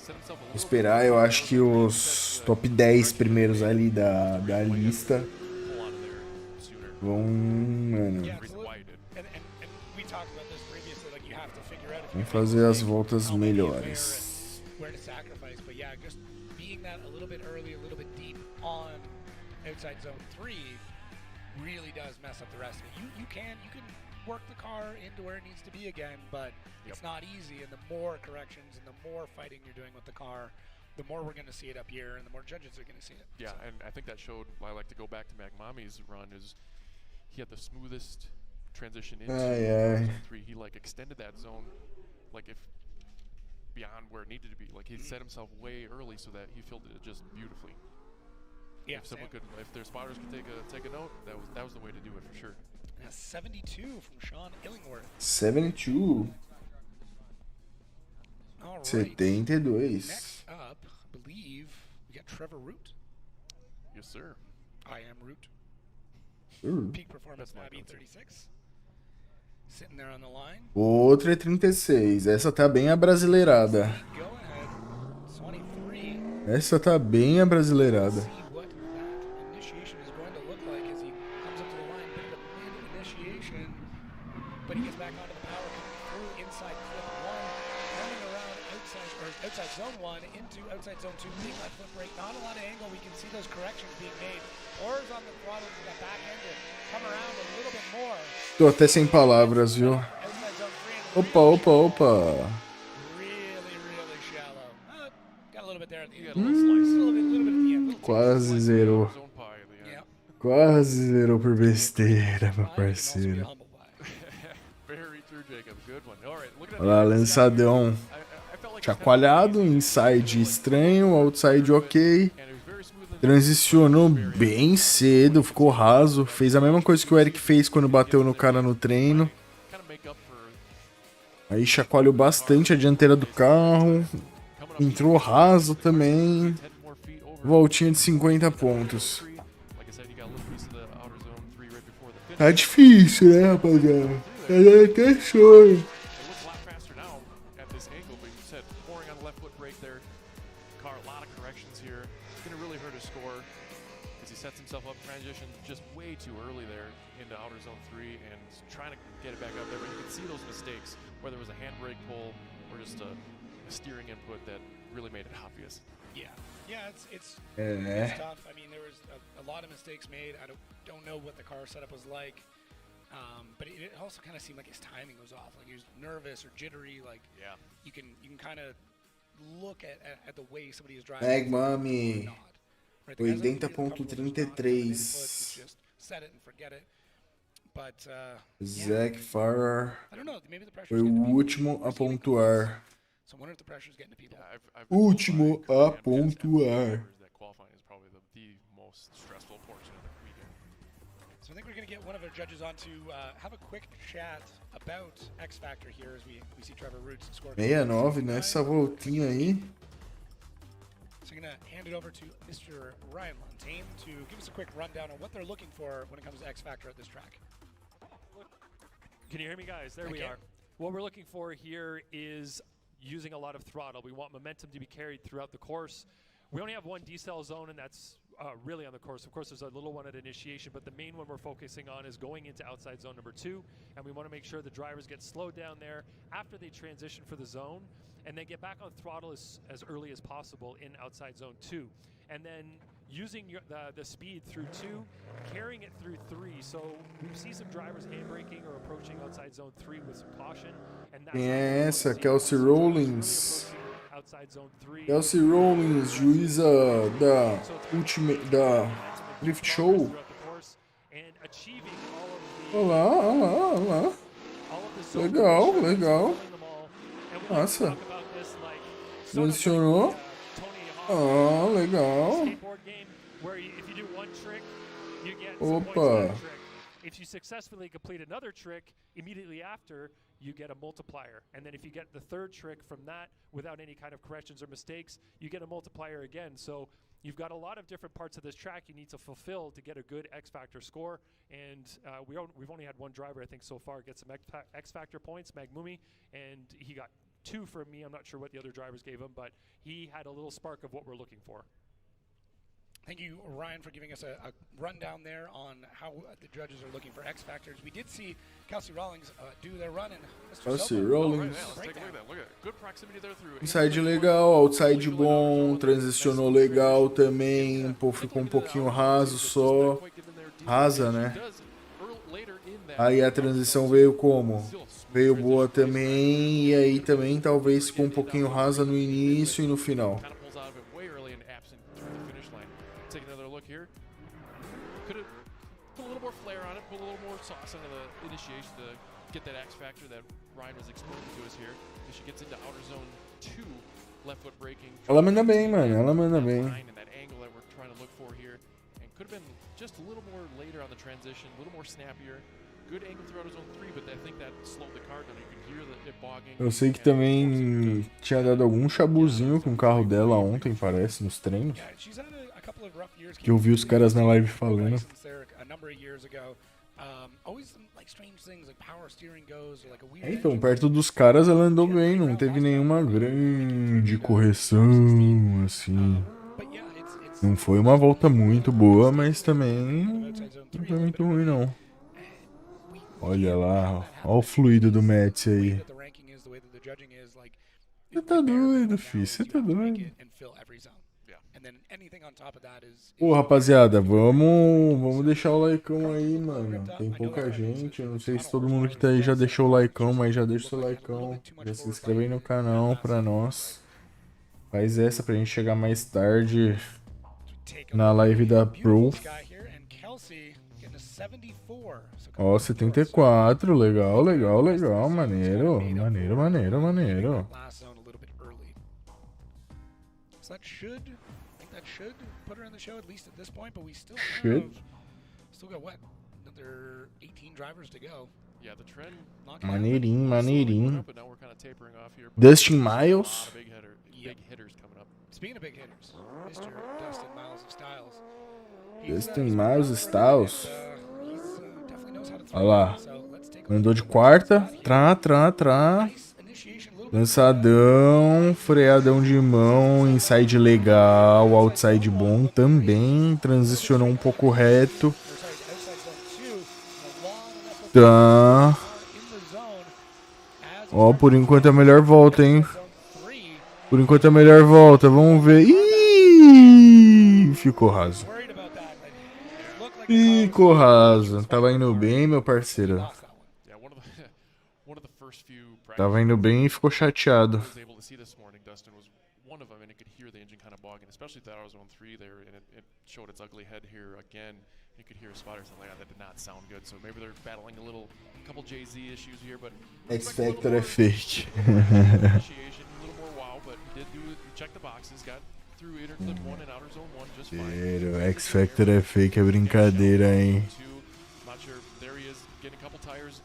[SPEAKER 4] Vou esperar, eu acho que os top 10 primeiros ali da lista vão, mano, vão fazer as voltas melhores.
[SPEAKER 5] Outside zone 3 really does mess up the rest of it. You can work the car into where it needs to be again, but it's not easy, and the more corrections and the more fighting you're doing with the car, the more we're going to see it up here and the more judges are going to see it.
[SPEAKER 6] Yeah, so. And I think that showed, I like to go back to Magmami's run, is he had the smoothest transition into zone 3. He like extended that zone like if beyond where it needed to be. Like he set himself way early so that he filled it just beautifully.
[SPEAKER 5] Yeah,
[SPEAKER 6] if their spotters could take a note, that was the way to do it for sure.
[SPEAKER 5] 72 from Sean Illingworth.
[SPEAKER 4] 72.
[SPEAKER 5] All right.
[SPEAKER 4] 72.
[SPEAKER 5] Next up, I believe we got Trevor Root.
[SPEAKER 6] Yes, sir.
[SPEAKER 5] I am Root. Peak performance now being 36. Sitting there on the line.
[SPEAKER 4] Outra é 36. Essa tá bem abrasileirada.
[SPEAKER 5] Go ahead. 23.
[SPEAKER 4] Essa tá bem abrasileirada.
[SPEAKER 5] But he gets back onto the power, through inside flip 1, coming around outside zone 1 into outside zone 2, big left foot brake, not a lot of angle, we can see those corrections being made. Oars on the throttle to the back end, come around a little bit more.
[SPEAKER 4] Tô até sem palavras, viu? Opa.
[SPEAKER 5] Really shallow. Got a little bit there, got a little slice, a little bit at the end.
[SPEAKER 4] Quase zerou. Quase zerou por besteira, meu parceiro. Olha lá, lançadão chacoalhado, inside estranho, outside ok. Transicionou bem cedo, ficou raso. Fez a mesma coisa que o Eric fez quando bateu no cara no treino. Aí chacoalhou bastante a dianteira do carro. Entrou raso também. Voltinha de 50 pontos. Tá difícil, né, rapaziada? Tá dando até choro.
[SPEAKER 6] sets himself up transition just way too early there into outer zone 3 and trying to get it back up there. But you can see those mistakes, whether it was a handbrake pull or just a steering input that really made it obvious.
[SPEAKER 5] Yeah, it's
[SPEAKER 4] É.
[SPEAKER 5] tough. I mean, there was a lot of mistakes made. I don't know what the car setup was like, but it also kind of seemed like his timing was off. Like he was nervous or jittery. Like
[SPEAKER 6] Yeah.
[SPEAKER 5] you can kind of look at the way somebody is driving.
[SPEAKER 4] Magmami.
[SPEAKER 5] Right, the guys that can
[SPEAKER 4] 80.33.
[SPEAKER 5] just set it and forget it. But
[SPEAKER 4] Zac Farrar
[SPEAKER 5] I don't know. Maybe the pressure.
[SPEAKER 4] foi o último a pontuar.
[SPEAKER 5] So I wonder if the pressure's getting to people.
[SPEAKER 6] Yeah, I've been
[SPEAKER 4] Último
[SPEAKER 6] told by
[SPEAKER 4] a pontuar.
[SPEAKER 6] that qualifying is probably the most stressful portion of the weekend.
[SPEAKER 5] So I think we're going to get one of our judges on to have a quick chat about X Factor here as we see Trevor Roots score.
[SPEAKER 4] 69 nessa voltinha aí.
[SPEAKER 5] So I'm going to hand it over to Mr. Ryan Lantaine to give us a quick rundown on what they're looking for when it comes to X Factor at this track.
[SPEAKER 7] Can you hear me, guys? There
[SPEAKER 5] I
[SPEAKER 7] we
[SPEAKER 5] can.
[SPEAKER 7] are. What we're looking for here is using a lot of throttle. We want momentum to be carried throughout the course. We only have one decel zone, and that's really on the course. Of course, there's a little one at initiation, but the main one we're focusing on is going into outside zone number 2, and we want to make sure the drivers get slowed down there after they transition for the zone, and then get back on throttle as early as possible in outside zone 2. And then using the speed through 2, carrying it through 3. So we see some drivers handbraking or approaching outside zone 3 with some caution. And that's
[SPEAKER 4] Quem é essa? Kelsey Rollins.
[SPEAKER 7] outside zone 3.
[SPEAKER 4] Kelsey Rollins, juíza da Drift Show.
[SPEAKER 7] And achieving all of the
[SPEAKER 4] Olá, olá, olá.
[SPEAKER 7] all of the zone
[SPEAKER 4] Legal,
[SPEAKER 7] conditions,
[SPEAKER 4] legal.
[SPEAKER 7] controlling them all. And we
[SPEAKER 4] Nossa.
[SPEAKER 7] talk about this like sort of
[SPEAKER 4] Posicionou.
[SPEAKER 7] like the, Tony Hawk
[SPEAKER 4] Ah, legal.
[SPEAKER 7] skateboard game where if you do one trick, you get some points
[SPEAKER 4] Opa.
[SPEAKER 7] for that trick. If you successfully complete another trick, immediately after, you get a multiplier. And then if you get the third trick from that without any kind of corrections or mistakes, you get a multiplier again. So you've got a lot of different parts of this track you need to fulfill to get a good X Factor score. And we've only had one driver, I think, so far get some X Factor points, Magmumi, and he got 2 from me. I'm not sure what the other drivers gave him, but he had a little spark of what we're looking for.
[SPEAKER 5] Thank you, Ryan, for giving us a rundown there on how the judges are looking for X Factors. We did see Kelsey Rollins do their run, and Mr.
[SPEAKER 4] Kelsey
[SPEAKER 5] Sobo-
[SPEAKER 4] Rollins.
[SPEAKER 6] Right, yeah, let's take a look at that. Look at it. Good proximity there through.
[SPEAKER 4] Inside legal, outside bom, transicionou legal também. Pô, ficou um pouquinho raso só. Rasa, né? Aí a transição veio como? Veio boa também, e aí também talvez ficou um pouquinho rasa no início e no final.
[SPEAKER 6] Kind of pulls out of it way early and absent through the finish line. Take another look here. Could have put a little more flair on it, put a little more sauce into the initiation to get that X factor that Ryan was explaining to us here. As she gets into outer zone 2, left foot braking.
[SPEAKER 4] Ela manda bem, mano, ela manda bem.
[SPEAKER 6] And that angle that we're trying to look for here. And could have been just a little more later on the transition, a little more snappier. Good angle through outer zone 3, but I think that slowed the car down. You could hear it bogging.
[SPEAKER 4] Eu sei que também tinha dado algum chabuzinho com o carro dela ontem, parece, nos treinos.
[SPEAKER 5] Yeah, she's had a couple of rough years.
[SPEAKER 4] Que eu vi os caras na live falando.
[SPEAKER 5] A number of years ago. Always some, like strange things like power steering goes or like a weird
[SPEAKER 4] É, então,
[SPEAKER 5] engine.
[SPEAKER 4] perto dos caras ela andou bem, não teve nenhuma grande correção, assim.
[SPEAKER 5] But yeah, it's
[SPEAKER 4] Não foi uma volta muito boa, mas também não foi muito ruim, não. Olha lá, ó o fluido do Mets aí.
[SPEAKER 5] that the ranking is, the way that the judging is, like
[SPEAKER 4] Você tá doido, filho, você tá doido.
[SPEAKER 5] and fill every zone.
[SPEAKER 6] Yeah.
[SPEAKER 5] And then anything on top of that is
[SPEAKER 4] Pô, rapaziada, vamos deixar o likeão aí, mano. Tem pouca gente, eu não sei se todo mundo que tá aí já deixou o likeão, mas já deixa o seu likeão. Já se inscreve aí no canal pra nós. Faz essa pra gente chegar mais tarde
[SPEAKER 5] take a
[SPEAKER 4] na live da Pro.
[SPEAKER 5] beautiful sky here and Kelsey getting a 74. So
[SPEAKER 4] Ó, 74, legal, legal, legal, maneiro, maneiro, maneiro, maneiro.
[SPEAKER 5] last zone a little bit early. So that should, I think that should put her in the show at least at this point, but we still
[SPEAKER 4] Should.
[SPEAKER 5] still got what? Another 18 drivers to go.
[SPEAKER 6] Yeah, the trend.
[SPEAKER 5] Not
[SPEAKER 4] Maneirinho, maneirinho.
[SPEAKER 6] But now we're kind of tapering off here.
[SPEAKER 4] Dustin
[SPEAKER 6] A lot
[SPEAKER 4] Miles.
[SPEAKER 6] of big hitters coming up.
[SPEAKER 5] Speaking of big hitters, Mr. Dustin Miles of Styles.
[SPEAKER 4] Dustin
[SPEAKER 5] he's
[SPEAKER 4] Miles
[SPEAKER 5] been
[SPEAKER 4] Styles.
[SPEAKER 5] he's definitely knows how to throw
[SPEAKER 4] Olha lá.
[SPEAKER 5] it. So let's take a
[SPEAKER 4] Mandou
[SPEAKER 5] look
[SPEAKER 4] de
[SPEAKER 5] at
[SPEAKER 4] quarta.
[SPEAKER 5] what he's got here.
[SPEAKER 4] Trá.
[SPEAKER 5] Nice initiation, a little
[SPEAKER 4] Lançadão, freadão de mão, inside legal, outside bom também, transicionou um pouco reto. Tá. Ó, por enquanto é a melhor volta, hein? Por enquanto é a melhor volta, vamos ver. Ih, ficou raso. Ficou raso. Tava indo bem, meu parceiro.
[SPEAKER 6] Yeah, one of the first few
[SPEAKER 4] Tava indo bem e ficou chateado.
[SPEAKER 6] was able to see this morning, Dustin, was one of them, and it could hear the engine kind of bogging, especially at that zone 3 there, and it showed its ugly head here again. You could hear a spotter something like that did not sound good, so maybe they're battling a couple Jay-Z issues here, but
[SPEAKER 4] X Factor é fake.
[SPEAKER 6] initiation, a little more wow, but he did check the boxes, got through inner clip 1 and outer zone 1 just fine.
[SPEAKER 4] X Factor é fake, é brincadeira, hein?
[SPEAKER 6] Not sure, there he is, getting a couple tires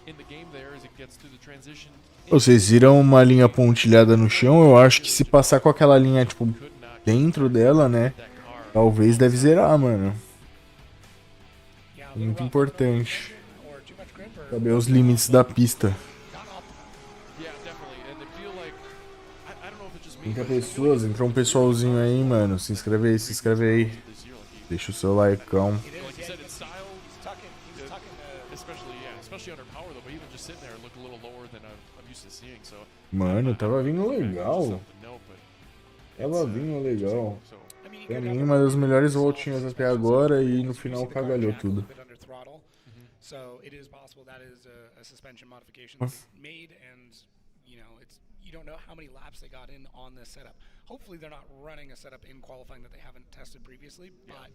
[SPEAKER 6] in the game there as it gets through the transition.
[SPEAKER 4] Vocês viram uma linha pontilhada no chão? Eu acho que se passar com aquela linha, tipo, dentro dela, né? Talvez deve zerar, mano. Muito importante saber os limites da pista. 30 pessoas, entrou um pessoalzinho aí, mano. Se inscreve aí, se inscreve aí. Deixa o seu likeão. Mano, tava vindo legal. Tava vindo legal. Pra mim, uma das melhores voltinhas até agora e no final cagalhou tudo.
[SPEAKER 5] So it is possible that is a suspension modification that they made, and you know, you don't know how many laps they got in on this setup. Hopefully they're not running a setup in qualifying that they haven't tested previously, but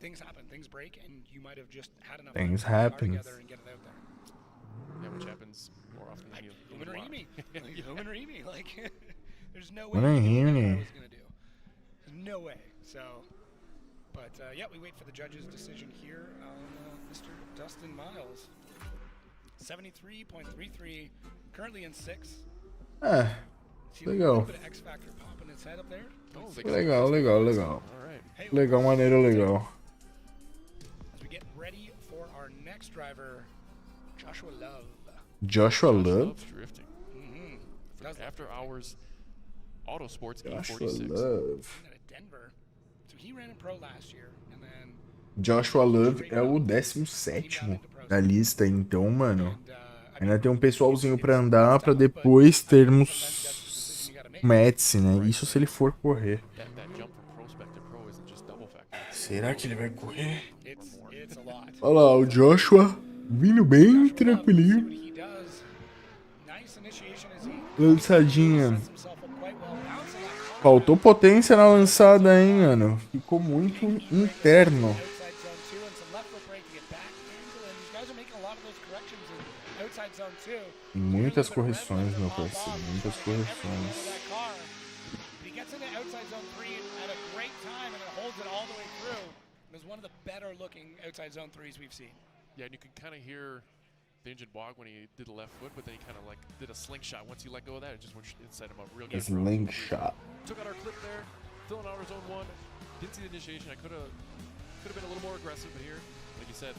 [SPEAKER 5] things happen, things break, and you might have just had enough
[SPEAKER 4] Things
[SPEAKER 5] time to put
[SPEAKER 4] happen.
[SPEAKER 5] it together and get it out there.
[SPEAKER 6] Yeah, which happens more often than you
[SPEAKER 5] Human or Emi. Human or Emi. Like, there's no way
[SPEAKER 4] Human or
[SPEAKER 5] I
[SPEAKER 4] Emi.
[SPEAKER 5] was going to do. There's no way. So, but yeah, we wait for the judge's decision here on Mr. Dustin Miles. 73.33, currently in 6th.
[SPEAKER 4] É,
[SPEAKER 5] See a
[SPEAKER 4] legal.
[SPEAKER 5] little bit of X Factor popping its head up there.
[SPEAKER 4] Legal, legal, legal.
[SPEAKER 6] All right.
[SPEAKER 5] Hey,
[SPEAKER 4] Legal, maneiro, legal.
[SPEAKER 5] as we get ready for our next driver, Joshua Love.
[SPEAKER 4] Joshua Love?
[SPEAKER 6] Loves drifting.
[SPEAKER 5] Does love
[SPEAKER 6] After hours, auto sports
[SPEAKER 4] Joshua
[SPEAKER 6] E46.
[SPEAKER 4] Love.
[SPEAKER 5] out of Denver. So he ran in pro last year, and then
[SPEAKER 4] Joshua Love é o 17º da lista, então, mano.
[SPEAKER 5] I
[SPEAKER 4] Ainda tem um pessoalzinho pra andar pra depois termos MEDICI, né? Isso se ele for correr.
[SPEAKER 6] That jump from Prospec to pro isn't just double factor.
[SPEAKER 4] Será que ele vai correr?
[SPEAKER 5] it's a lot.
[SPEAKER 4] Olha lá, o Joshua vindo bem tranquilinho.
[SPEAKER 5] What he does. Nice initiation as he
[SPEAKER 4] Lançadinha.
[SPEAKER 5] sets himself up quite well. Bouncing that car
[SPEAKER 4] Faltou potência na lançada, hein, mano. Ficou muito interno.
[SPEAKER 5] outside zone 2 and some left foot brake to get back into, and these guys are making a lot of those corrections in outside zone 2.
[SPEAKER 4] Muitas correções, meu parceiro. Muitas correções.
[SPEAKER 5] That car. But he gets into outside zone 3 at a great time and it holds it all the way through. It was one of the better looking outside zone 3s we've seen.
[SPEAKER 6] Yeah, and you can kind of hear the engine bog when he did the left foot, but then he kind of like did a slingshot. Once he let go of that, it just went inside him up real good.
[SPEAKER 4] Slingshot.
[SPEAKER 6] Took out our clip there, filling out our zone 1. Didn't see the initiation. I could have been a little more aggressive, but here, like you said,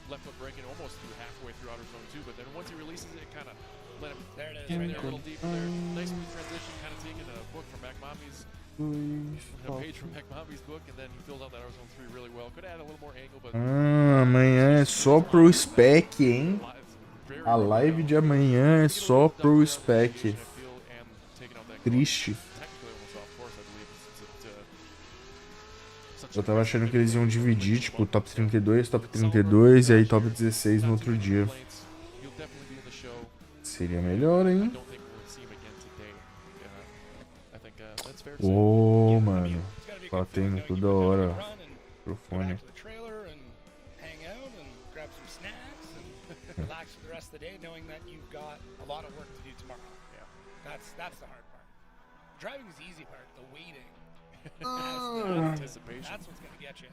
[SPEAKER 6] left foot braking almost through halfway through outer zone 2. But then once he releases it, kind of let him
[SPEAKER 5] There it is,
[SPEAKER 6] get in
[SPEAKER 5] right
[SPEAKER 6] there a
[SPEAKER 5] there.
[SPEAKER 6] little deeper there. Nice smooth transition, kind of taking a book from Mac Mommy's, a page from Mac Mommy's book, and then he filled out that outer zone 3 really well. Could add a little more angle, but
[SPEAKER 4] Amanhã é só pro spec, hein?
[SPEAKER 6] very
[SPEAKER 4] A live de amanhã é só pro spec.
[SPEAKER 6] I feel, and taking out that
[SPEAKER 4] Triste.
[SPEAKER 6] technically almost off course, I believe. It's such
[SPEAKER 4] Eu tava achando que eles iam dividir, tipo, top 32 e aí top 16 no outro dia.
[SPEAKER 6] He'll definitely be in the show.
[SPEAKER 4] Seria melhor, hein?
[SPEAKER 6] Don't think we'll see him again today. I think that's fair to say.
[SPEAKER 4] Ô, mano.
[SPEAKER 5] It's gotta be a good
[SPEAKER 4] Batendo
[SPEAKER 5] feeling,
[SPEAKER 4] toda
[SPEAKER 5] knowing
[SPEAKER 4] hora.
[SPEAKER 5] you can run and
[SPEAKER 4] Pro
[SPEAKER 5] go
[SPEAKER 4] fone.
[SPEAKER 5] back to the trailer and hang out and grab some snacks and relax for the rest of the day, knowing that you've got a lot of work to do tomorrow.
[SPEAKER 6] Yeah.
[SPEAKER 5] That's the hard part. Driving is the easy part. The waiting.
[SPEAKER 6] Anticipation.
[SPEAKER 5] That's what's gonna get you.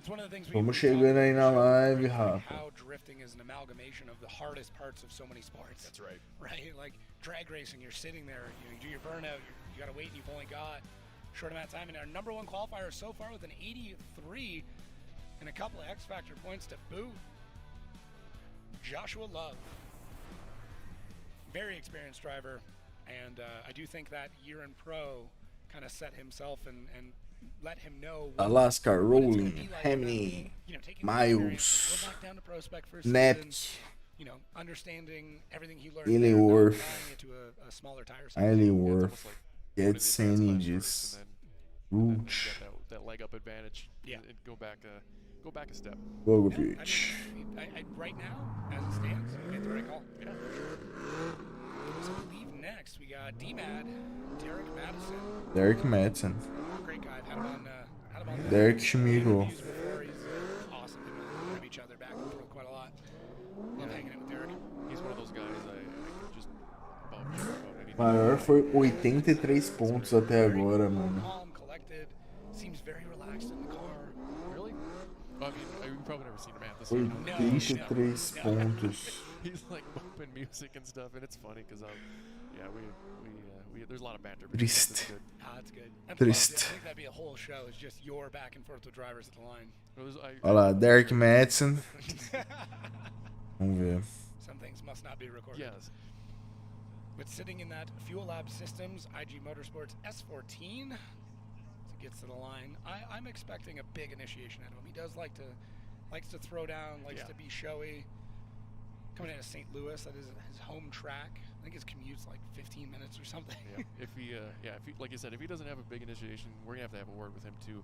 [SPEAKER 5] It's one of the things we
[SPEAKER 4] Vamos
[SPEAKER 5] we talk
[SPEAKER 4] chegando
[SPEAKER 5] about
[SPEAKER 4] aí
[SPEAKER 5] in the
[SPEAKER 4] na
[SPEAKER 5] show,
[SPEAKER 4] live,
[SPEAKER 5] right?
[SPEAKER 4] Rafa.
[SPEAKER 5] How drifting is an amalgamation of the hardest parts of so many sports.
[SPEAKER 6] That's right.
[SPEAKER 5] Right? Like drag racing, you're sitting there, you do your burnout, you gotta wait, and you've only got a short amount of time. And our number one qualifier so far with an 83 and a couple of X Factor points to boot. Joshua Love. very experienced driver, and I do think that year in pro kind of set himself and let him know
[SPEAKER 4] Alaska
[SPEAKER 5] what it's gonna
[SPEAKER 4] Rolling,
[SPEAKER 5] be like,
[SPEAKER 4] Hamney,
[SPEAKER 5] you know, taking the experience,
[SPEAKER 4] Miles,
[SPEAKER 5] go back down to Prospec for a
[SPEAKER 4] Nep,
[SPEAKER 5] season, you know, understanding everything he learned,
[SPEAKER 4] Illingworth,
[SPEAKER 5] applying it to a smaller tire size.
[SPEAKER 4] Illingworth,
[SPEAKER 6] Going in the
[SPEAKER 4] Get
[SPEAKER 6] advanced class first
[SPEAKER 4] Sandwiches,
[SPEAKER 6] and then
[SPEAKER 4] Rooch,
[SPEAKER 6] get that leg up advantage.
[SPEAKER 5] Yeah.
[SPEAKER 6] And go back a step.
[SPEAKER 4] Bogovic.
[SPEAKER 5] Right now, as it stands, you made the right call. Yeah, for sure. So I believe next we got D-Mad,
[SPEAKER 4] Derek Madsen,
[SPEAKER 5] great guy. I've had him on the
[SPEAKER 4] Derek Schmigel.
[SPEAKER 5] interviews before. He's awesome. We have each other back and forth quite a lot. Love hanging out with Derek.
[SPEAKER 6] He's one of those guys I could just about anything.
[SPEAKER 4] Maior foi 83 pontos até agora, mano.
[SPEAKER 5] Calm, collected, seems very relaxed in the car.
[SPEAKER 6] Really? I mean, you've probably never seen him at this game.
[SPEAKER 4] 83 pontos.
[SPEAKER 6] He's like bumping music and stuff, and it's funny because yeah, we there's a lot of banter.
[SPEAKER 4] Triste.
[SPEAKER 5] That's good. And
[SPEAKER 4] Triste.
[SPEAKER 5] I think that'd be a whole show. Is just your back and forth with drivers at the line.
[SPEAKER 4] Olha lá, Derek Madsen. Vamos ver.
[SPEAKER 5] Some things must not be recorded.
[SPEAKER 6] Yes.
[SPEAKER 5] But sitting in that Fuel Lab Systems IG Motorsports S14 as he gets to the line, I'm expecting a big initiation out of him. He does likes to throw down, likes to be showy. Coming out of St. Louis, that is his home track. I think his commute's like 15 minutes or something.
[SPEAKER 6] Yeah. If he, like you said, if he doesn't have a big initiation, we're gonna have a word with him too.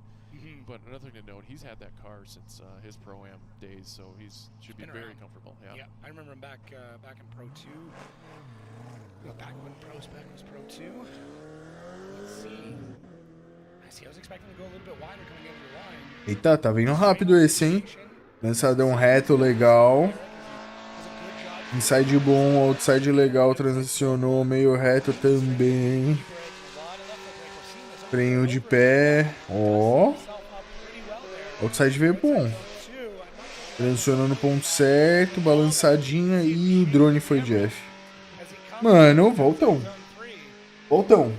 [SPEAKER 6] But another thing to note, he's had that car since his pro-am days, so should be very comfortable. Yeah.
[SPEAKER 5] I remember him back in Pro 2. Back when Prospec was Pro 2. Let's see. I was expecting to go a little bit wider coming into the line.
[SPEAKER 4] Eita, tá vindo rápido esse, hein? Lançadão reto, legal. Inside bom, outside legal, transicionou, meio reto também. Freio de pé, ó. Outside veio bom. Transicionou no ponto certo, balançadinha e o drone foi Jeff. Mano, voltão. Voltão.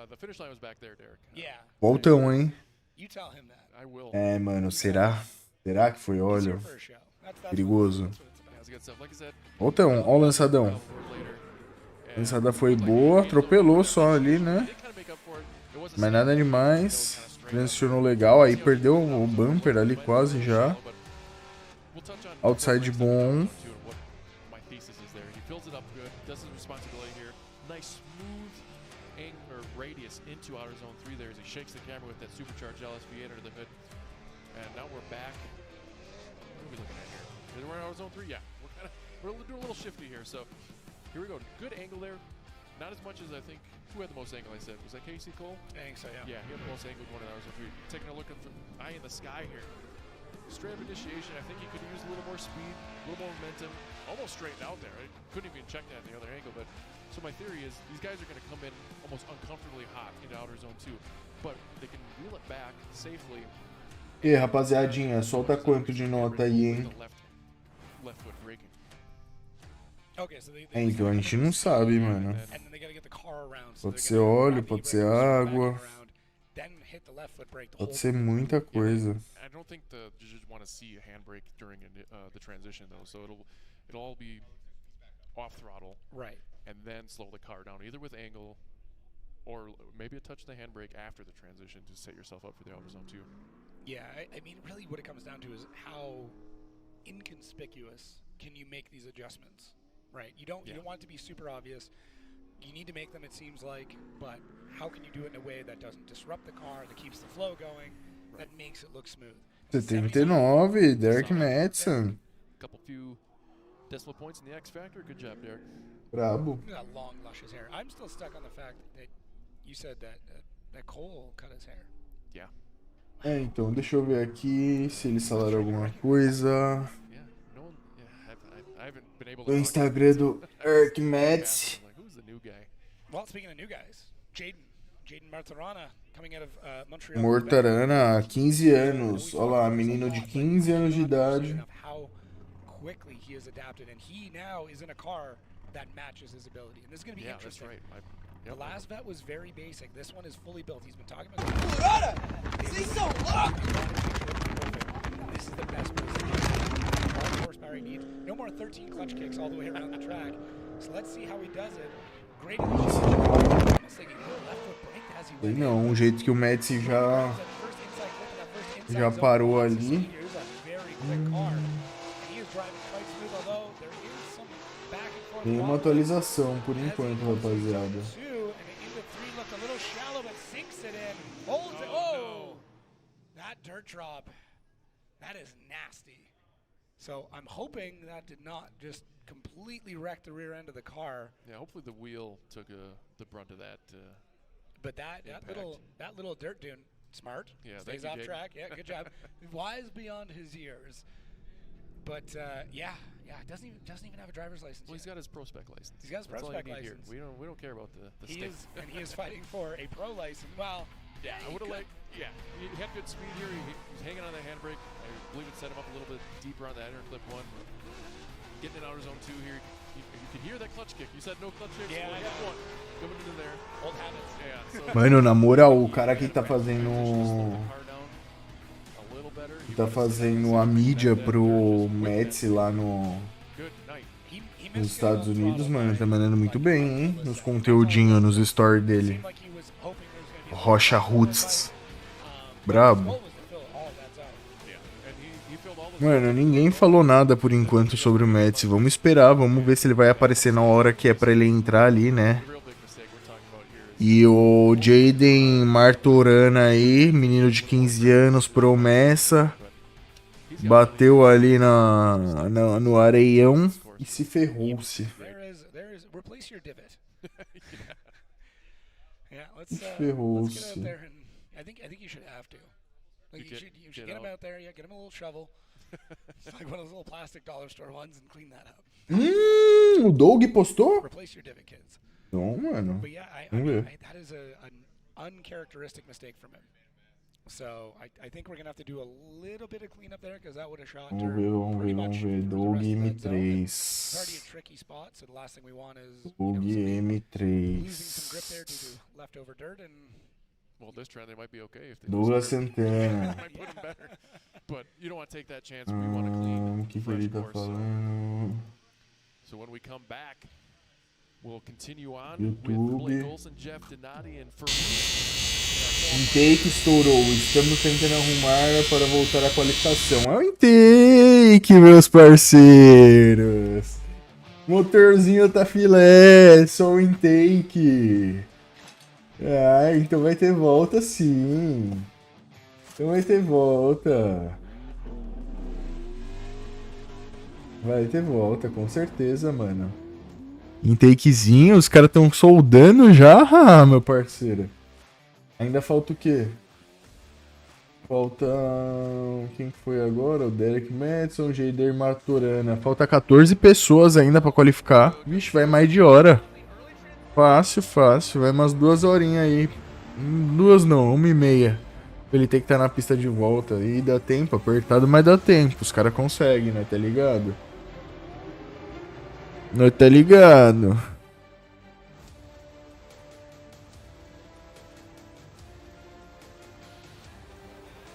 [SPEAKER 6] The finish line was back there, Derek.
[SPEAKER 4] Voltão, hein?
[SPEAKER 5] You tell him that.
[SPEAKER 6] I will.
[SPEAKER 4] É, mano, será? Será que foi óleo? Perigoso. Voltão, ó o lançadão. A lançada foi boa, atropelou só ali, né? Mas nada demais. Transicionou legal, aí perdeu o bumper ali quase já. Outside bom.
[SPEAKER 6] Radius into outer zone 3 there as he shakes the camera with that supercharged LSV under the hood. And now we're back. What are we looking at here? We're in outer zone 3? Yeah. We're doing a little shifty here. So here we go. Good angle there. Not as much as I think. Who had the most angle, I said? Was that Casey Cole?
[SPEAKER 5] I think so, yeah.
[SPEAKER 6] Yeah, he had the most angle going in outer zone 3. Taking a look at the eye in the sky here. Straight up initiation. I think he could use a little more speed, a little more momentum. Almost straightened out there. I couldn't even check that in the other angle, but so my theory is these guys are going to come in almost uncomfortably hot into outer zone 2, but they can reel it back safely.
[SPEAKER 4] E aí, rapaziadinha, solta quanto de nota aí, hein?
[SPEAKER 6] Left foot braking.
[SPEAKER 4] É, então a gente não sabe, mano. Pode ser óleo, pode ser água. Pode ser muita coisa.
[SPEAKER 6] I don't think the judges want to see a handbrake during the transition though, so it'll all be off throttle.
[SPEAKER 5] Right.
[SPEAKER 6] And then slow the car down, either with angle or maybe a touch of the handbrake after the transition to set yourself up for the outer zone 2.
[SPEAKER 5] Yeah, I mean, really what it comes down to is how inconspicuous can you make these adjustments, right? You don't want it to be super obvious. You need to make them, it seems like, but how can you do it in a way that doesn't disrupt the car, that keeps the flow going, that makes it look smooth?
[SPEAKER 4] 79, Derek Madsen.
[SPEAKER 6] Couple few decimal points in the X Factor. Good job, Derek.
[SPEAKER 4] Brabo.
[SPEAKER 5] Got long, luscious hair. I'm still stuck on the fact that you said that Cole cut his hair.
[SPEAKER 6] Yeah.
[SPEAKER 4] É, então, deixa eu ver aqui se eles falaram alguma coisa. O Instagram do Derek Madsen.
[SPEAKER 5] Well, speaking of new guys, Jaden Martirana coming out of Montreal.
[SPEAKER 4] Mortarana, 15 anos. Olha lá, menino de 15 anos de idade.
[SPEAKER 5] How quickly he has adapted, and he now is in a car that matches his ability. And this is going to be interesting.
[SPEAKER 6] That's right.
[SPEAKER 5] The last vet was very basic. This one is fully built. He's been talking about this. This is the best position. All right, needs no more 13 clutch kicks all the way around the track. So let's see how he does it. Great initiation. Almost like a little left foot brake as he
[SPEAKER 4] Sei
[SPEAKER 5] went
[SPEAKER 4] não,
[SPEAKER 5] in.
[SPEAKER 4] o jeito que o Medici já
[SPEAKER 5] That first inside clip and that first inside
[SPEAKER 4] já
[SPEAKER 5] zone
[SPEAKER 4] parou
[SPEAKER 5] lots of
[SPEAKER 4] ali.
[SPEAKER 5] speed here. This is a very quick car. And he is driving quite smooth, although there is some back and forth.
[SPEAKER 4] Tem uma
[SPEAKER 5] wobble.
[SPEAKER 4] atualização por
[SPEAKER 5] As he
[SPEAKER 4] enquanto,
[SPEAKER 5] comes into
[SPEAKER 4] rapaziada.
[SPEAKER 5] two, and into three looked a little shallow, but sinks it in. Holds it. Oh! That dirt drop. That is nasty. So I'm hoping that did not just completely wreck the rear end of the car.
[SPEAKER 6] Yeah, hopefully the wheel took the brunt of that.
[SPEAKER 5] But that little dirt dune, smart.
[SPEAKER 6] Yeah,
[SPEAKER 5] Stays
[SPEAKER 6] thank you,
[SPEAKER 5] off
[SPEAKER 6] Jake.
[SPEAKER 5] track. Yeah, good job. Wise beyond his years. But yeah, doesn't even have a driver's license.
[SPEAKER 6] Well, he's
[SPEAKER 5] yet.
[SPEAKER 6] got his Prospec license.
[SPEAKER 5] He's got his
[SPEAKER 6] That's all you
[SPEAKER 5] Prospec
[SPEAKER 6] need here.
[SPEAKER 5] license.
[SPEAKER 6] We don't care about the
[SPEAKER 5] He
[SPEAKER 6] stick.
[SPEAKER 5] is, and he is fighting for a pro license. Well,
[SPEAKER 6] Yeah, I
[SPEAKER 5] he
[SPEAKER 6] would have
[SPEAKER 5] could-
[SPEAKER 6] liked. Yeah, he had good speed here. He's hanging on the handbrake. I believe it set him up a little bit deeper on that inner clip one. Getting in outer zone two here. You could hear that clutch kick. You said no clutch kick.
[SPEAKER 5] Yeah,
[SPEAKER 6] well,
[SPEAKER 5] I
[SPEAKER 6] he had
[SPEAKER 5] know.
[SPEAKER 6] one. Coming into there.
[SPEAKER 5] Old habits.
[SPEAKER 6] Yeah. So
[SPEAKER 4] Mano, na moral, o cara que tá fazendo
[SPEAKER 6] car down a little better. He
[SPEAKER 4] tá
[SPEAKER 6] would've
[SPEAKER 4] fazendo a mídia
[SPEAKER 6] that
[SPEAKER 4] pro
[SPEAKER 6] just with
[SPEAKER 4] Medici lá no
[SPEAKER 6] Good night.
[SPEAKER 5] He
[SPEAKER 4] nos
[SPEAKER 5] missed
[SPEAKER 4] Estados
[SPEAKER 5] it on
[SPEAKER 4] Unidos,
[SPEAKER 5] throttle,
[SPEAKER 4] mano,
[SPEAKER 5] but
[SPEAKER 4] tá mandando muito
[SPEAKER 5] like,
[SPEAKER 4] bem, hein? Nos conteúdinhos, nos stories dele.
[SPEAKER 5] seemed like he was hoping there was gonna be a
[SPEAKER 4] Rocha
[SPEAKER 5] little bit of
[SPEAKER 4] Roots.
[SPEAKER 5] but
[SPEAKER 4] Brabo.
[SPEAKER 5] his goal was to fill all of that zone.
[SPEAKER 6] Yeah. And he filled all the
[SPEAKER 4] Mano, ninguém falou nada por enquanto sobre o Medici. Vamos esperar, vamos ver se ele vai aparecer na hora que é pra ele entrar ali, né?
[SPEAKER 6] real big mistake we're talking about here is
[SPEAKER 4] E o Jaden Martorana aí, menino de 15 anos, promessa, bateu ali no areião e se ferrou-se.
[SPEAKER 5] There is replace your divot. Yeah, let's get
[SPEAKER 4] Ferrou-se.
[SPEAKER 5] out there and I think you should have to. Like,
[SPEAKER 6] You
[SPEAKER 5] you
[SPEAKER 6] get-
[SPEAKER 5] should
[SPEAKER 6] get
[SPEAKER 5] get him
[SPEAKER 6] out.
[SPEAKER 5] out there, yeah, get him a little shovel. It's like one of those little plastic dollar store ones and clean that up.
[SPEAKER 4] O Doug postou?
[SPEAKER 5] Replace your divot, kids.
[SPEAKER 4] Não, mano.
[SPEAKER 5] But yeah,
[SPEAKER 4] Vamos ver.
[SPEAKER 5] that is an uncharacteristic mistake from him. So I think we're gonna have to do a little bit of cleanup there because that would have shot
[SPEAKER 4] Vamos
[SPEAKER 5] dirt
[SPEAKER 4] ver, vamos
[SPEAKER 5] pretty
[SPEAKER 4] ver,
[SPEAKER 5] much
[SPEAKER 4] vamos ver.
[SPEAKER 5] through the
[SPEAKER 4] Doug
[SPEAKER 5] rest of that zone. It's already a
[SPEAKER 4] M3.
[SPEAKER 5] tricky spot, so the last thing we want is
[SPEAKER 4] Doug
[SPEAKER 5] losing
[SPEAKER 4] M3.
[SPEAKER 5] some grip there due to leftover dirt and
[SPEAKER 6] well, this trend they might be okay if they
[SPEAKER 4] Douglas
[SPEAKER 6] just
[SPEAKER 4] Santana.
[SPEAKER 6] might put him better. But you don't want to take that chance. We want to clean
[SPEAKER 4] O que
[SPEAKER 6] fresh
[SPEAKER 4] ele tá
[SPEAKER 6] course.
[SPEAKER 4] falando?
[SPEAKER 6] So when we come back, we'll continue on
[SPEAKER 4] YouTube.
[SPEAKER 6] with Blake Olson, Jeff Donati, and Farouk.
[SPEAKER 4] Intake estourou. Estamos tentando arrumar para voltar à qualificação. É o intake, meus parceiros. Motorzinho tá filé, só o intake. Ah, então vai ter volta sim. Então vai ter volta. Vai ter volta, com certeza, mano. Intakezinho, os caras estão soldando já, meu parceiro. Ainda falta o quê? Falta... Quem foi agora? O Derek Madison, o Jader Maturana. Falta 14 pessoas ainda pra qualificar. Vixe, vai mais de hora. Fácil, fácil. Vai umas 2 horinhas aí. 2 não, 1h30. Ele tem que estar na pista de volta. E dá tempo, apertado, mas dá tempo. Os caras conseguem, né? Tá ligado? Não tá ligado?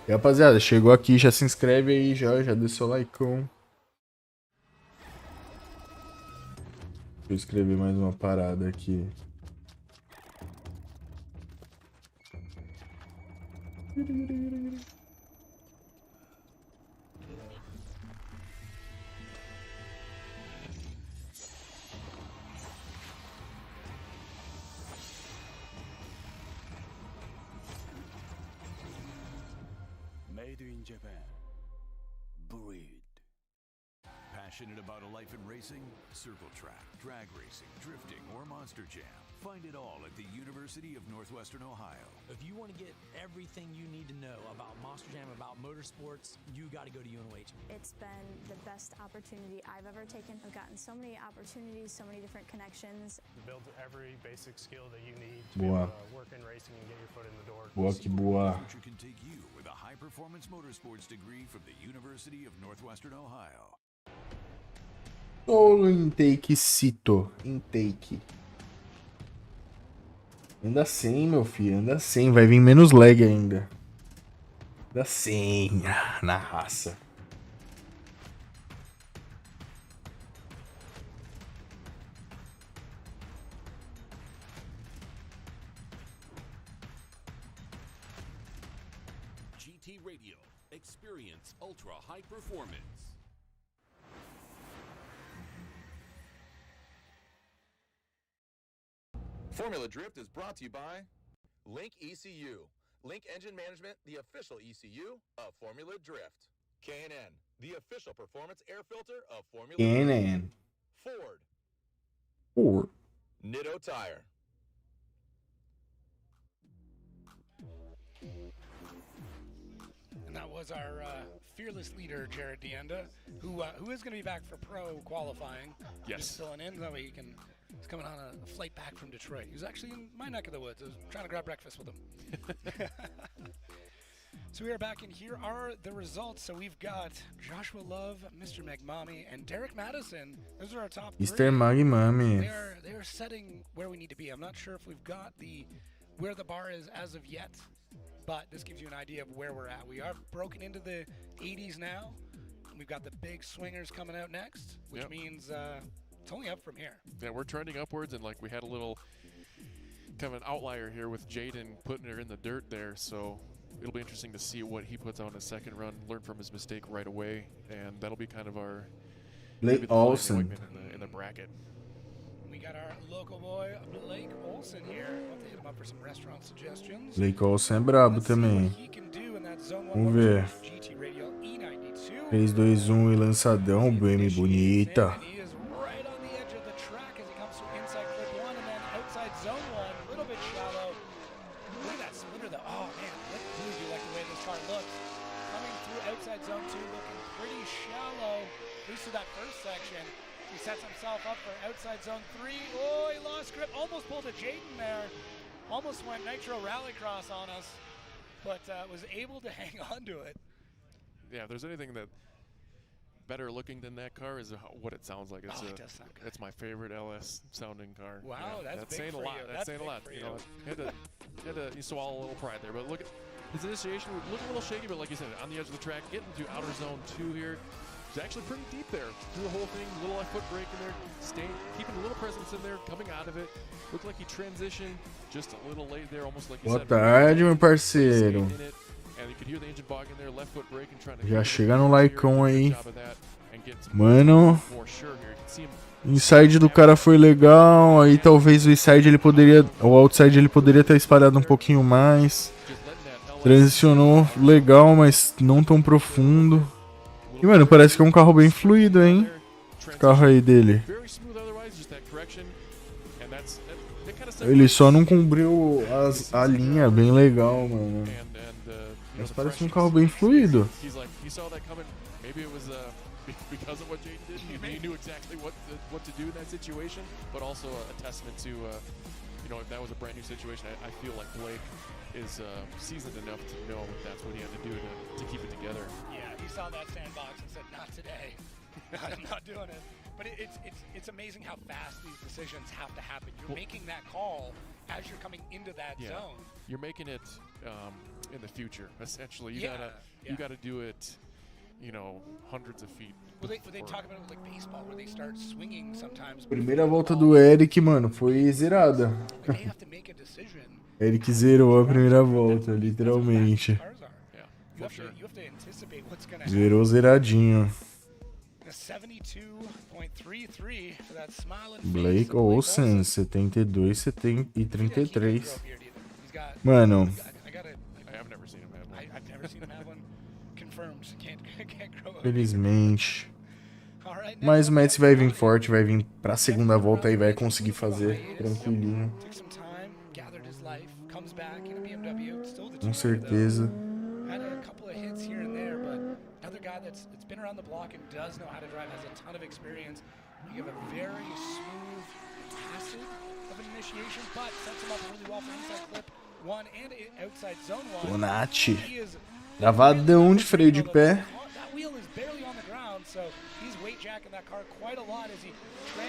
[SPEAKER 4] E rapaziada, chegou aqui, já se inscreve aí, já deixa seu likeão. Deixa eu escrever mais uma parada aqui.
[SPEAKER 1] Made in Japan. Breed. Passionate about a life in racing? Circle track, drag racing, drifting, or monster jam. Find it all at the University of Northwestern Ohio.
[SPEAKER 8] If you want to get everything you need to know about Monster Jam, about motorsports, you got to go to UNOH.
[SPEAKER 9] It's been the best opportunity I've ever taken. I've gotten so many opportunities, so many different connections.
[SPEAKER 10] Build every basic skill that you need to
[SPEAKER 4] Boa.
[SPEAKER 10] work in racing and get your foot in the door.
[SPEAKER 4] Boa que boa.
[SPEAKER 1] The future can take you with a high-performance motorsports degree from the University of Northwestern Ohio.
[SPEAKER 4] Solo intake cito. Intake. Anda 100, meu filho. Anda 100. Vai vir menos lag ainda. Anda 100. Na raça.
[SPEAKER 11] GT Radio. Experience ultra high performance.
[SPEAKER 12] Formula Drift is brought to you by Link ECU. Link Engine Management, the official ECU of Formula Drift. K&N, the official performance air filter of Formula
[SPEAKER 4] K&N.
[SPEAKER 12] Ford.
[SPEAKER 4] Ford.
[SPEAKER 12] Nitto Tire.
[SPEAKER 5] And that was our fearless leader, Jared Deenda, who is going to be back for pro qualifying.
[SPEAKER 6] Yes.
[SPEAKER 5] He's filling in, though he's coming on a flight back from Detroit. He was actually in my neck of the woods. I was trying to grab breakfast with him. So we are back, and here are the results. So we've got Joshua Love, Mr. Magmami, and Derek Madison. Those are our top three.
[SPEAKER 4] Mr. Magmami.
[SPEAKER 5] They are setting where we need to be. I'm not sure if we've got where the bar is as of yet, but this gives you an idea of where we're at. We are broken into the 80s now. We've got the big swingers coming out next, which means it's only up from here.
[SPEAKER 6] Yeah, we're trending upwards, and like we had a little kind of an outlier here with Jaden putting her in the dirt there, so it'll be interesting to see what he puts out in his second run, learn from his mistake right away, and that'll be kind of our
[SPEAKER 4] Blake Olsen
[SPEAKER 6] in the bracket.
[SPEAKER 5] We got our local boy Blake Olsen here. I'll have to hit him up for some restaurant suggestions.
[SPEAKER 4] Blake Olsen é brabo também. Vamos ver. 3, 2, 1 e lançadão, BM bonita.
[SPEAKER 5] Sets himself up for outside zone 3. Oh, he lost grip. Almost pulled a Jaden there. Almost went Nitro Rallycross on us, but was able to hang on to it.
[SPEAKER 6] Yeah, if there's anything that better looking than that car is what it sounds like. It's
[SPEAKER 5] it does sound good.
[SPEAKER 6] It's my favorite LS sounding car.
[SPEAKER 5] Wow,
[SPEAKER 6] yeah,
[SPEAKER 5] that's
[SPEAKER 6] saying
[SPEAKER 5] big
[SPEAKER 6] a
[SPEAKER 5] for
[SPEAKER 6] lot.
[SPEAKER 5] you.
[SPEAKER 6] That's saying a lot. You know, had to swallow a little pride there. But look at his initiation. Looked a little shaky, but like you said, on the edge of the track, getting to outer zone 2 here. He's actually pretty deep there through the whole thing. Little left foot brake in there, keeping a little presence in there, coming out of it. Looked like he transitioned just a little late there, almost like you said.
[SPEAKER 4] Boa tarde, meu parceiro. Já chega no likeão aí. Mano, o inside do cara foi legal. Aí talvez o inside o outside ele poderia ter espalhado um pouquinho mais. Transicionou legal, mas não tão profundo. E, mano, parece que é um carro bem fluido, hein? Esse carro aí dele. Ele só não cobriu a linha bem legal, mano. Mas parece um carro bem fluido.
[SPEAKER 6] Because of what Jaden did, he knew exactly what to do in that situation, but also a testament to, if that was a brand new situation, I feel like Blake is seasoned enough to know that's what he had to do to keep it together.
[SPEAKER 5] Yeah, he saw that sandbox and said, "Not today. I'm not doing it." But it's amazing how fast these decisions have to happen. You're making that call as you're coming into that zone.
[SPEAKER 6] You're making it in the future, essentially. You gotta do it. Hundreds of feet.
[SPEAKER 5] Well, they talk about it with like baseball, where they start swinging sometimes.
[SPEAKER 4] Primeira volta do Eric, mano, foi zerada. Eric zerou a primeira volta, literalmente. Zerou zeradinho. Blake Olsen, 72 e 33. Mano. Felizmente. Mas o Mets vai vir forte, vai vir pra segunda volta e vai conseguir fazer tranquilinho. Com certeza. Donati. Travadão de freio de pé.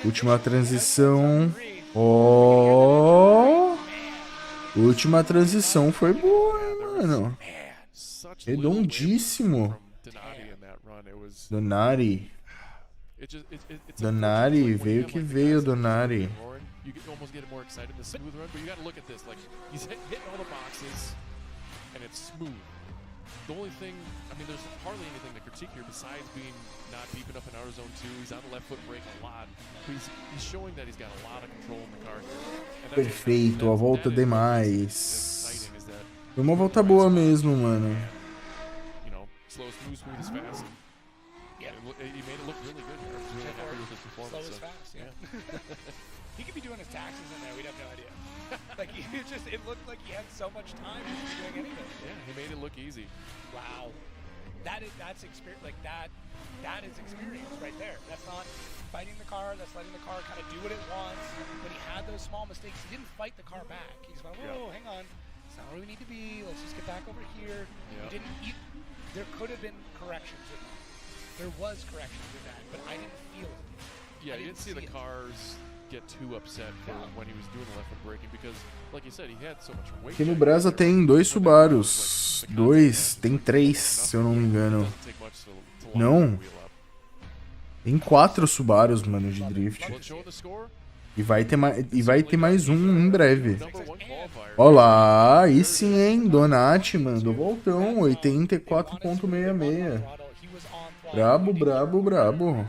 [SPEAKER 4] Última transição. Última transição foi boa, mano. Redondíssimo. Donati. Donati, veio que veio, Donati.
[SPEAKER 6] You can almost get more excited in the smooth run, but you got to look at this. Like, he's hitting all the boxes, and it's smooth. The only thing, I mean, there's hardly anything to critique here besides being not deep enough in outer zone 2. He's on the left foot brake a lot. But he's showing that he's got a lot of control in the car here. And that's
[SPEAKER 4] Perfeito, a volta
[SPEAKER 6] that is
[SPEAKER 4] demais.
[SPEAKER 6] exciting, is that
[SPEAKER 4] Foi uma volta boa mesmo, mano.
[SPEAKER 6] you know, slow is fast.
[SPEAKER 5] Yeah.
[SPEAKER 6] He made it look really good here. I was really happy with his performance.
[SPEAKER 5] Slow is fast, yeah. He could be doing his taxes in there. We'd have no idea. Like, it looked like he had so much time to be doing anything.
[SPEAKER 6] Yeah, he made it look easy.
[SPEAKER 5] Wow. That's experience. Like, that is experience right there. That's not fighting the car. That's letting the car kind of do what it wants. When he had those small mistakes, he didn't fight the car back. He's like, whoa, hang on. It's not where we need to be. Let's just get back over here.
[SPEAKER 6] Yeah.
[SPEAKER 5] There could have been corrections in that. There was corrections in that, but I didn't feel it.
[SPEAKER 6] Yeah, you didn't see the cars get too upset for when he was doing the left foot braking because, like you said, he had so much weight.
[SPEAKER 4] Aqui no Brasa tem 2 Subarus. 2, tem 3, se eu não me engano. Não. Tem 4 Subarus, mano, de drift. E vai ter mais um em breve. Olá, aí sim, hein? Donati mandou voltão, 84.66. Brabo, brabo, brabo.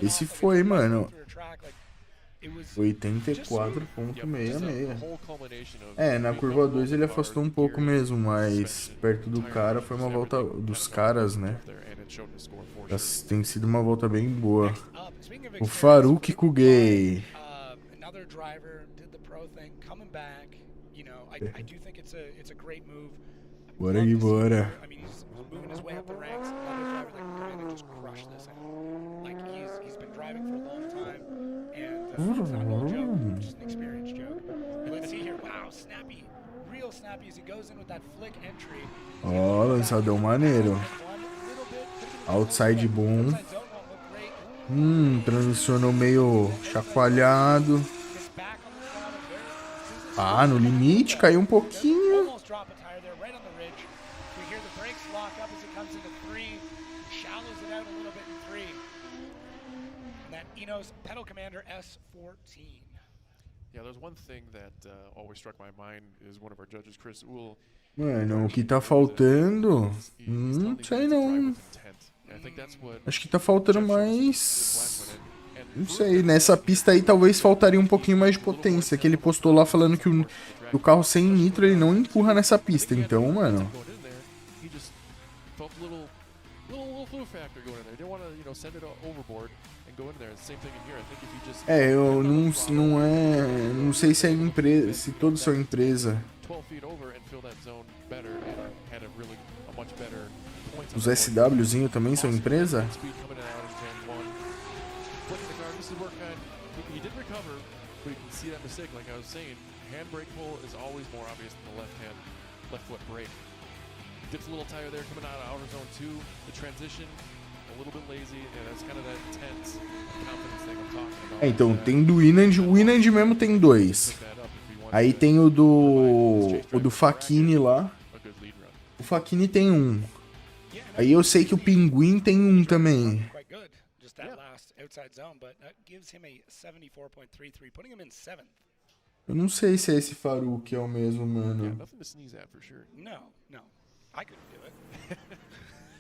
[SPEAKER 4] Esse foi, mano. 84.66. É, na curva 2 ele afastou um pouco mesmo, mas perto do cara foi uma volta dos caras, né? Tem sido uma volta bem boa. O Farouk Kugay. Bora aí, bora.
[SPEAKER 5] Just an experience joke. And let's see here. Wow, snappy. Real snappy as he goes in with that flick entry.
[SPEAKER 4] Ó, lançadão maneiro. Outside bom. Transicionou meio chacoalhado. Ah, no limite, caiu um pouquinho.
[SPEAKER 5] Pedal Commander S14.
[SPEAKER 6] Yeah, there's one thing that always struck my mind is one of our judges, Chris Uhl.
[SPEAKER 4] Mano, o que tá faltando? Sei não. Acho que tá faltando mais. Não sei, nessa pista aí talvez faltaria um pouquinho mais de potência. Que ele postou lá falando que o carro sem nitro ele não empurra nessa pista. Então, mano. É, eu não sei se é empresa, se todos são empresa. Os SWzinho também são empresa?
[SPEAKER 6] Dips a little tire there coming out of outer zone 2. The transition a little bit lazy, and that's kind of that tense confidence thing I'm talking about.
[SPEAKER 4] É, então tem do Winand, o Winand mesmo tem 2. Aí tem o do Fakini lá. O Fakini tem 1. Aí eu sei que o Pinguim tem 1 também. Eu não sei se é esse Farouk que é o mesmo, mano.
[SPEAKER 5] No. I couldn't do it.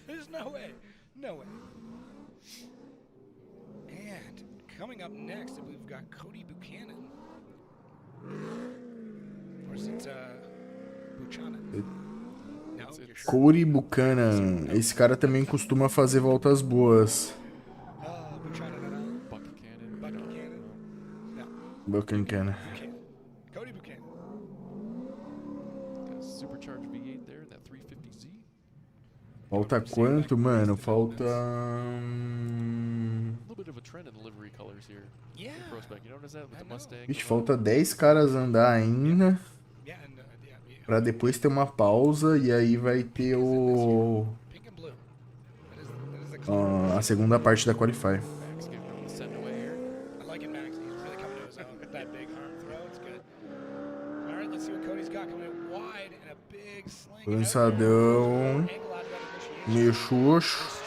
[SPEAKER 5] There's no way. No way. And coming up next, I believe we've got Cody Buchanan. Or is it Buchanan? No, you're sure?
[SPEAKER 4] Cody Buchanan. Esse cara também costuma fazer voltas boas.
[SPEAKER 5] Buchanan. Buchanan. No.
[SPEAKER 4] Buchanan.
[SPEAKER 5] Cody Buchanan.
[SPEAKER 6] Supercharged V8 there, that 350Z.
[SPEAKER 4] Falta quanto, mano? Falta...
[SPEAKER 6] A little bit of a trend in the livery colors here.
[SPEAKER 5] Yeah.
[SPEAKER 6] Prospec, you notice that with the Mustang?
[SPEAKER 4] Vixe, falta 10 caras andar ainda. Pra depois ter uma pausa e aí vai ter a segunda parte da Qualify. Lançadão. Meio xoxo.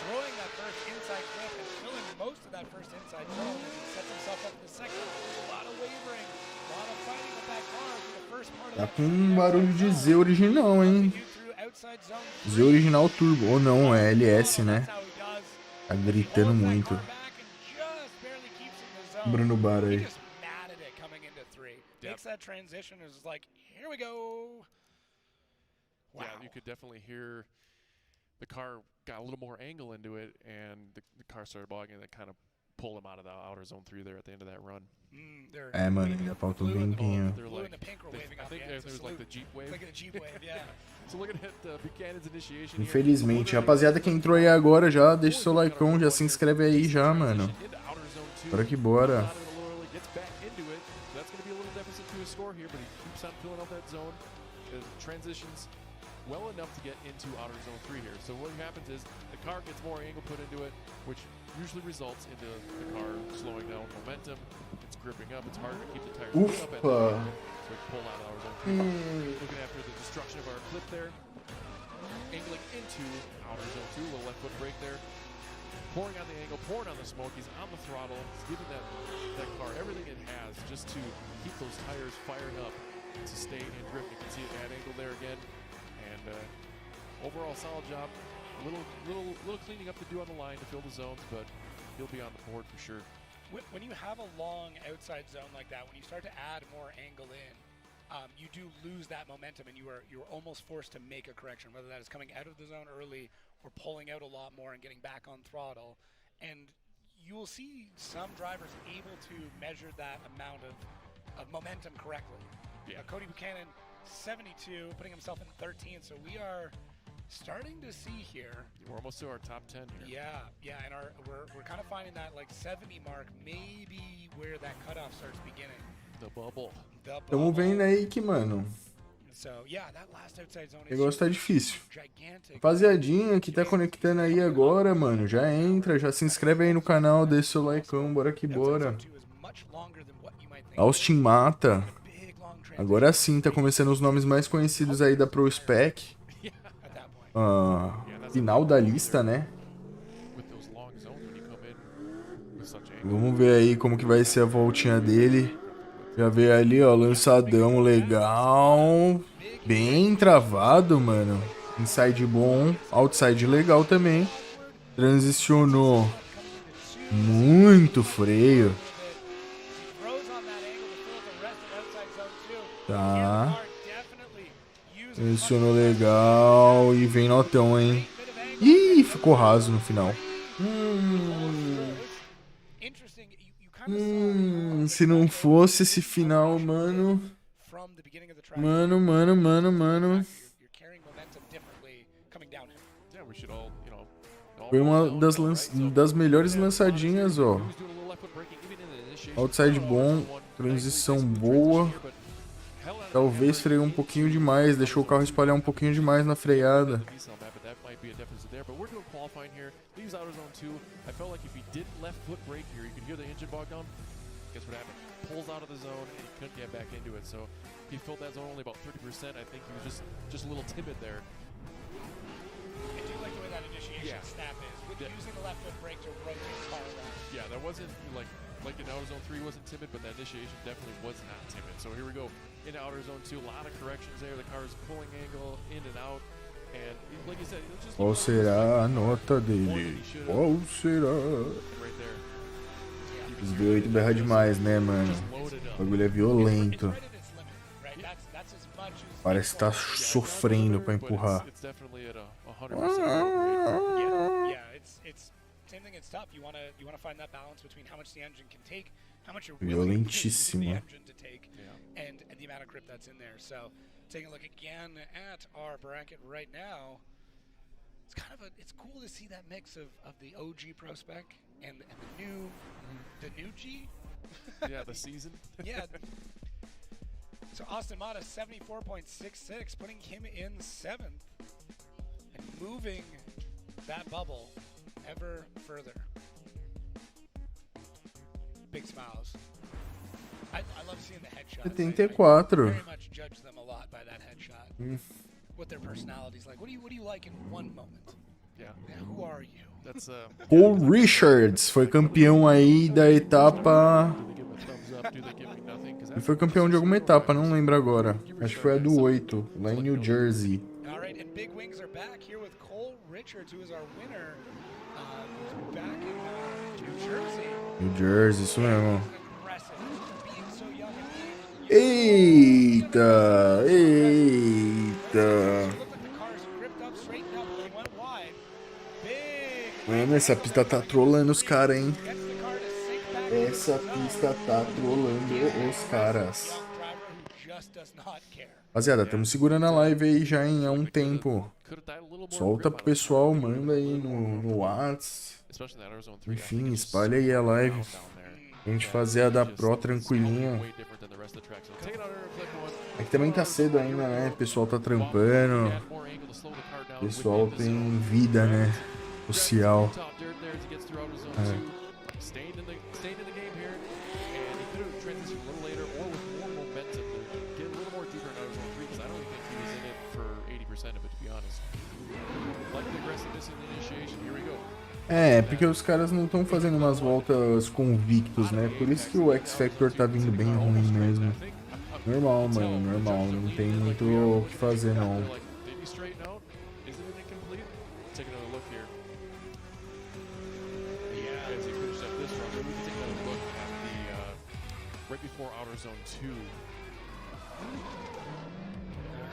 [SPEAKER 4] Tá com um barulho de Z original, hein? Z original turbo. Ou não, é LS, né? Tá gritando muito. Bruno Bar aí.
[SPEAKER 5] Makes that transition is like, here we go. Wow.
[SPEAKER 6] Yeah, you could definitely hear the car got a little more angle into it, and the car started bogging, and that kind of pulled him out of the outer zone 3 there at the end of that run.
[SPEAKER 4] É, mano, ainda falta um tempinho.
[SPEAKER 6] Blue and the pink were waving I think there was like the Jeep wave.
[SPEAKER 5] Like a Jeep wave, yeah.
[SPEAKER 6] So looking at Buchanan's initiation.
[SPEAKER 4] Infelizmente, rapaziada que entrou aí agora já deixa o seu likeão, já se inscreve aí já, mano. Bora que bora.
[SPEAKER 6] Score here, but he keeps on filling up that zone. Transitions well enough to get into outer zone 3 here. So what happens is the car gets more angle put into it, which usually results into the car slowing down momentum. It's gripping up. It's harder to keep the tires up at the so pull out of outer zone 3. Looking after the destruction of our clip there. Angling into outer zone 2. Little left foot brake there. Pouring on the angle, pouring on the smoke. He's on the throttle. He's giving that car everything it has just to keep those tires fired up to stay in drift. You can see it at angle there again. And overall solid job. A little cleaning up to do on the line to fill the zones, but he'll be on the board for sure.
[SPEAKER 5] When you have a long outside zone like that, when you start to add more angle in, you do lose that momentum, and you're almost forced to make a correction, whether that is coming out of the zone early or pulling out a lot more and getting back on throttle. And you will see some drivers able to measure that amount of momentum correctly. Yeah. Cody Buchanan, 72, putting himself in 13. So we are starting to see here.
[SPEAKER 6] We're almost to our top 10 here.
[SPEAKER 5] Yeah, and we're kind of finding that like 70 mark, maybe where that cutoff starts beginning.
[SPEAKER 6] The bubble.
[SPEAKER 4] Tamo vendo aí que, mano, o negócio tá difícil. Rapaziadinha que tá conectando aí agora, mano, já entra, já se inscreve aí no canal, deixa seu likeão, bora que bora. Austin Mata. Agora sim, tá começando os nomes mais conhecidos aí da Prospec. Final da lista, né? Vamos ver aí como que vai ser a voltinha dele. Já veio ali, ó, lançadão legal. Bem travado, mano. Inside bom, outside legal também. Transicionou muito freio. Tá. Transicionou legal e vem notão, hein. Ih, ficou raso no final. Se não fosse esse final, mano. Mano. Foi uma das melhores lançadinhas, ó. Outside bom, transição boa. Talvez freou um pouquinho demais, deixou o carro espalhar um pouquinho demais na freada. Leaves outer zone 2. I felt like if he didn't left foot brake here, you could hear the engine bog down. Guess what happened? Pulls out of the zone and he couldn't get back into it. So he filled that zone only about 30%. I think he was just a little timid there.
[SPEAKER 5] I do like the way that initiation snap is. With using the left foot brake to rotate the car around.
[SPEAKER 6] Yeah, that wasn't like in outer zone 3 wasn't timid, but that initiation definitely was not timid. So here we go into outer zone 2. A lot of corrections there. The car is pulling angle in and out. And like you said, just qual será a nota dele? Qual será? Os V8 berra demais, né, mano? O bagulho é violento. Parece que tá sofrendo pra empurrar. Violentíssimo.
[SPEAKER 5] Taking a look again at our bracket right now, it's cool to see that mix of the OG Prospec and the new G.
[SPEAKER 6] Yeah, the season.
[SPEAKER 5] Yeah. So Austin Mata 74.66, putting him in 7th and moving that bubble ever further. Big smiles. I love seeing the headshots.
[SPEAKER 4] 74.
[SPEAKER 5] Very much judge them a lot by that headshot. What their personalities like. What do you like in one moment?
[SPEAKER 6] Yeah.
[SPEAKER 5] Who are you?
[SPEAKER 6] That's
[SPEAKER 4] Paul Richards foi campeão aí da etapa. Ele foi campeão de alguma etapa, não lembro agora. Acho que foi a do 8, lá em New Jersey.
[SPEAKER 5] And Big Wings are back here with Cole Richards, who is our winner. Who's back in New Jersey.
[SPEAKER 4] New Jersey, isso mesmo.
[SPEAKER 5] Aggressive. Being so young and being
[SPEAKER 4] Eita, eita. Mano, essa pista tá trolando os caras, hein? Essa pista tá trolando os caras. Rapaziada, estamos segurando a live aí já em há um tempo. Solta pro pessoal, manda aí no Whats. Enfim, espalha aí a live. A gente fazer a da Pro tranquilinho. É que também tá cedo ainda, né? O pessoal tá trampando. O pessoal tem vida, né? Social. É, porque os caras não estão fazendo umas voltas convictos, né? Por isso que o X Factor tá vindo bem ruim mesmo. Normal, mano, normal. Não tem muito o que fazer, não.
[SPEAKER 6] Right before outer zone 2.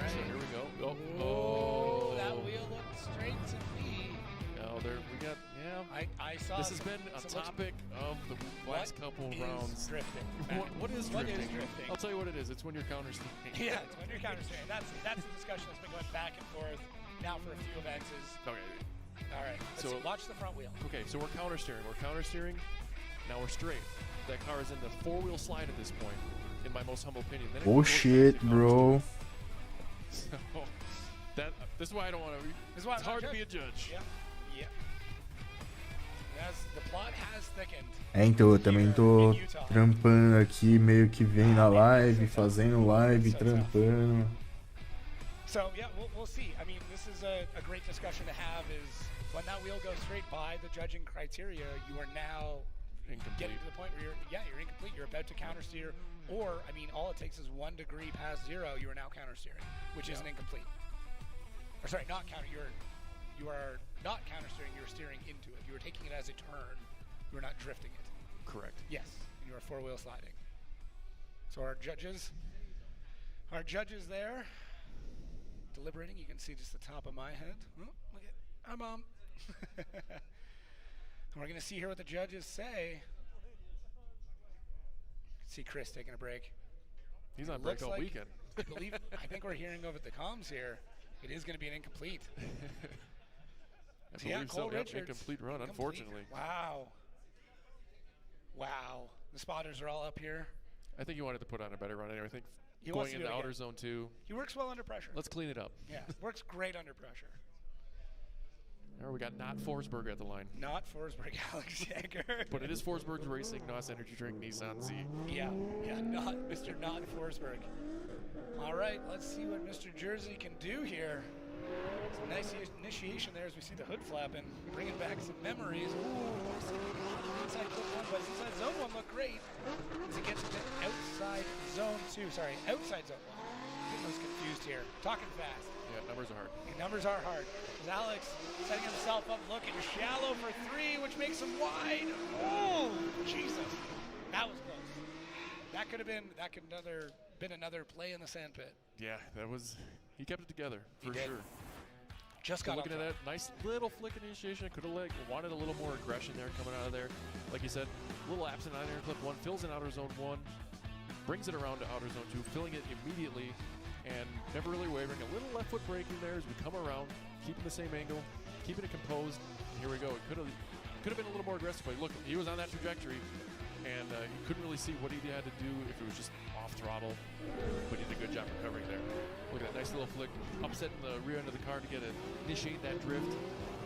[SPEAKER 6] So here we go. Oh,
[SPEAKER 5] that wheel looked straight to me.
[SPEAKER 6] No, there we got. Yeah,
[SPEAKER 5] I saw.
[SPEAKER 6] This has been a topic of the last couple rounds.
[SPEAKER 5] Drifting.
[SPEAKER 6] What is drifting? I'll tell you what it is. It's when you're counter-steering.
[SPEAKER 5] Yeah, it's when you're counter-steering. That's the discussion that's been going back and forth now for a few events.
[SPEAKER 6] Okay.
[SPEAKER 5] All right. So watch the front wheel.
[SPEAKER 6] Okay, so we're counter-steering. We're counter-steering. Now we're straight. That car is in the four-wheel slide at this point, in my most humble opinion. Then
[SPEAKER 4] Oh shit, bro.
[SPEAKER 6] So this is why I don't want to. It's hard to be a judge.
[SPEAKER 5] Yeah. Yeah. The plot has thickened.
[SPEAKER 4] É, então eu também tô trampando aqui, meio que vem na live, fazendo live, trampando.
[SPEAKER 5] So yeah, we'll see. I mean, this is a great discussion to have. Is when that wheel goes straight by the judging criteria, you are now getting to the point where you're incomplete. You're about to countersteer, or I mean, all it takes is 1 degree past 0. You are now countersteering, which is an incomplete. Or sorry, not counter. You are not countersteering. You're steering into it. You are taking it as a turn. You are not drifting it.
[SPEAKER 6] Correct.
[SPEAKER 5] Yes, you are four-wheel sliding. So our judges there, deliberating. You can see just the top of my head. Oh, look at hi, Mom. And we're going to see here what the judges say. See Chris taking a break.
[SPEAKER 6] He's on break all weekend.
[SPEAKER 5] I think we're hearing over the comms here. It is going to be an incomplete.
[SPEAKER 6] I believe so. Yep, incomplete run, unfortunately.
[SPEAKER 5] Wow. Wow. The spotters are all up here.
[SPEAKER 6] I think he wanted to put on a better run anyway. I think going into outer zone 2.
[SPEAKER 5] He works well under pressure.
[SPEAKER 6] Let's clean it up.
[SPEAKER 5] Yeah, works great under pressure.
[SPEAKER 6] There we got not Forsberg at the line.
[SPEAKER 5] Not Forsberg, Alex Jäger.
[SPEAKER 6] But it is Forsberg's Racing, NOS Energy Drink, Nissan Z.
[SPEAKER 5] Yeah, not Mr. Not Forsberg. All right, let's see what Mr. Jersey can do here. It's a nice initiation there as we see the hood flapping, bringing back some memories. Ooh, inside clip 1, but inside zone 1 looked great as he gets to outside zone 2. Sorry, outside zone 1. Getting those confused here. Talking fast.
[SPEAKER 6] Yeah, numbers are hard.
[SPEAKER 5] Numbers are hard. As Alex setting himself up, looking shallow for 3, which makes him wide. Oh, Jesus. That was close. That could have been another play in the sandpit.
[SPEAKER 6] Yeah, that was. He kept it together for sure.
[SPEAKER 5] Just got
[SPEAKER 6] looking at that nice little flick initiation. Could have wanted a little more aggression there coming out of there. Like you said, a little absent on inner clip 1, fills in outer zone 1, brings it around to outer zone 2, filling it immediately, and never really wavering. A little left foot braking there as we come around, keeping the same angle, keeping it composed. And here we go. It could have been a little more aggressive, but look, he was on that trajectory, and he couldn't really see what he had to do if it was just off throttle, but he did a good job recovering there. Look at that nice little flick, upsetting the rear end of the car to initiate that drift.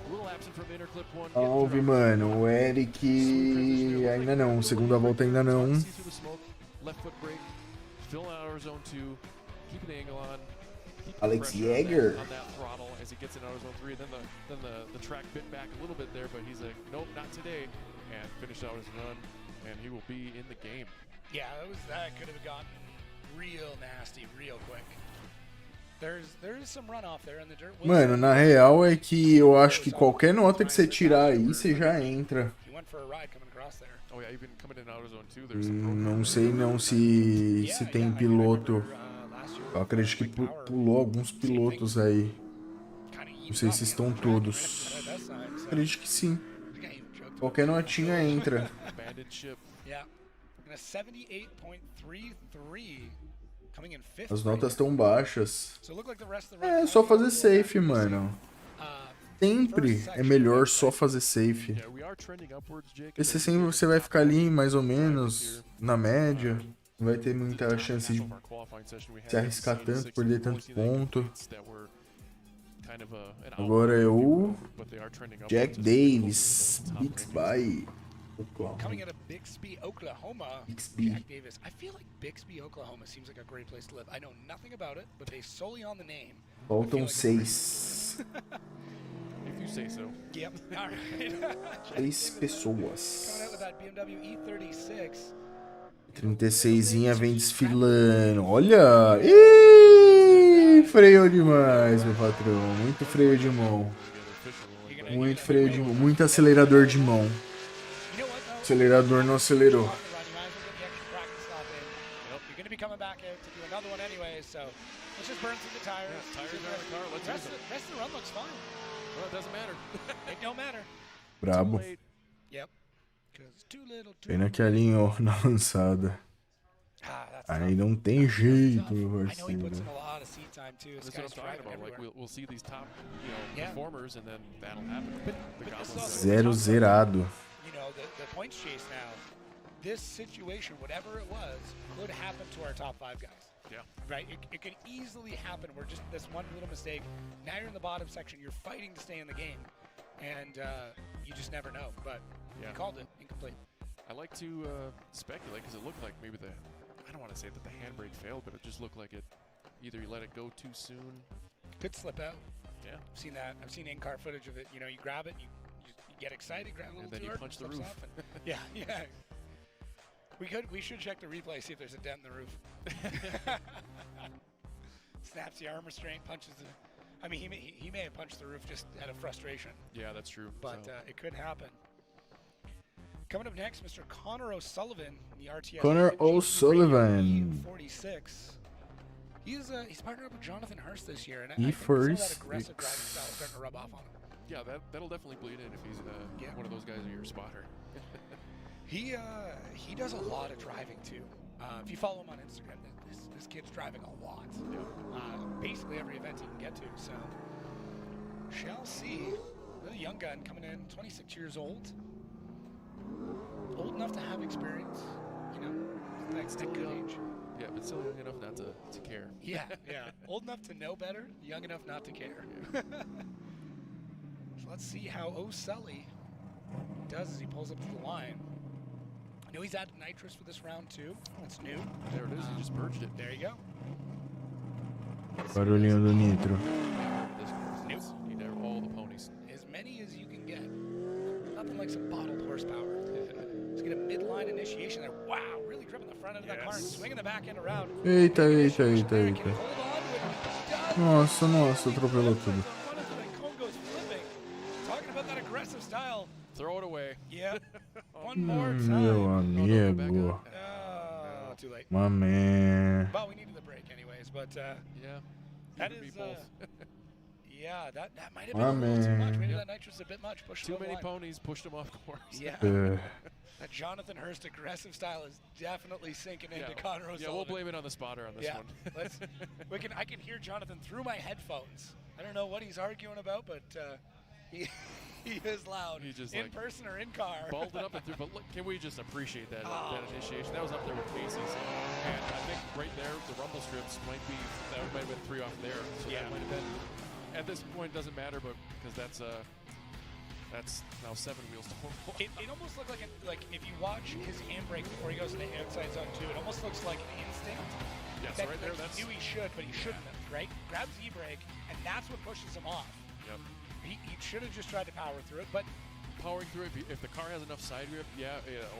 [SPEAKER 6] A little absent from inner clip 1.
[SPEAKER 4] Salve, mano. O Eric ainda não. Segunda volta ainda não.
[SPEAKER 6] Left foot brake, fill out our zone 2, keep the angle on.
[SPEAKER 4] Alex Jäger.
[SPEAKER 6] On that throttle as he gets in outer zone 3. Then the track bit back a little bit there, but he's like, nope, not today, and finished out his run, and he will be in the game.
[SPEAKER 5] Yeah, that could have gotten real nasty real quick. There is some runoff there in the dirt.
[SPEAKER 4] Mano, na real é que eu acho que qualquer nota que você tirar aí, você já entra.
[SPEAKER 5] He went for a ride coming across there.
[SPEAKER 6] Oh yeah, even coming in out of zone 2, there's some
[SPEAKER 4] Não sei não se tem piloto. Eu acredito que pulou alguns pilotos aí. Não sei se estão todos. Acredito que sim. Qualquer notinha entra.
[SPEAKER 6] banded ship.
[SPEAKER 5] Yeah. And a 78.33 coming in fifth.
[SPEAKER 4] As notas estão baixas.
[SPEAKER 5] So look like the rest of the
[SPEAKER 4] É só fazer safe, mano. Sempre é melhor só fazer safe. Porque sempre você vai ficar ali mais ou menos na média. Não vai ter muita chance de se arriscar tanto, perder tanto ponto. Agora é o Jack Davis, Bixby,
[SPEAKER 5] Coming out of Bixby, Oklahoma. Jack Davis. I feel like Bixby, Oklahoma seems like a great place to live. I know nothing about it, but based solely on the name.
[SPEAKER 4] Faltam 6.
[SPEAKER 6] If you say so.
[SPEAKER 5] Yep. All right.
[SPEAKER 4] 6 pessoas.
[SPEAKER 5] Coming out with that BMW E36.
[SPEAKER 4] 36zinha vem desfilando. Olha! Ih, freio demais, meu patrão. Muito freio de mão. Muito freio de mão. Muito acelerador de mão. O acelerador não acelerou.
[SPEAKER 5] You're going to be coming back out to do another one anyway, so let's just burn through the tires.
[SPEAKER 6] Yeah, tires are in the car. Let's use them.
[SPEAKER 5] Rest of the run looks fine.
[SPEAKER 6] Well, it doesn't matter.
[SPEAKER 5] It don't matter.
[SPEAKER 4] Brabo.
[SPEAKER 5] Yep.
[SPEAKER 4] Pena que ali, ó, na lançada. Aí não tem jeito, meu parceiro.
[SPEAKER 6] That's what I'm talking about. Like we'll see these top, performers, and then that'll happen. The goblins.
[SPEAKER 4] Zero zerado.
[SPEAKER 5] You know, the points chase now. This situation, whatever it was, could happen to our top 5 guys.
[SPEAKER 6] Yeah.
[SPEAKER 5] Right? It could easily happen. We're just this one little mistake. Now you're in the bottom section. You're fighting to stay in the game. And you just never know. But he called it incomplete.
[SPEAKER 6] I like to speculate because it looked like maybe I don't want to say that the handbrake failed, but it just looked like it either you let it go too soon.
[SPEAKER 5] Could slip out.
[SPEAKER 6] Yeah.
[SPEAKER 5] I've seen that. I've seen in-car footage of it. You know, you grab it, you get excited, grab a little
[SPEAKER 6] and then
[SPEAKER 5] too
[SPEAKER 6] you
[SPEAKER 5] hard,
[SPEAKER 6] punch the
[SPEAKER 5] slips
[SPEAKER 6] roof.
[SPEAKER 5] off and yeah. We should check the replay, see if there's a dent in the roof. Snaps the arm restraint, punches the. I mean, he may have punched the roof just out of frustration.
[SPEAKER 6] Yeah, that's true.
[SPEAKER 5] But it could happen. Coming up next, Mr. Connor O'Sullivan, the RTS.
[SPEAKER 4] Connor O'Sullivan.
[SPEAKER 5] 46. He's partnered up with Jonathan Hurst this year, and I
[SPEAKER 4] E
[SPEAKER 5] think some of that
[SPEAKER 4] first.
[SPEAKER 5] aggressive driving style is starting to rub off on him.
[SPEAKER 6] Yeah, that'll definitely bleed in if he's one of those guys or your spotter.
[SPEAKER 5] He does a lot of driving too. If you follow him on Instagram, this kid's driving a lot. Basically every event he can get to. So shall see. Another young gun coming in, 26 years old. Old enough to have experience. You know, that's a good age.
[SPEAKER 6] Yeah, but still young enough not to care.
[SPEAKER 5] Yeah. Old enough to know better, young enough not to care. So let's see how O'Sully does as he pulls up to the line. I know he's added nitrous for this round too. That's new.
[SPEAKER 6] There it is. He just purged it.
[SPEAKER 5] There you go.
[SPEAKER 4] Barulhinho do nitro.
[SPEAKER 6] You need all the ponies.
[SPEAKER 5] As many as you can get. Nothing like some bottled horsepower. Let's get a midline initiation there. Wow, really gripping the front end of that car and swinging the back end around.
[SPEAKER 4] Eita. Nossa, atropelou tudo.
[SPEAKER 5] Talking about that aggressive style.
[SPEAKER 6] Throw it away.
[SPEAKER 5] Yeah. One more time.
[SPEAKER 4] Meu amigo.
[SPEAKER 5] Too late.
[SPEAKER 4] My man.
[SPEAKER 5] Well, we needed the break anyways, but
[SPEAKER 6] yeah.
[SPEAKER 5] That is yeah, that might have been
[SPEAKER 4] My
[SPEAKER 5] a little too much.
[SPEAKER 4] man.
[SPEAKER 5] Maybe that nitrous a bit much. Pushed
[SPEAKER 6] Too
[SPEAKER 5] it over
[SPEAKER 6] many
[SPEAKER 5] the line.
[SPEAKER 6] ponies pushed him off course.
[SPEAKER 5] Yeah. That Jonathan Hurst aggressive style is definitely sinking into Connor O'Sullivan.
[SPEAKER 6] Yeah, we'll blame it on the spotter on this one.
[SPEAKER 5] I can hear Jonathan through my headphones. I don't know what he's arguing about, but he is loud.
[SPEAKER 6] He just
[SPEAKER 5] in person or in car.
[SPEAKER 6] Balled it up and through. But look, can we just appreciate that initiation? That was up there with Casey's. And I think right there, the rumble strips might have been 3 off there. So that might have been, at this point, doesn't matter, but because that's now 7 wheels total.
[SPEAKER 5] It almost looked like if you watch his handbrake before he goes into outside zone 2, it almost looks like an instinct.
[SPEAKER 6] Yeah, so right there, that's...
[SPEAKER 5] He knew he should, but he shouldn't have, right? Grabs the e-brake, and that's what pushes him off.
[SPEAKER 6] Yep.
[SPEAKER 5] He should have just tried to power through it, but...
[SPEAKER 6] Powering through it, if the car has enough side grip,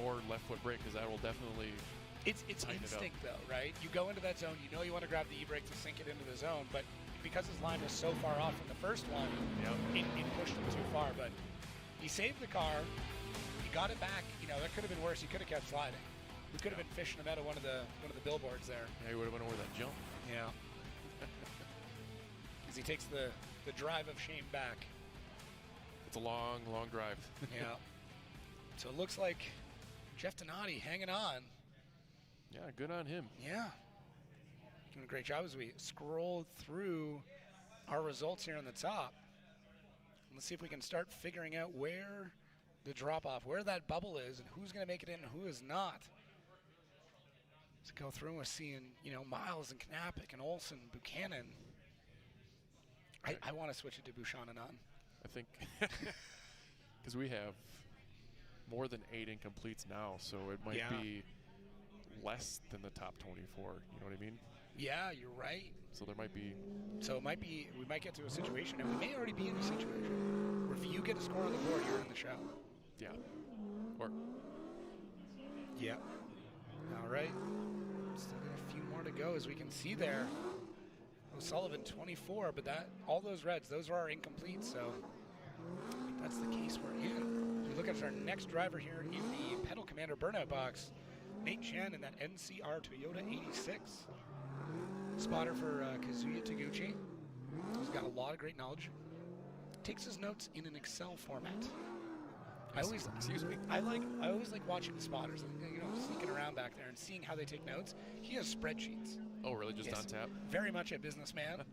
[SPEAKER 6] or left foot brake, because that will definitely...
[SPEAKER 5] It's instinct, though, right? You go into that zone, you know you want to grab the e-brake to sink it into the zone, but because his line was so far off from the first one, it pushed him too far. But he saved the car. He got it back. You know, that could have been worse. He could have kept sliding. We could have been fishing him out of one of the billboards there.
[SPEAKER 6] Yeah, he would have went over that jump.
[SPEAKER 5] Yeah. Because he takes the drive of shame back.
[SPEAKER 6] It's a long, long drive.
[SPEAKER 5] Yeah. So it looks like Jeff Donati hanging on.
[SPEAKER 6] Yeah, good on him.
[SPEAKER 5] Yeah. Doing a great job as we scroll through our results here on the top. Let's see if we can start figuring out where the drop-off, where that bubble is, and who's going to make it in and who is not. Let's go through and we're seeing, you know, Miles and Knapik and Olsen, Buchanan. I want to switch it to Buchanan on.
[SPEAKER 6] I think because we have more than 8 incompletes now, so it might be less than the top 24. You know what I mean?
[SPEAKER 5] Yeah, you're right.
[SPEAKER 6] So there might be.
[SPEAKER 5] So it might be. We might get to a situation, and we may already be in a situation where if you get a score on the board, you're in the show.
[SPEAKER 6] Yeah. Or.
[SPEAKER 5] Yeah. All right. Still got a few more to go, as we can see there. O'Sullivan 24, but that all those reds, those are our incompletes. So that's the case we're in. We look at our next driver here in the Pedal Commander burnout box. Nate Chen in that NCR Toyota 86. Spotter for Kazuya Taguchi. He's got a lot of great knowledge. Takes his notes in an Excel format. I always like watching the spotters, you know, sneaking around back there and seeing how they take notes. He has spreadsheets.
[SPEAKER 6] Oh, really? Just on tap?
[SPEAKER 5] Very much a businessman,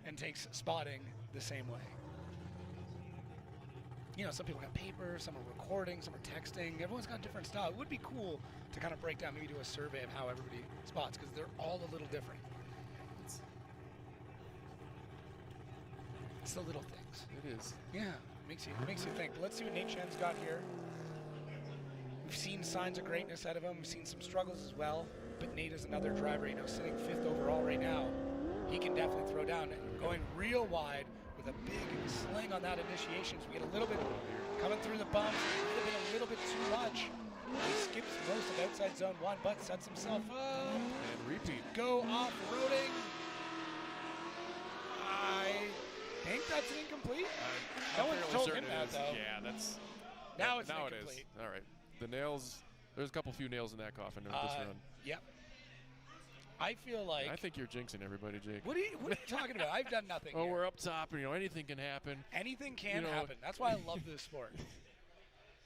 [SPEAKER 5] and takes spotting the same way. You know, some people got paper, some are recording, some are texting. Everyone's got a different style. It would be cool to kind of break down, maybe do a survey of how everybody spots, because they're all a little different. It's the little things.
[SPEAKER 6] It is.
[SPEAKER 5] Yeah, makes you think. But let's see what Nate Chen's got here. We've seen signs of greatness out of him. We've seen some struggles as well. But Nate is another driver, you know, sitting 5th overall right now. He can definitely throw down, going real wide with a big sling on that initiation. So we get a little bit coming through the bumps, a little bit too much. He skips most of outside zone 1, but sets himself up.
[SPEAKER 6] And repeat.
[SPEAKER 5] Go off-roading. I think that's an incomplete. No one's told him that, though.
[SPEAKER 6] Yeah, that's.
[SPEAKER 5] Now it's
[SPEAKER 6] now
[SPEAKER 5] incomplete.
[SPEAKER 6] it is. All right. The nails. There's a few nails in that coffin in this run.
[SPEAKER 5] Yep. I feel like.
[SPEAKER 6] I think you're jinxing everybody, Jake.
[SPEAKER 5] What are you talking about? I've done nothing.
[SPEAKER 6] Oh,
[SPEAKER 5] here.
[SPEAKER 6] we're up top, and you know anything can happen.
[SPEAKER 5] Anything can happen. That's why I love this sport.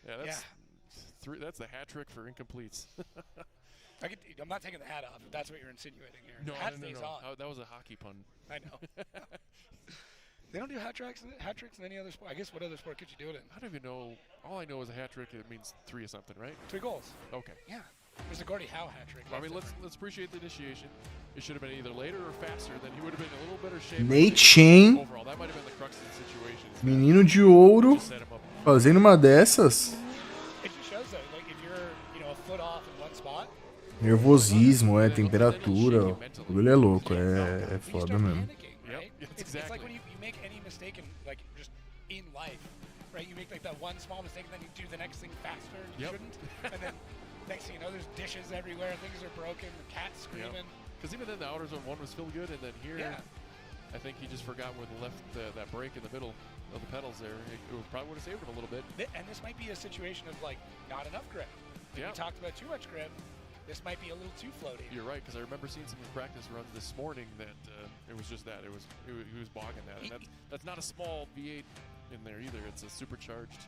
[SPEAKER 6] Yeah, that's that's the hat trick for incompletes.
[SPEAKER 5] I'm not taking the hat off. If that's what you're insinuating here.
[SPEAKER 6] No,
[SPEAKER 5] the hat stays on.
[SPEAKER 6] That was a hockey pun.
[SPEAKER 5] I know. They don't do hat tricks in any other sport. I guess what other sport could you do it in?
[SPEAKER 6] I don't even know. All I know is a hat trick. It means 3 or something, right?
[SPEAKER 5] 3 goals.
[SPEAKER 6] Okay.
[SPEAKER 5] Yeah. There's a Gordie Howe hat trick.
[SPEAKER 6] Well, I mean, let's appreciate the initiation. It should have been either later or faster. Then he would have been in a little better shape.
[SPEAKER 4] Nate Chen,
[SPEAKER 6] overall, that might have been the crux of the situation.
[SPEAKER 4] menino de ouro, fazendo uma dessas.
[SPEAKER 5] It just shows that, like, if you're, you know, a foot off in one spot.
[SPEAKER 4] Nervosismo, temperatura. O bagulho é louco, é foda mesmo.
[SPEAKER 5] Right? It's like when you make any mistake in, like, just in life, right? You make like that one small mistake and then you do the next thing faster and you shouldn't. And then next thing you know, there's dishes everywhere, things are broken, the cat's screaming.
[SPEAKER 6] Because even then the outer zone 1 was still good, and then here, I think he just forgot where the left, that break in the middle of the pedals there. It probably would have saved him a little bit.
[SPEAKER 5] And this might be a situation of like not enough grip. We talked about too much grip. This might be a little too floaty.
[SPEAKER 6] You're right, because I remember seeing some of his practice runs this morning that it was just that. He was bogging that. And that's not a small V8 in there either. It's a supercharged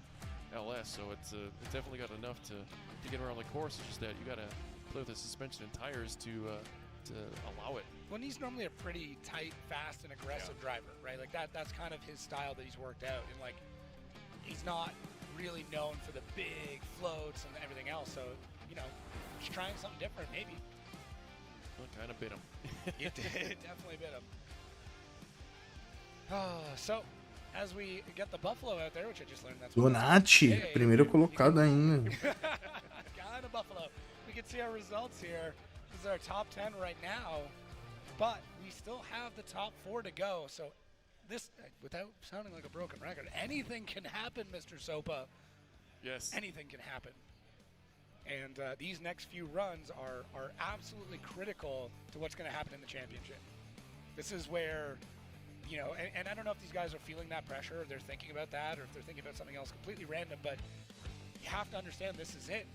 [SPEAKER 6] LS, so it's definitely got enough to get around the course. It's just that you got to play with the suspension and tires to allow it.
[SPEAKER 5] When he's normally a pretty tight, fast, and aggressive driver, right? Like that's kind of his style that he's worked out. And like he's not really known for the big floats and everything else. So, you know, just trying something different, maybe.
[SPEAKER 6] Well, it kind of bit him.
[SPEAKER 5] It definitely bit him. So, as we get the Buffalo out there, which I just learned that's
[SPEAKER 4] Donati, primeiro colocado ainda.
[SPEAKER 5] Got a Buffalo. We can see our results here. This is our top 10 right now, but we still have the top 4 to go. So, this, without sounding like a broken record, anything can happen, Mr. Sopa.
[SPEAKER 6] Yes.
[SPEAKER 5] Anything can happen. And these next few runs are absolutely critical to what's going to happen in the championship. This is where you know, and I don't know if these guys are feeling that pressure, or they're thinking about that, or if they're thinking about something else completely random, but you have to understand this is it.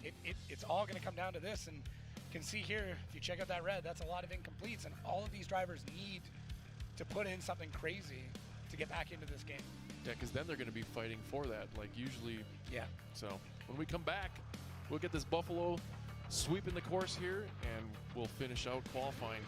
[SPEAKER 5] It's all going to come down to this, and you can see here, if you check out that red, that's a lot of incompletes, and all of these drivers need to put in something crazy to get back into this game.
[SPEAKER 6] Yeah, because then they're going to be fighting for that, like usually.
[SPEAKER 5] Yeah.
[SPEAKER 6] So when we come back, we'll get this Buffalo sweeping the course here, and we'll finish out qualifying.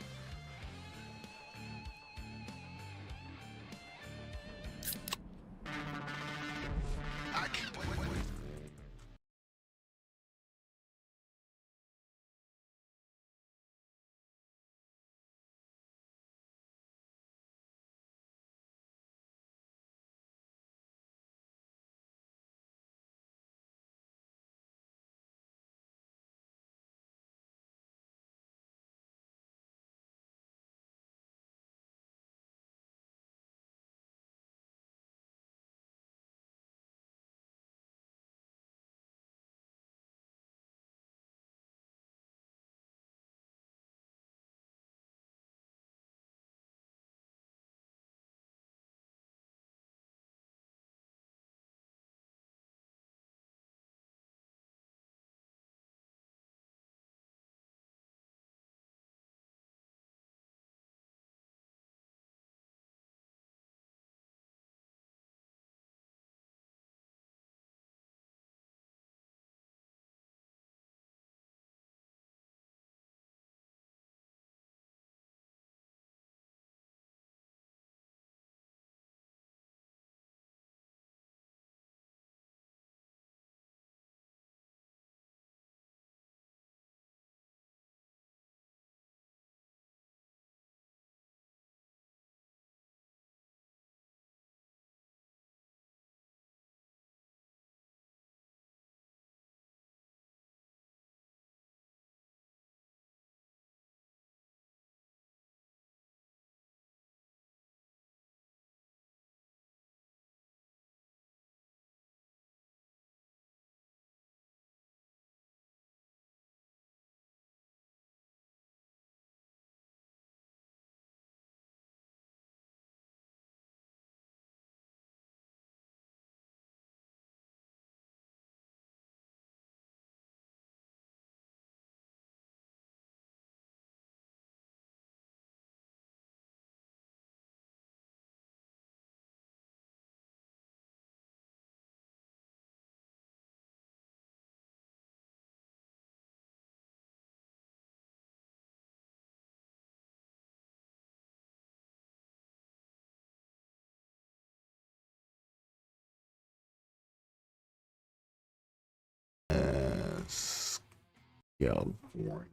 [SPEAKER 4] California.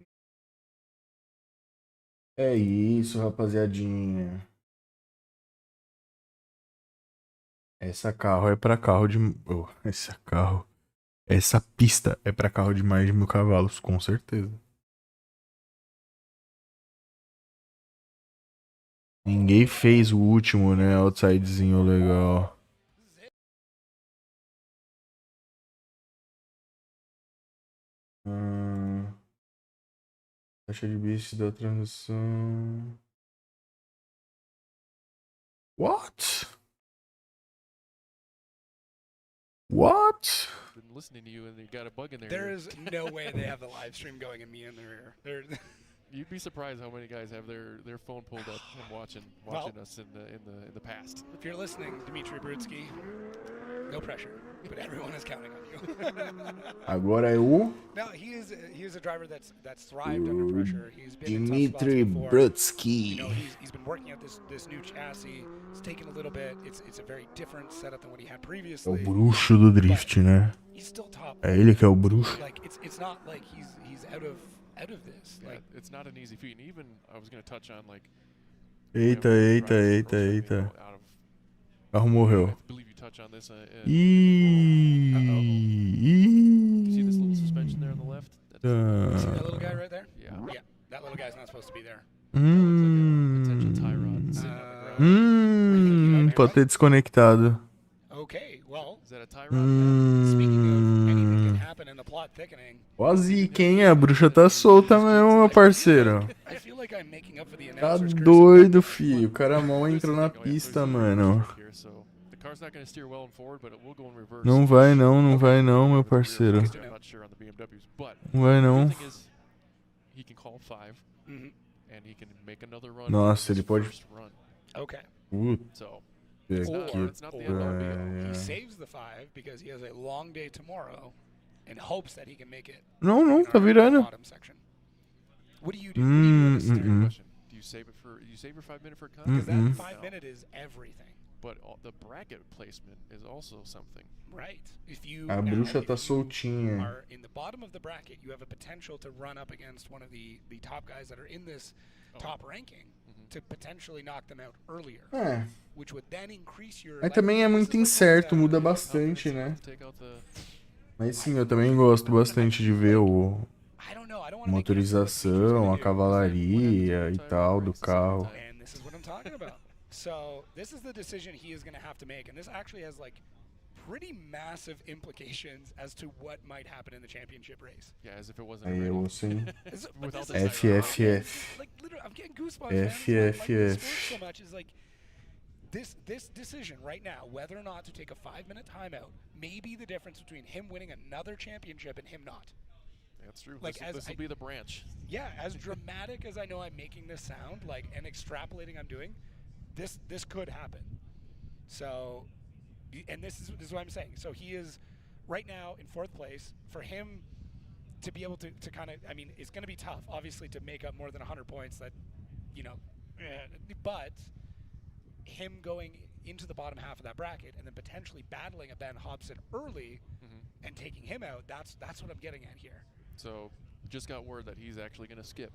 [SPEAKER 4] É isso, rapaziadinha. Essa carro é pra carro de. Oh, essa pista é pra carro de mais de 1000 cavalos, com certeza. Ninguém fez o último, né? Outsidezinho legal. Taxa de bits da transação. What? What?
[SPEAKER 6] Been listening to you, and you got a bug in there.
[SPEAKER 5] There is no way they have the live stream going and me in their ear.
[SPEAKER 6] You'd be surprised how many guys have their phone pulled up and watching us in the past.
[SPEAKER 5] If you're listening, Dmitry Brutsky, no pressure, but everyone is counting on you.
[SPEAKER 4] Agora é o
[SPEAKER 5] No, he is a driver that's thrived under pressure. He's been
[SPEAKER 4] Dmitry
[SPEAKER 5] in tough spots before.
[SPEAKER 4] Brutsky.
[SPEAKER 5] You know, he's been working out this new chassis. It's taken a little bit. It's a very different setup than what he had
[SPEAKER 4] É o
[SPEAKER 5] previously.
[SPEAKER 4] bruxo do drift, né?
[SPEAKER 5] He's still top.
[SPEAKER 4] É ele que é o bruxo.
[SPEAKER 5] Like it's not like he's out of this.
[SPEAKER 6] Yeah,
[SPEAKER 5] Like
[SPEAKER 6] it's not an easy feat. And even I was going to touch on like.
[SPEAKER 4] Eita. O carro morreu.
[SPEAKER 6] I believe you touch on this.
[SPEAKER 4] Ih.
[SPEAKER 6] See this little suspension there on the left?
[SPEAKER 5] See that little guy right there?
[SPEAKER 6] Yeah.
[SPEAKER 5] Yeah. That little guy's not supposed to be there.
[SPEAKER 6] Potential tie rod sitting on the ground.
[SPEAKER 4] Pode ter desconectado.
[SPEAKER 5] Okay, well.
[SPEAKER 6] Is that a tie rod?
[SPEAKER 5] Speaking of anything can happen in the plot thickening.
[SPEAKER 4] Ó a zica, hein? A bruxa tá solta mesmo, meu parceiro.
[SPEAKER 5] I feel like I'm making up for the
[SPEAKER 4] Tá
[SPEAKER 5] announcer's curse.
[SPEAKER 4] doido, filho. O cara mal entra na pista, mano.
[SPEAKER 6] The car's not going to steer well and forward, but it will go in reverse.
[SPEAKER 4] Não vai não, não vai não, meu parceiro.
[SPEAKER 6] I'm not sure on the BMWs, but
[SPEAKER 4] Não vai não.
[SPEAKER 6] the thing is, he can call 5, and he can make another run.
[SPEAKER 4] Nossa, ele pode.
[SPEAKER 5] Okay.
[SPEAKER 6] So,
[SPEAKER 5] it's not the end all be all. He saves the 5 because he has a long day tomorrow and hopes that he can make it.
[SPEAKER 4] Não, tá virando.
[SPEAKER 5] What do you do? Do
[SPEAKER 6] you save it for? You save your 5 minute for
[SPEAKER 5] because that 5 minute is everything.
[SPEAKER 6] But the bracket placement is also something.
[SPEAKER 5] Right. If you
[SPEAKER 4] A bruxa tá soltinha.
[SPEAKER 5] are in the bottom of the bracket, you have a potential to run up against one of the top guys that are in this top ranking to potentially knock them out earlier. Which would then increase your.
[SPEAKER 4] Mas também é muito incerto, muda bastante, né? Mas sim, eu também gosto bastante de ver a motorização, a cavalaria e tal do carro.
[SPEAKER 5] And this is what I'm talking about. So this is the decision he is going to have to make, and this actually has like pretty massive implications as to what might happen in the championship race.
[SPEAKER 6] Yeah, as if it wasn't.
[SPEAKER 4] Aí eu sim.
[SPEAKER 5] FFF. Like literally, I'm getting goosebumps. FFF. So much is like this decision right now, whether or not to take a 5-minute timeout, may be the difference between him winning another championship and him not.
[SPEAKER 6] That's true.
[SPEAKER 5] Like
[SPEAKER 6] this will be the branch.
[SPEAKER 5] Yeah, as dramatic as I know I'm making this sound, like, and extrapolating I'm doing, this could happen. So, and this is what I'm saying. So he is right now in 4th place. For him to be able to kind of, I mean, it's going to be tough, obviously, to make up more than 100 points. That, you know, but him going into the bottom half of that bracket and then potentially battling a Ben Hobson early and taking him out, that's what I'm getting at here.
[SPEAKER 6] So just got word that he's actually going to skip.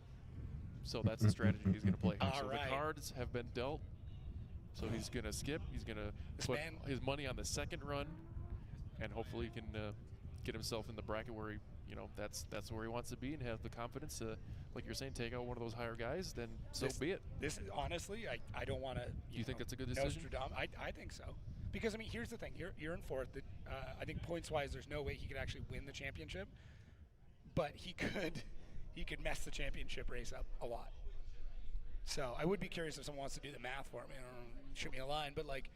[SPEAKER 6] So that's the strategy he's going to play. So the cards have been dealt. So he's going to skip. He's going to put his money on the 2nd run, and hopefully he can get himself in the bracket where he, you know, that's where he wants to be and have the confidence to, like you're saying, take out one of those higher guys. Then so be it.
[SPEAKER 5] This is honestly, I don't want to.
[SPEAKER 6] You think that's a good decision?
[SPEAKER 5] I think so. Because I mean, here's the thing: you're in 4th. I think points-wise, there's no way he could actually win the championship, but he could mess the championship race up a lot. So I would be curious if someone wants to do the math for me. I don't know, shoot me a line, but like,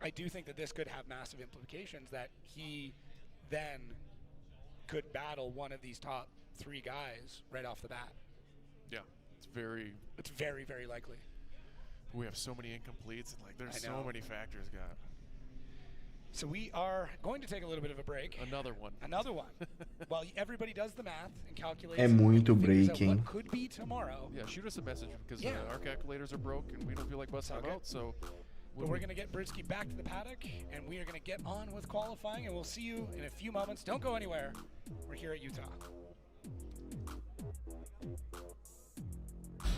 [SPEAKER 5] I do think that this could have massive implications. That he then could battle one of these top 3 guys right off the bat.
[SPEAKER 6] Yeah, it's very,
[SPEAKER 5] very likely.
[SPEAKER 6] We have so many incompletes, and like there's so many factors, God.
[SPEAKER 5] So we are going to take a little bit of a break.
[SPEAKER 6] Another one.
[SPEAKER 5] While everybody does the math and calculates.
[SPEAKER 4] É muito break, hein?
[SPEAKER 5] What could be tomorrow.
[SPEAKER 6] Yeah, shoot us a message because our calculators are broke and we don't feel like busting them out. So,
[SPEAKER 5] but we're going to get Britsky back to the paddock, and we are going to get on with qualifying, and we'll see you in a few moments. Don't go anywhere. We're here at Utah.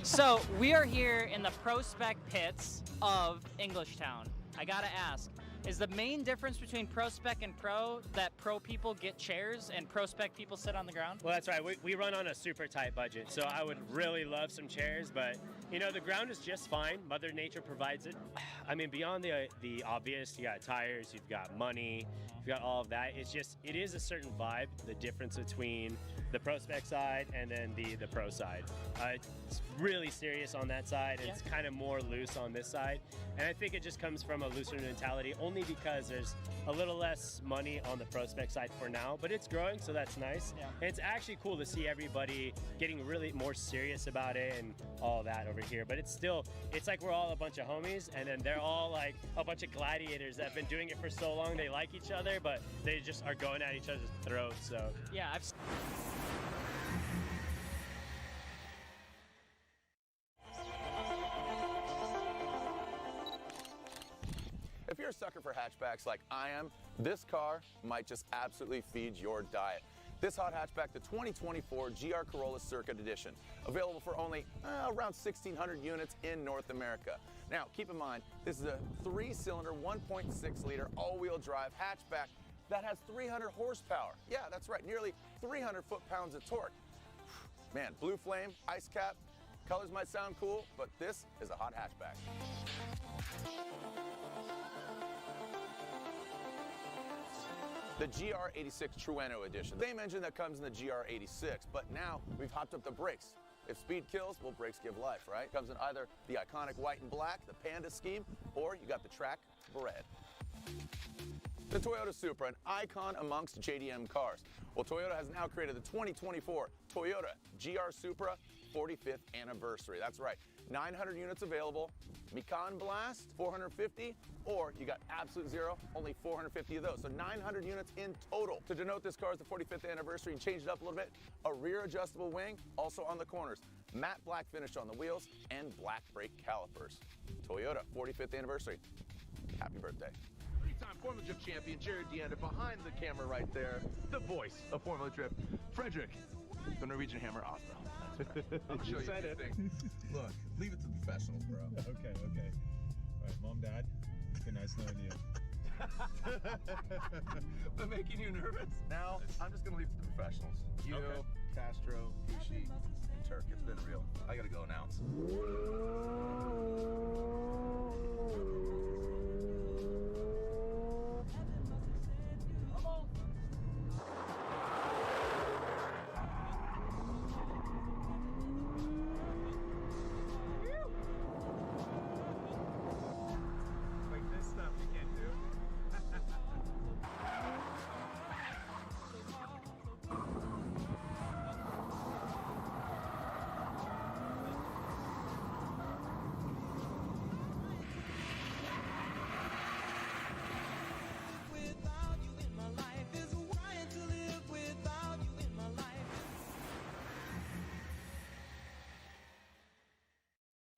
[SPEAKER 13] So we are here in the Prospec pits of Englishtown. I gotta ask, is the main difference between Prospec and Pro that Pro people get chairs and Prospec people sit on the ground?
[SPEAKER 10] Well, that's right. We run on a super tight budget, so I would really love some chairs, but you know, the ground is just fine. Mother Nature provides it. I mean, beyond the obvious, you got tires, you've got money, you've got all of that. It is a certain vibe, the difference between the Prospec side and then the Pro side. It's really serious on that side, and it's kind of more loose on this side. And I think it just comes from a looser mentality only because there's a little less money on the Prospec side for now, but it's growing, so that's nice. Yeah. And it's actually cool to see everybody getting really more serious about it and all that over here. But it's like we're all a bunch of homies, and then they're all like a bunch of gladiators that have been doing it for so long. They like each other, but they just are going at each other's throats. So
[SPEAKER 13] yeah,
[SPEAKER 12] If you're a sucker for hatchbacks like I am, this car might just absolutely feed your diet. This hot hatchback, the 2024 GR Corolla Circuit Edition, available for only around 1,600 units in North America. Now, keep in mind, this is a 3-cylinder, 1.6-liter all-wheel drive hatchback that has 300 horsepower. Yeah, that's right, nearly 300 foot-pounds of torque. Man, blue flame, ice cap, colors might sound cool, but this is a hot hatchback. The GR86 Trueno Edition. Same engine that comes in the GR86, but now we've hopped up the brakes. If speed kills, well, brakes give life, right? Comes in either the iconic white and black, the Panda scheme, or you got the track red. The Toyota Supra, an icon amongst JDM cars. Well, Toyota has now created the 2024 Toyota GR Supra 45th anniversary. That's right, 900 units available. Mikan Blast, 450, or you got Absolute Zero, only 450 of those. So 900 units in total. To denote this car's the 45th anniversary and change it up a little bit, a rear adjustable wing, also on the corners. Matte black finish on the wheels and black brake calipers. Toyota, 45th anniversary. Happy birthday.
[SPEAKER 14] Three-time Formula Drift champion Jared Deanda behind the camera right there, the voice of Formula Drift, Frederick, the Norwegian Hammer Oslo. I'll show you a few things.
[SPEAKER 12] Look, leave it to the professionals, bro.
[SPEAKER 15] Okay. All right, Mom, Dad, it's been nice knowing you.
[SPEAKER 12] Am I making you nervous? Now, I'm just going to leave it to the professionals. You, Castro, Kushi, and Turk. It's been real. I got to go announce.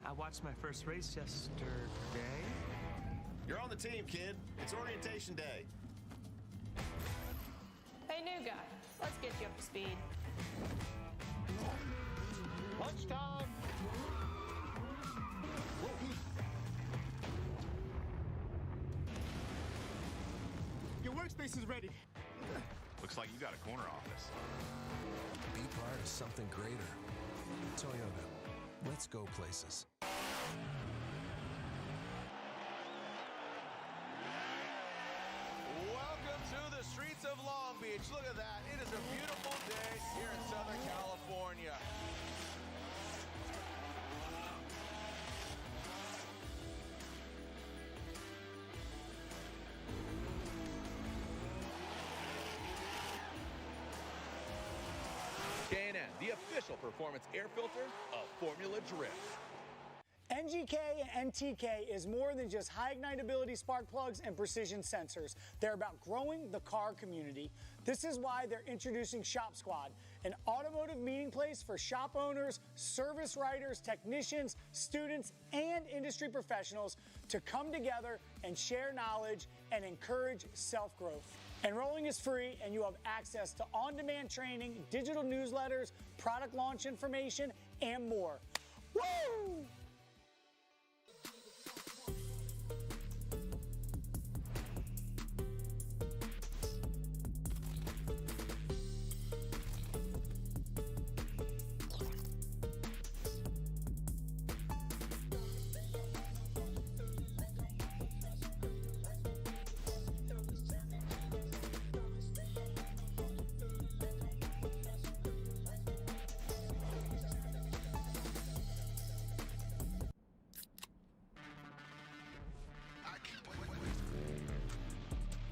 [SPEAKER 16] I watched my first race yesterday.
[SPEAKER 17] You're on the team, kid. It's orientation day.
[SPEAKER 18] Hey, new guy, let's get you up to speed.
[SPEAKER 16] Lunchtime!
[SPEAKER 17] Your workspace is ready. Looks like you got a corner office.
[SPEAKER 19] Be part of something greater. Toyota. Let's go places.
[SPEAKER 12] Welcome to the streets of Long Beach. Look at that. It is a beautiful day here in Southern California.
[SPEAKER 14] K&N, the official performance air filter of Formula Drift.
[SPEAKER 20] NGK and NTK is more than just high ignitability spark plugs and precision sensors. They're about growing the car community. This is why they're introducing Shop Squad, an automotive meeting place for shop owners, service writers, technicians, students, and industry professionals to come together and share knowledge and encourage self-growth. Enrolling is free, and you have access to on-demand training, digital newsletters, product launch information, and more. Woo!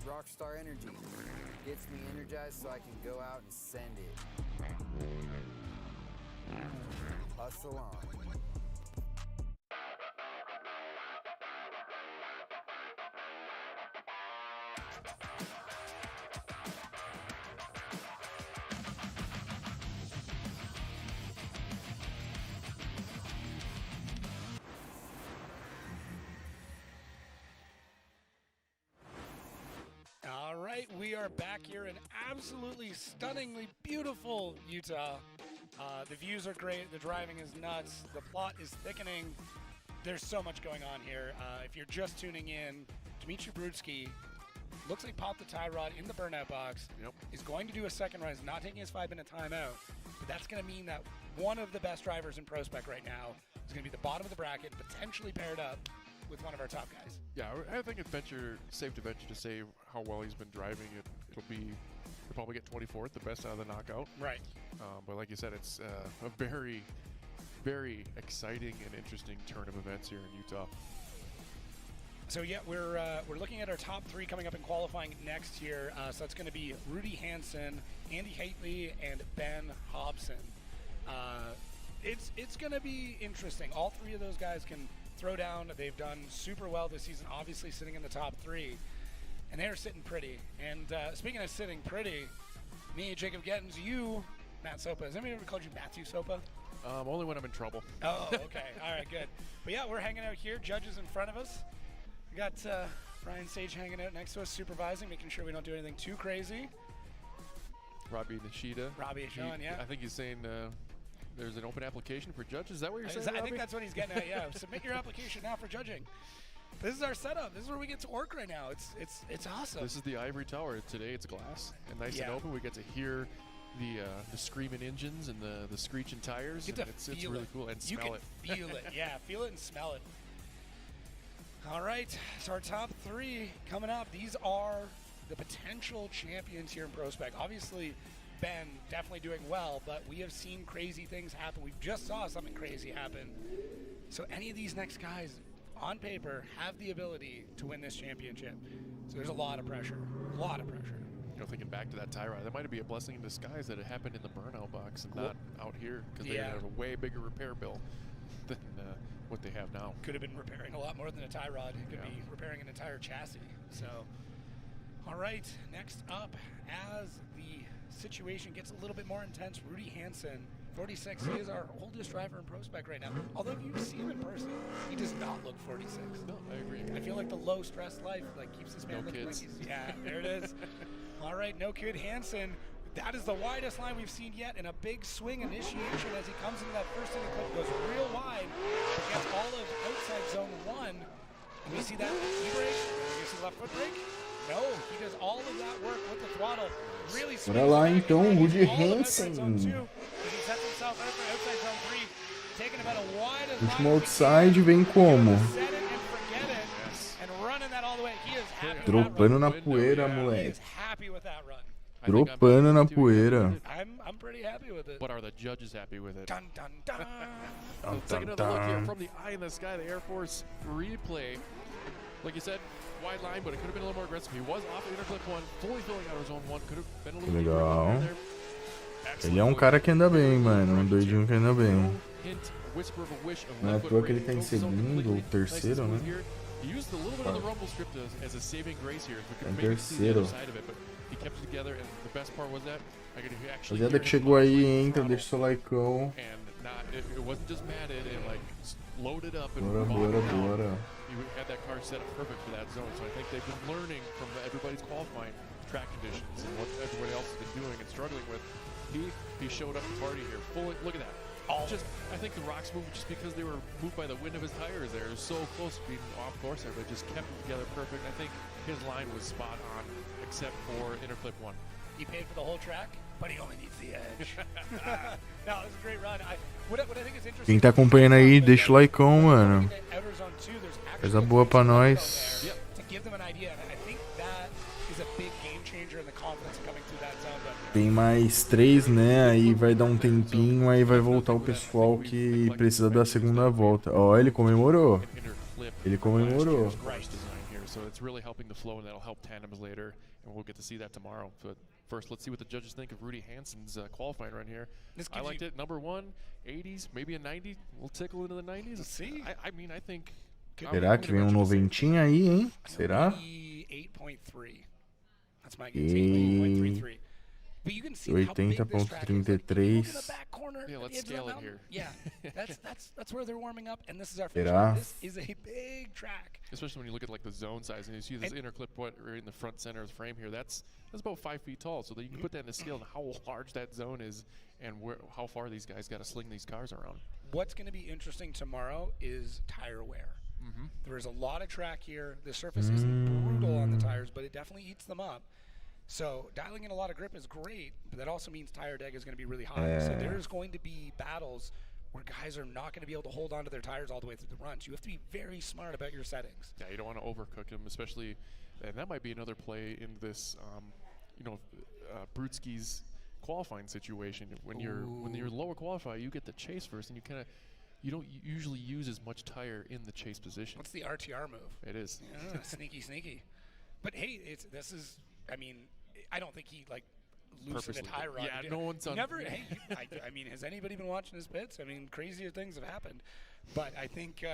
[SPEAKER 3] Rockstar Energy gets me energized so I can go out and send it. Hustle on.
[SPEAKER 5] All right, we are back here in absolutely stunningly beautiful Utah. The views are great, the driving is nuts, the plot is thickening. There's so much going on here. If you're just tuning in, Dmitry Brudsky looks like popped the tie rod in the burnout box.
[SPEAKER 6] Yep.
[SPEAKER 5] Is going to do a second run, is not taking his 5-minute timeout. But that's going to mean that one of the best drivers in Prospec right now is going to be the bottom of the bracket, potentially paired up with one of our top guys.
[SPEAKER 6] Yeah, I think it's safe to venture to say how well he's been driving. He'll probably get 24th, the best out of the knockout.
[SPEAKER 5] Right.
[SPEAKER 6] But like you said, it's a very, very exciting and interesting turn of events here in Utah.
[SPEAKER 5] So yeah, we're looking at our top 3 coming up in qualifying next year. So it's going to be Rudy Hansen, Andy Haitley, and Ben Hobson. It's going to be interesting. All 3 of those guys can throw down. They've done super well this season, obviously sitting in the top 3, and they're sitting pretty. And speaking of sitting pretty, me, Jacob Gettins, you, Matt Sopa. Has anybody ever called you Matthew Sopa?
[SPEAKER 6] Only when I'm in trouble.
[SPEAKER 5] Oh, okay. All right, good. But yeah, we're hanging out here. Judges in front of us. We got Brian Sage hanging out next to us, supervising, making sure we don't do anything too crazy.
[SPEAKER 6] Robbie Nishida.
[SPEAKER 5] Robbie Sean, yeah.
[SPEAKER 6] I think he's saying there's an open application for judges. Is that what you're saying,
[SPEAKER 5] I think that's what he's getting at, yeah. Submit your application now for judging. This is our setup. This is where we get to work right now. It's awesome.
[SPEAKER 6] This is the ivory tower. Today it's glass and nice and open. We get to hear the screaming engines and the screeching tires.
[SPEAKER 5] You get to
[SPEAKER 6] it's
[SPEAKER 5] feel
[SPEAKER 6] really cool. And smell it.
[SPEAKER 5] You can feel it. Yeah, feel it and smell it. All right, so our top 3 coming up. These are the potential champions here in Prospec. Obviously, Ben definitely doing well, but we have seen crazy things happen. We just saw something crazy happen. So any of these next guys, on paper, have the ability to win this championship. So there's a lot of pressure,
[SPEAKER 6] You know, thinking back to that tie ride, that might be a blessing in disguise that it happened in the burnout box and not out here, because they have a way bigger repair bill than what they have now.
[SPEAKER 5] Could have been repairing a lot more than a tie rod. It could be repairing an entire chassis. So, all right, next up, as the situation gets a little bit more intense, Rudy Hansen, 46. He is our oldest driver in Prospec right now. Although if you see him in person, he does not look 46.
[SPEAKER 6] No, I agree.
[SPEAKER 5] I feel like the low stress life keeps this man looking like he's, there it is. All right, no kid Hansen. That is the widest line we've seen yet, and a big swing initiation as he comes into that first inning clip, goes real wide, gets all of outside zone 1. And we see that e-brake, you see left foot brake? No, he does all of that work with the throttle. Really
[SPEAKER 4] Bora lá então, Rudy Hansen. Último outside vem como? Dropando na poeira, moleque. Dropando na poeira.
[SPEAKER 5] I'm pretty happy with it.
[SPEAKER 6] But are the judges happy with it?
[SPEAKER 5] Dun, dun, dun.
[SPEAKER 6] Take another look here from the eye in the sky, the Air Force replay. Like you said, wide line, but it could have been a little more aggressive. He was off the interclip 1, fully filling out of zone 1. Could have been a little
[SPEAKER 4] legal. Ele é um cara que anda bem, mano. Um doidinho que anda bem. Não é à toa que ele tá em segundo ou terceiro, né?
[SPEAKER 6] He used a little bit of the rumble strip as a saving grace here. We could
[SPEAKER 4] maybe see the other
[SPEAKER 6] side of it, but he kept it together, and the best part was that I could actually
[SPEAKER 4] Rapaziada que chegou aí, entra, deixa seu likeão.
[SPEAKER 6] And it wasn't just matted and loaded up and
[SPEAKER 4] Bora.
[SPEAKER 6] He had that car set up perfect for that zone. So I think they've been learning from everybody's qualifying track conditions and what everybody else has been doing and struggling with. He showed up to party here. Look at that. I think the rocks moved just because they were moved by the wind of his tires there. It was so close to being off course there, but just kept it together perfect. I think his line was spot on, except for interclip 1.
[SPEAKER 5] He paid for the whole track, but he only needs the edge. No, it was a great run. What I think is interesting.
[SPEAKER 4] Quem tá acompanhando aí, deixa o likeão, mano. Coisa boa pra nós.
[SPEAKER 5] To give them an idea, and I think that is a big game changer in the confidence coming through that zone.
[SPEAKER 4] Tem mais 3, né? Aí vai dar um tempinho, aí vai voltar o pessoal que precisa da segunda volta. Ó, ele comemorou. Ele comemorou.
[SPEAKER 6] So it's really helping the flow, and that'll help tandems later, and we'll get to see that tomorrow. But first, let's see what the judges think of Rudy Hansen's qualifying run here. I liked it. Number 1, 80s, maybe a 90. We'll tickle into the 90s.
[SPEAKER 5] Let's see.
[SPEAKER 6] I mean, I think.
[SPEAKER 4] Será que vem noventinho aí, hein? Será?
[SPEAKER 5] 8.3. That's my guess. 8.33. But you can see how big this track is. Like, look at the back corner.
[SPEAKER 6] Yeah, let's scale it here.
[SPEAKER 5] Yeah, that's where they're warming up, and this is our
[SPEAKER 4] Será?
[SPEAKER 5] finish. This is a big track.
[SPEAKER 6] Especially when you look at the zone size and you see this interclip right in the front center of the frame here. That's about 5 feet tall. So that you can put that in the scale and how large that zone is, and how far these guys got to sling these cars around.
[SPEAKER 5] What's going to be interesting tomorrow is tire wear. There is a lot of track here. The surface isn't brutal on the tires, but it definitely eats them up. So dialing in a lot of grip is great, but that also means tire deg is going to be really high. So there's going to be battles where guys are not going to be able to hold on to their tires all the way through the runs. You have to be very smart about your settings.
[SPEAKER 6] Yeah, you don't want to overcook them, especially, and that might be another play in this, Brudski's qualifying situation. When you're lower qualify, you get the chase first, and you kind of you don't usually use as much tire in the chase position.
[SPEAKER 5] What's the RTR move?
[SPEAKER 6] It is.
[SPEAKER 5] Yeah, sneaky. But hey, I mean, I don't think he like loosened a tie rod.
[SPEAKER 6] Yeah, no one's on.
[SPEAKER 5] Never. Hey, I mean, has anybody been watching his pits? I mean, crazier things have happened. But I think,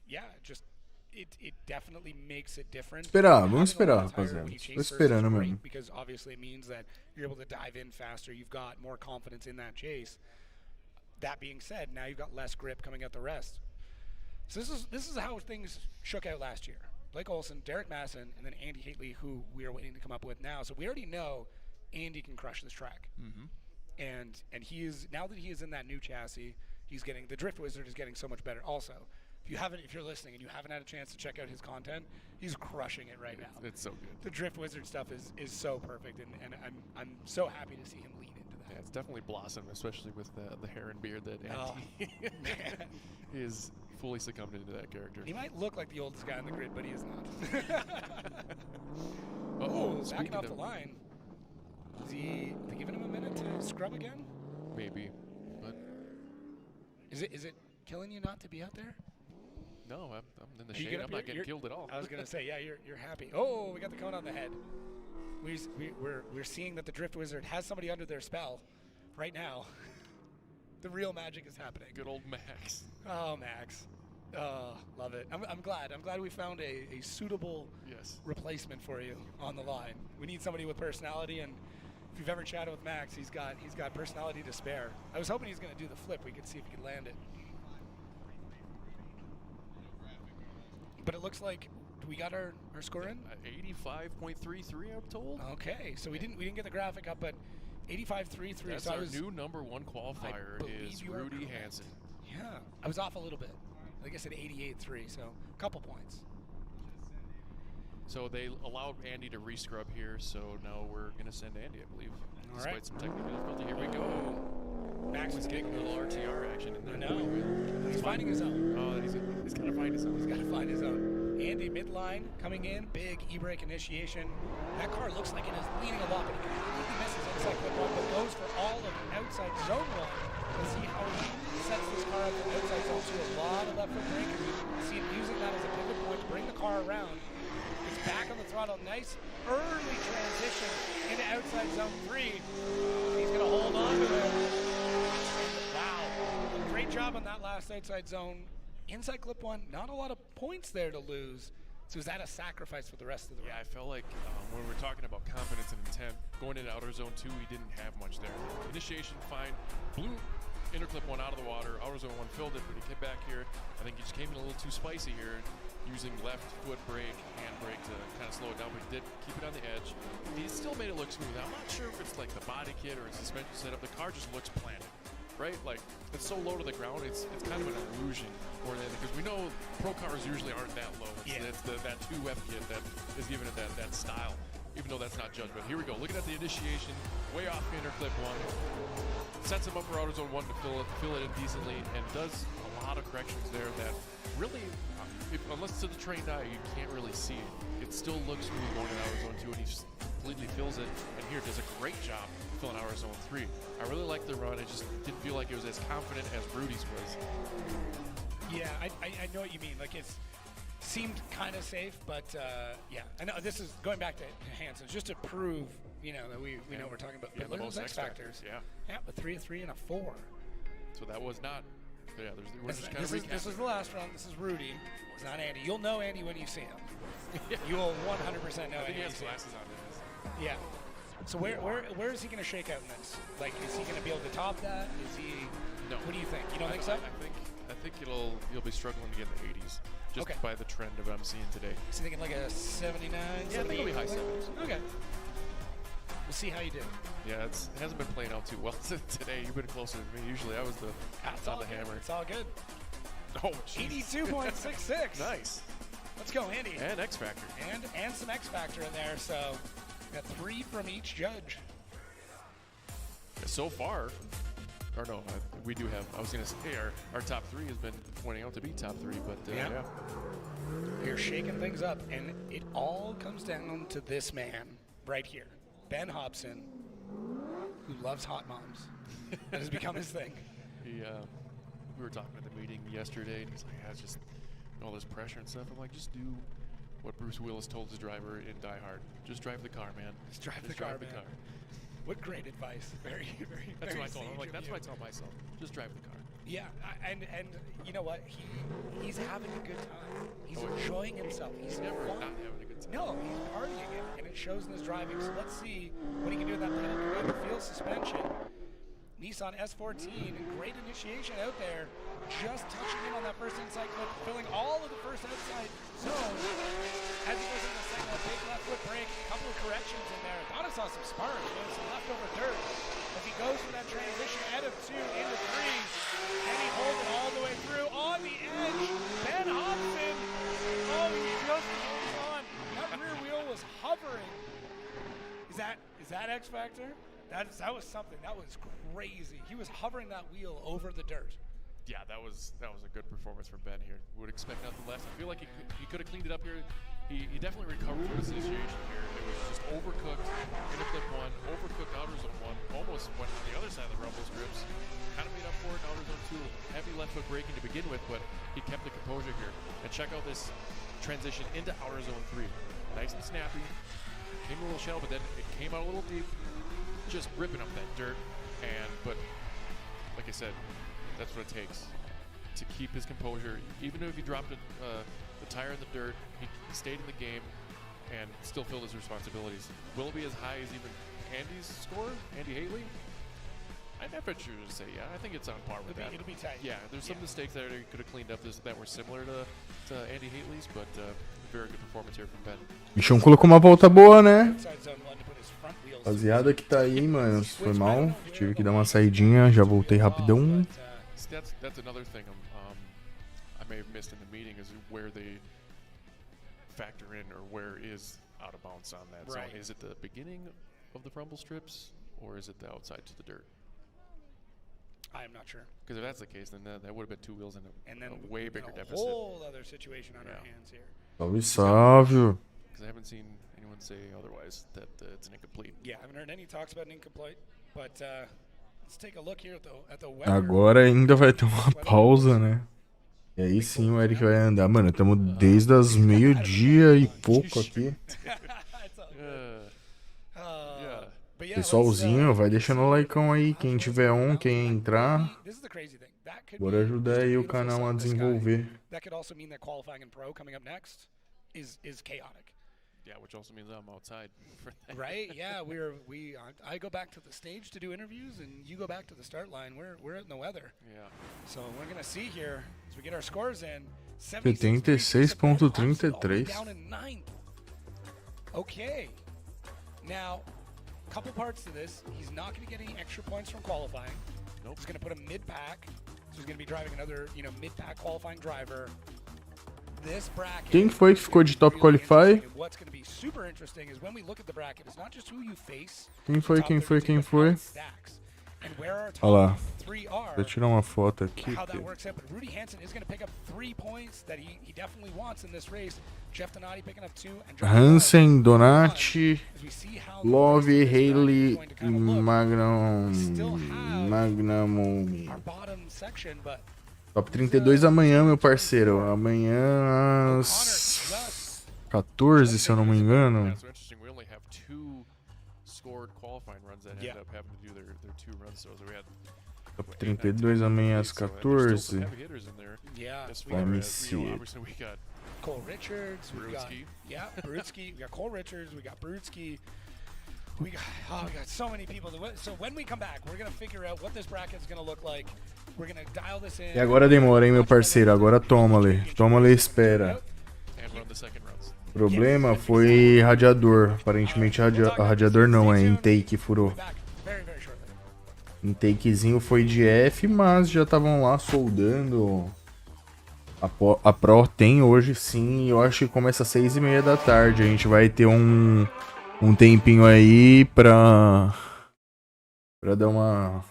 [SPEAKER 5] yeah, just it definitely makes it different.
[SPEAKER 4] Vamos esperar, rapaziada. Tô esperando mesmo.
[SPEAKER 5] Because obviously it means that you're able to dive in faster. You've got more confidence in that chase. That being said, now you've got less grip coming out the rest. So this is how things shook out last year. Blake Olson, Derek Masson, and then Andy Haley, who we are waiting to come up with now. So we already know Andy can crush this track. And he is, now that he is in that new chassis, he's getting, the Drift Wizard is getting so much better. Also, if you're listening and you haven't had a chance to check out his content, he's crushing it right now.
[SPEAKER 6] It's so good.
[SPEAKER 5] The Drift Wizard stuff is so perfect, and I'm so happy to see him lean into that.
[SPEAKER 6] Yeah, it's definitely blossomed, especially with the hair and beard that Andy is fully succumbed into that character.
[SPEAKER 5] He might look like the oldest guy on the grid, but he is not. Backing off the line. Is they giving him a minute to scrub again?
[SPEAKER 6] Maybe, but
[SPEAKER 5] is it killing you not to be out there?
[SPEAKER 6] No, I'm in the shade. I'm not getting killed at all.
[SPEAKER 5] I was gonna say, yeah, you're happy. Oh, we got the cone on the head. We're seeing that the Drift Wizard has somebody under their spell right now. The real magic is happening.
[SPEAKER 6] Good old Max.
[SPEAKER 5] Oh, Max. Oh, love it. I'm glad. I'm glad we found a suitable replacement for you on the line. We need somebody with personality, and if you've ever chatted with Max, he's got personality to spare. I was hoping he's going to do the flip. We could see if he could land it. But it looks like we got our score in?
[SPEAKER 6] 85.33, I'm told.
[SPEAKER 5] Okay, so we didn't get the graphic up, but 85.33.
[SPEAKER 6] That's
[SPEAKER 5] so
[SPEAKER 6] our new #1 qualifier is Rudy Hansen.
[SPEAKER 5] Yeah, I was off a little bit. I think I said 88.3, so a couple points.
[SPEAKER 6] So they allowed Andy to rescrub here, so now we're going to send Andy, I believe.
[SPEAKER 5] All
[SPEAKER 6] Despite
[SPEAKER 5] right.
[SPEAKER 6] some technical difficulty. Here we go.
[SPEAKER 5] Max is
[SPEAKER 6] getting a little RTR action in there.
[SPEAKER 5] I know. He's finding his own.
[SPEAKER 6] Oh, he's got to find his own.
[SPEAKER 5] He's got to find his own. Andy midline coming in, big e-brake initiation. That car looks like it is leaning a lot, but it completely misses inside clip one, but goes for all of outside zone one. Let's see how he sets this car up for outside zone two. A lot of left foot brake. You see him using that as a pivot point to bring the car around. It's back on the throttle. Nice early transition into outside zone three. He's going to hold on to it. Wow. Great job on that last outside zone. Inside clip one, not a lot of points there to lose. So is that a sacrifice for the rest of the round?
[SPEAKER 6] Yeah, I felt like when we're talking about confidence and intent, going into outer zone 2, we didn't have much there. Initiation, fine. Blew inner clip 1 out of the water. Outer zone 1 filled it, but he came back here. I think he just came in a little too spicy here, using left foot brake, hand brake to kind of slow it down, but he did keep it on the edge. He still made it look smooth. I'm not sure if it's like the body kit or its suspension setup. The car just looks planted, right? Like, it's so low to the ground, it's kind of an illusion more than anything, because we know pro cars usually aren't that low. It's that 2F kit that is giving it that style, even though that's not judged. But here we go, looking at the initiation, way off inner clip 1, sets him up for outer zone 1 to fill it in decently, and does a lot of corrections there that really, unless it's to the trained eye, you can't really see it. It still looks smooth going in outer zone 2, and he just completely fills it, and here does a great job filling outer zone 3. I really liked the run. I just didn't feel like it was as confident as Rudy's was.
[SPEAKER 5] Yeah, I know what you mean. Like, it seemed kind of safe, but yeah. I know this is going back to Hansen, just to prove, that we know what we're talking about.
[SPEAKER 6] Yeah,
[SPEAKER 5] But look at those X factors.
[SPEAKER 6] Yeah,
[SPEAKER 5] a 3, a 3, and a 4.
[SPEAKER 6] So that was not. Yeah, we're just kind of
[SPEAKER 5] this is the last round. This is Rudy. It's not Andy. You'll know Andy when you see him. You will 100% know
[SPEAKER 6] I
[SPEAKER 5] Andy.
[SPEAKER 6] think he has glasses on this.
[SPEAKER 5] Yeah. So where is he going to shake out in this? Like, is he going to be able to top that? Is he?
[SPEAKER 6] No.
[SPEAKER 5] What do you think? You don't think so?
[SPEAKER 6] I think you'll be struggling to get in the 80s, just by the trend of what I'm seeing today.
[SPEAKER 5] So thinking like a 79,
[SPEAKER 6] Yeah, I think it'll be high 70s.
[SPEAKER 5] Okay. We'll see how you do.
[SPEAKER 6] Yeah, it hasn't been playing out too well today. You've been closer than me. Usually I was on the hammer.
[SPEAKER 5] It's all good.
[SPEAKER 6] Oh, geez.
[SPEAKER 5] 82.66.
[SPEAKER 6] Nice.
[SPEAKER 5] Let's go, Andy.
[SPEAKER 6] And X Factor.
[SPEAKER 5] And some X Factor in there. So got 3 from each judge.
[SPEAKER 6] So far, or no, we do have. I was going to say our top 3 has been pointing out to be top 3, but yeah.
[SPEAKER 5] You're shaking things up, and it all comes down to this man right here, Ben Hobson, who loves hot moms. That has become his thing.
[SPEAKER 6] He we were talking at the meeting yesterday, and he's like, yeah, it's just all this pressure and stuff. I'm like, just do what Bruce Willis told his driver in Die Hard. Just drive the car, man.
[SPEAKER 5] Just drive the car. What great advice. Very, very,
[SPEAKER 6] That's
[SPEAKER 5] very
[SPEAKER 6] what I told him. I'm like, that's
[SPEAKER 5] you.
[SPEAKER 6] what I tell myself. Just drive the car.
[SPEAKER 5] Yeah, and you know what? He's having a good time. He's enjoying himself. He's
[SPEAKER 6] never
[SPEAKER 5] fun.
[SPEAKER 6] not having a good time.
[SPEAKER 5] No, he's partying it, and it shows in his driving. So let's see what he can do with that pedal field suspension. Nissan S14, great initiation out there. Just touching in on that first inside clip, filling all of the first outside zone. As he goes into the second, a big left foot brake, a couple of corrections in there. Thought I saw some sparks, some leftover dirt. As he goes for that transition out of 2 into 3, and he holds it all the way through on the edge. Ben Hobson, he just goes on. That rear wheel was hovering. Is that X Factor? That was something. That was crazy. He was hovering that wheel over the dirt.
[SPEAKER 6] Yeah, that was a good performance from Ben here. Would expect nothing less. I feel like he could have cleaned it up here. He definitely recovered from his initiation here. It was just overcooked into clip 1, overcooked outer zone 1, almost went on the other side of the rumble strips. Kind of made up for it in outer zone 2. Heavy left foot braking to begin with, but he kept the composure here. And check out this transition into outer zone 3. Nice and snappy. Came a little shallow, but then it came out a little deep. Just ripping up that dirt, but like I said, that's what it takes to keep his composure. Even if he dropped the tire in the dirt, he stayed in the game and still filled his responsibilities. Will it be as high as even Andy's score, Andy Haley? I'd never choose to say yeah. I think it's on par with that.
[SPEAKER 5] It'll be tight.
[SPEAKER 6] Yeah, there's some mistakes that he could have cleaned up that were similar to Andy Haley's, but very good performance here from Ben.
[SPEAKER 4] O bichão colocou uma volta boa, né? Rapaziada que tá aí, mano, foi mal. Tive que dar uma saidinha, já voltei rapidão.
[SPEAKER 6] That's another thing I may have missed in the meeting is where they factor in or where is out of bounds on that zone. Is it the beginning of the rumble strips or is it the outside to the dirt?
[SPEAKER 5] I am not sure.
[SPEAKER 6] Because if that's the case, then that would have been 2 wheels in a way bigger deficit.
[SPEAKER 5] A whole other situation on our hands here.
[SPEAKER 4] Salve, salve.
[SPEAKER 6] Because I haven't seen anyone say otherwise that it's an incomplete.
[SPEAKER 5] Yeah, I haven't heard any talks about an incomplete, but let's take a look here at the weather.
[SPEAKER 4] Agora ainda vai ter uma pausa, né? E aí sim o Eric vai andar. Mano, estamos desde as meio-dia e pouco aqui. Pessoalzinho, vai deixando o likeão aí. Quem tiver quem entrar. Bora ajudar aí o canal a desenvolver.
[SPEAKER 5] That could also mean that qualifying and pro coming up next is chaotic.
[SPEAKER 6] Yeah, which also means I'm outside for that.
[SPEAKER 5] Right? Yeah, I go back to the stage to do interviews, and you go back to the start line. We're out in the weather.
[SPEAKER 6] Yeah.
[SPEAKER 5] So we're gonna see here as we get our scores in.
[SPEAKER 4] 76.33.
[SPEAKER 5] Down in 9th. Okay. Now, couple parts to this. He's not going to get any extra points from qualifying.
[SPEAKER 6] Nope.
[SPEAKER 5] He's going to put him mid-pack. So he's going to be driving another, mid-pack qualifying driver. This bracket.
[SPEAKER 4] Quem foi que ficou de top qualify?
[SPEAKER 5] What's going to be super interesting is when we look at the bracket, it's not just who you face.
[SPEAKER 4] Quem foi? Olha lá. Vou tirar uma foto aqui.
[SPEAKER 5] How that works out, but Rudy Hansen is going to pick up 3 points that he definitely wants in this race. Jeff Donati picking up 2 and
[SPEAKER 4] Hansen, Donati, Love, Haley, Magnum. Top 32 amanhã, meu parceiro. Amanhã às 14, se eu não me engano. Top 32 amanhã às 14. Vai me ser.
[SPEAKER 5] Cole Richards, we got Brutsky, we got Cole Richards, we got Brutsky, we got so many people. So when we come back, we're gonna figure out what this bracket is gonna look like. We're gonna dial this in.
[SPEAKER 4] E agora demora, hein, meu parceiro? Agora toma-lhe e espera. O problema foi radiador. Aparentemente radiador não, é intake que furou. Intakezinho foi de F, mas já estavam lá soldando. A Pro tem hoje sim, eu acho que começa às 6:30 da tarde. A gente vai ter um tempinho aí pra dar uma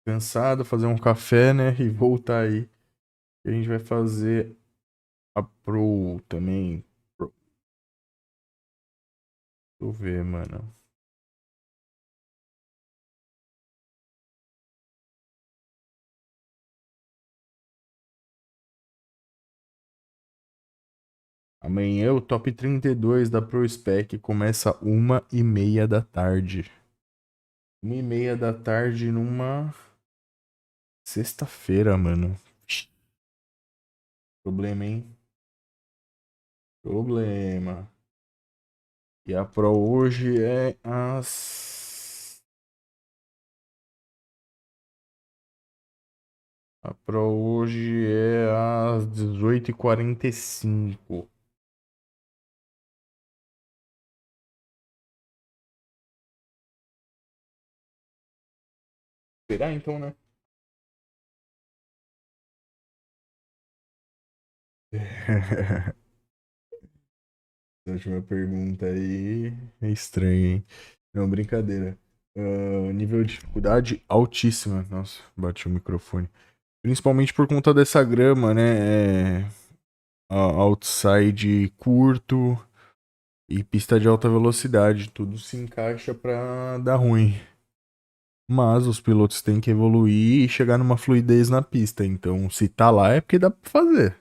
[SPEAKER 4] cansada, fazer um café, né? E voltar aí. A gente vai fazer a Pro também. Deixa eu ver, mano. Amanhã o top 32 da Prospec começa 1h30 da tarde. 1h30 da tarde numa sexta-feira, mano. Problema, hein? Problema. E a Pro hoje é às... A Pro hoje é às 18h45. Esperar então, né? A última pergunta aí é estranha, hein? Não, brincadeira. Nível de dificuldade altíssima. Nossa, bati o microfone. Principalmente por conta dessa grama, né? Outside curto e pista de alta velocidade. Tudo se encaixa pra dar ruim. Mas os pilotos têm que evoluir e chegar numa fluidez na pista. Então, se tá lá é porque dá pra fazer.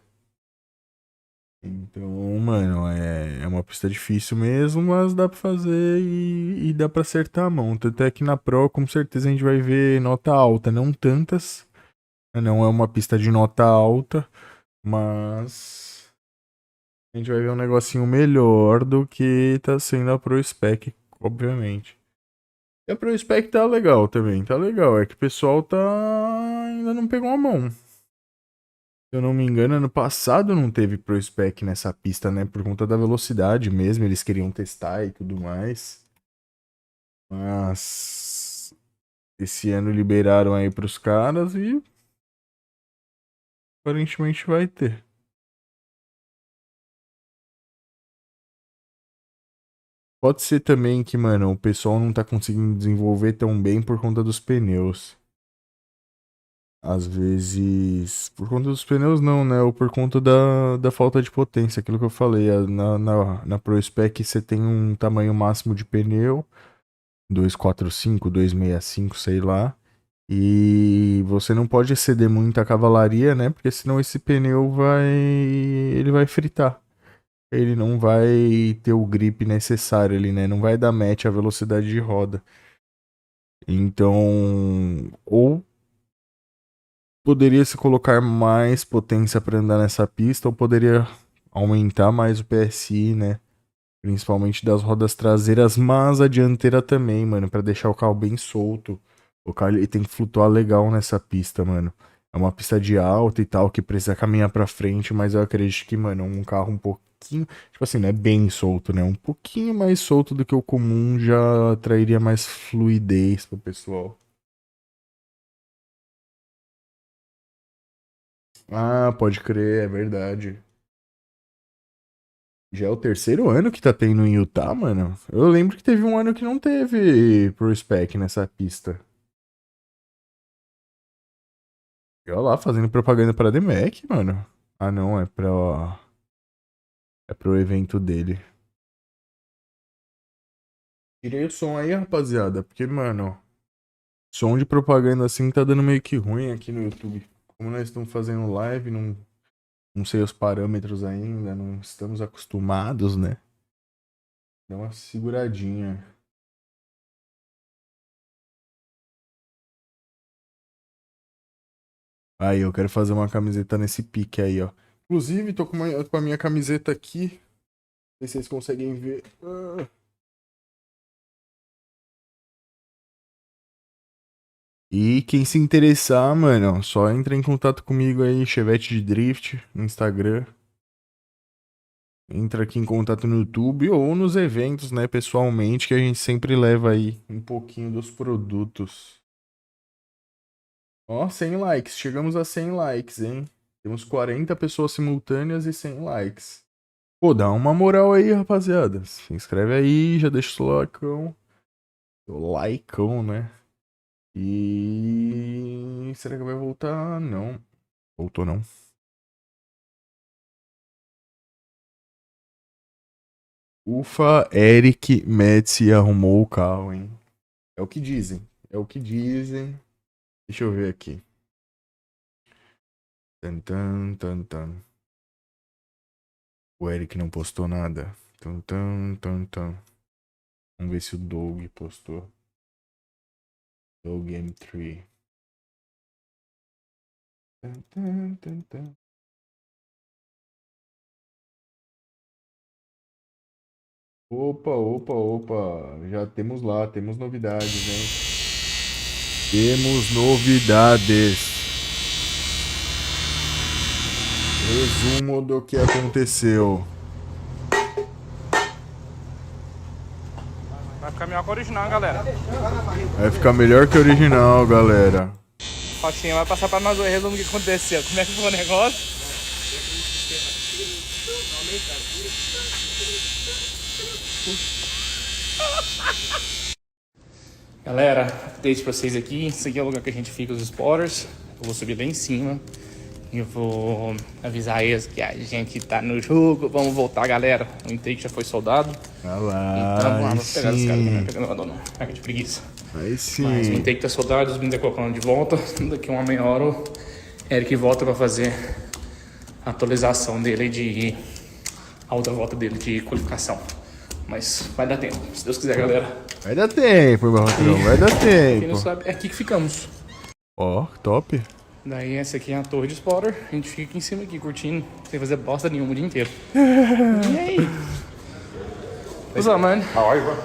[SPEAKER 4] Então, mano, é uma pista difícil mesmo, mas dá pra fazer e dá pra acertar a mão. Tanto é que na Pro, com certeza, a gente vai ver nota alta. Não tantas, não é uma pista de nota alta, mas a gente vai ver um negocinho melhor do que tá sendo a Pro Spec, obviamente. E a Pro Spec tá legal também, tá legal. É que o pessoal ainda não pegou a mão. Se eu não me engano, ano passado não teve Prospec nessa pista, né? Por conta da velocidade mesmo, eles queriam testar e tudo mais. Mas esse ano liberaram aí pros caras e aparentemente vai ter. Pode ser também que, mano, o pessoal não tá conseguindo desenvolver tão bem por conta dos pneus. Às vezes. Por conta dos pneus, não, né? Ou por conta da falta de potência. Aquilo que eu falei. Na Pro Spec você tem um tamanho máximo de pneu: 245, 265, sei lá. E você não pode exceder muito a cavalaria, né? Porque senão esse pneu vai. Ele vai fritar. Ele não vai ter o grip necessário ali, né? Não vai dar match à velocidade de roda. Então. Ou poderia se colocar mais potência para andar nessa pista, ou poderia aumentar mais o PSI, né? Principalmente das rodas traseiras, mas a dianteira também, mano, para deixar o carro bem solto. O carro ele tem que flutuar legal nessa pista, mano. É uma pista de alta e tal, que precisa caminhar pra frente, mas eu acredito que, mano, um carro um pouquinho, tipo assim, não é bem solto, né? Um pouquinho mais solto do que o comum já trairia mais fluidez pro pessoal. Ah, pode crer, é verdade. Já é o terceiro ano que tá tendo em Utah, mano. Eu lembro que teve um ano que não teve Pro Spec nessa pista. E olha lá, fazendo propaganda pra The Mac, mano. Ah, não, é pro evento dele. Tirei o som aí, rapaziada, porque, mano, som de propaganda assim tá dando meio que ruim aqui no YouTube. Como nós estamos fazendo live, não sei os parâmetros ainda, não estamos acostumados, né? Dá uma seguradinha. Aí, eu quero fazer uma camiseta nesse pique aí, ó. Inclusive, tô com a minha camiseta aqui. Não sei se vocês conseguem ver. E quem se interessar, mano, só entra em contato comigo aí, Chevette de Drift, no Instagram. Entra aqui em contato no YouTube ou nos eventos, né, pessoalmente, que a gente sempre leva aí um pouquinho dos produtos. Ó, 100 likes. Chegamos a 100 likes, hein? Temos 40 pessoas simultâneas e 100 likes. Pô, dá uma moral aí, rapaziada. Se inscreve aí, já deixa o seu likeão. Seu likeão, né? E... será que vai voltar? Não. Voltou não. Ufa, Eric Metzi arrumou o carro, hein? É o que dizem. É o que dizem. Deixa eu ver aqui. Tan, tan, tan, tan. O Eric não postou nada. Tum, tum, tum, tum. Vamos ver se o Doug postou. Doug M3. Tum, tum, tum, tum. Opa, opa, opa. Já temos lá, temos novidades, hein? Temos novidades. Resumo do que aconteceu.
[SPEAKER 21] Vai ficar melhor que o original, galera.
[SPEAKER 4] Vai ficar melhor que o original, galera.
[SPEAKER 21] Fatinha vai passar pra nós o resumo do que aconteceu. Como é que foi o negócio? Galera, update pra vocês aqui. Esse aqui é o lugar que a gente fica, os spotters. Eu vou subir lá em cima. E eu vou avisar eles que a gente tá no jogo. Vamos voltar, galera. O intake já foi soldado.
[SPEAKER 4] Olha lá,
[SPEAKER 21] então, vamos
[SPEAKER 4] sim.
[SPEAKER 21] pegar os caras que não pegando não. Pega de preguiça.
[SPEAKER 4] Aí sim.
[SPEAKER 21] Mas o intake tá soldado, os blindos colocando de volta. Daqui uma meia hora o Eric volta pra fazer a atualização dele de... a outra volta dele de qualificação. Mas vai dar tempo, se Deus quiser, galera.
[SPEAKER 4] Vai dar tempo, meu patrão. Vai dar tempo.
[SPEAKER 21] Quem não sabe, é aqui que ficamos.
[SPEAKER 4] Ó, top.
[SPEAKER 21] Daí essa aqui é a torre de spotter. A gente fica aqui em cima aqui, curtindo. Sem fazer bosta nenhuma o dia inteiro. E aí? What's up, man? How are you, bro?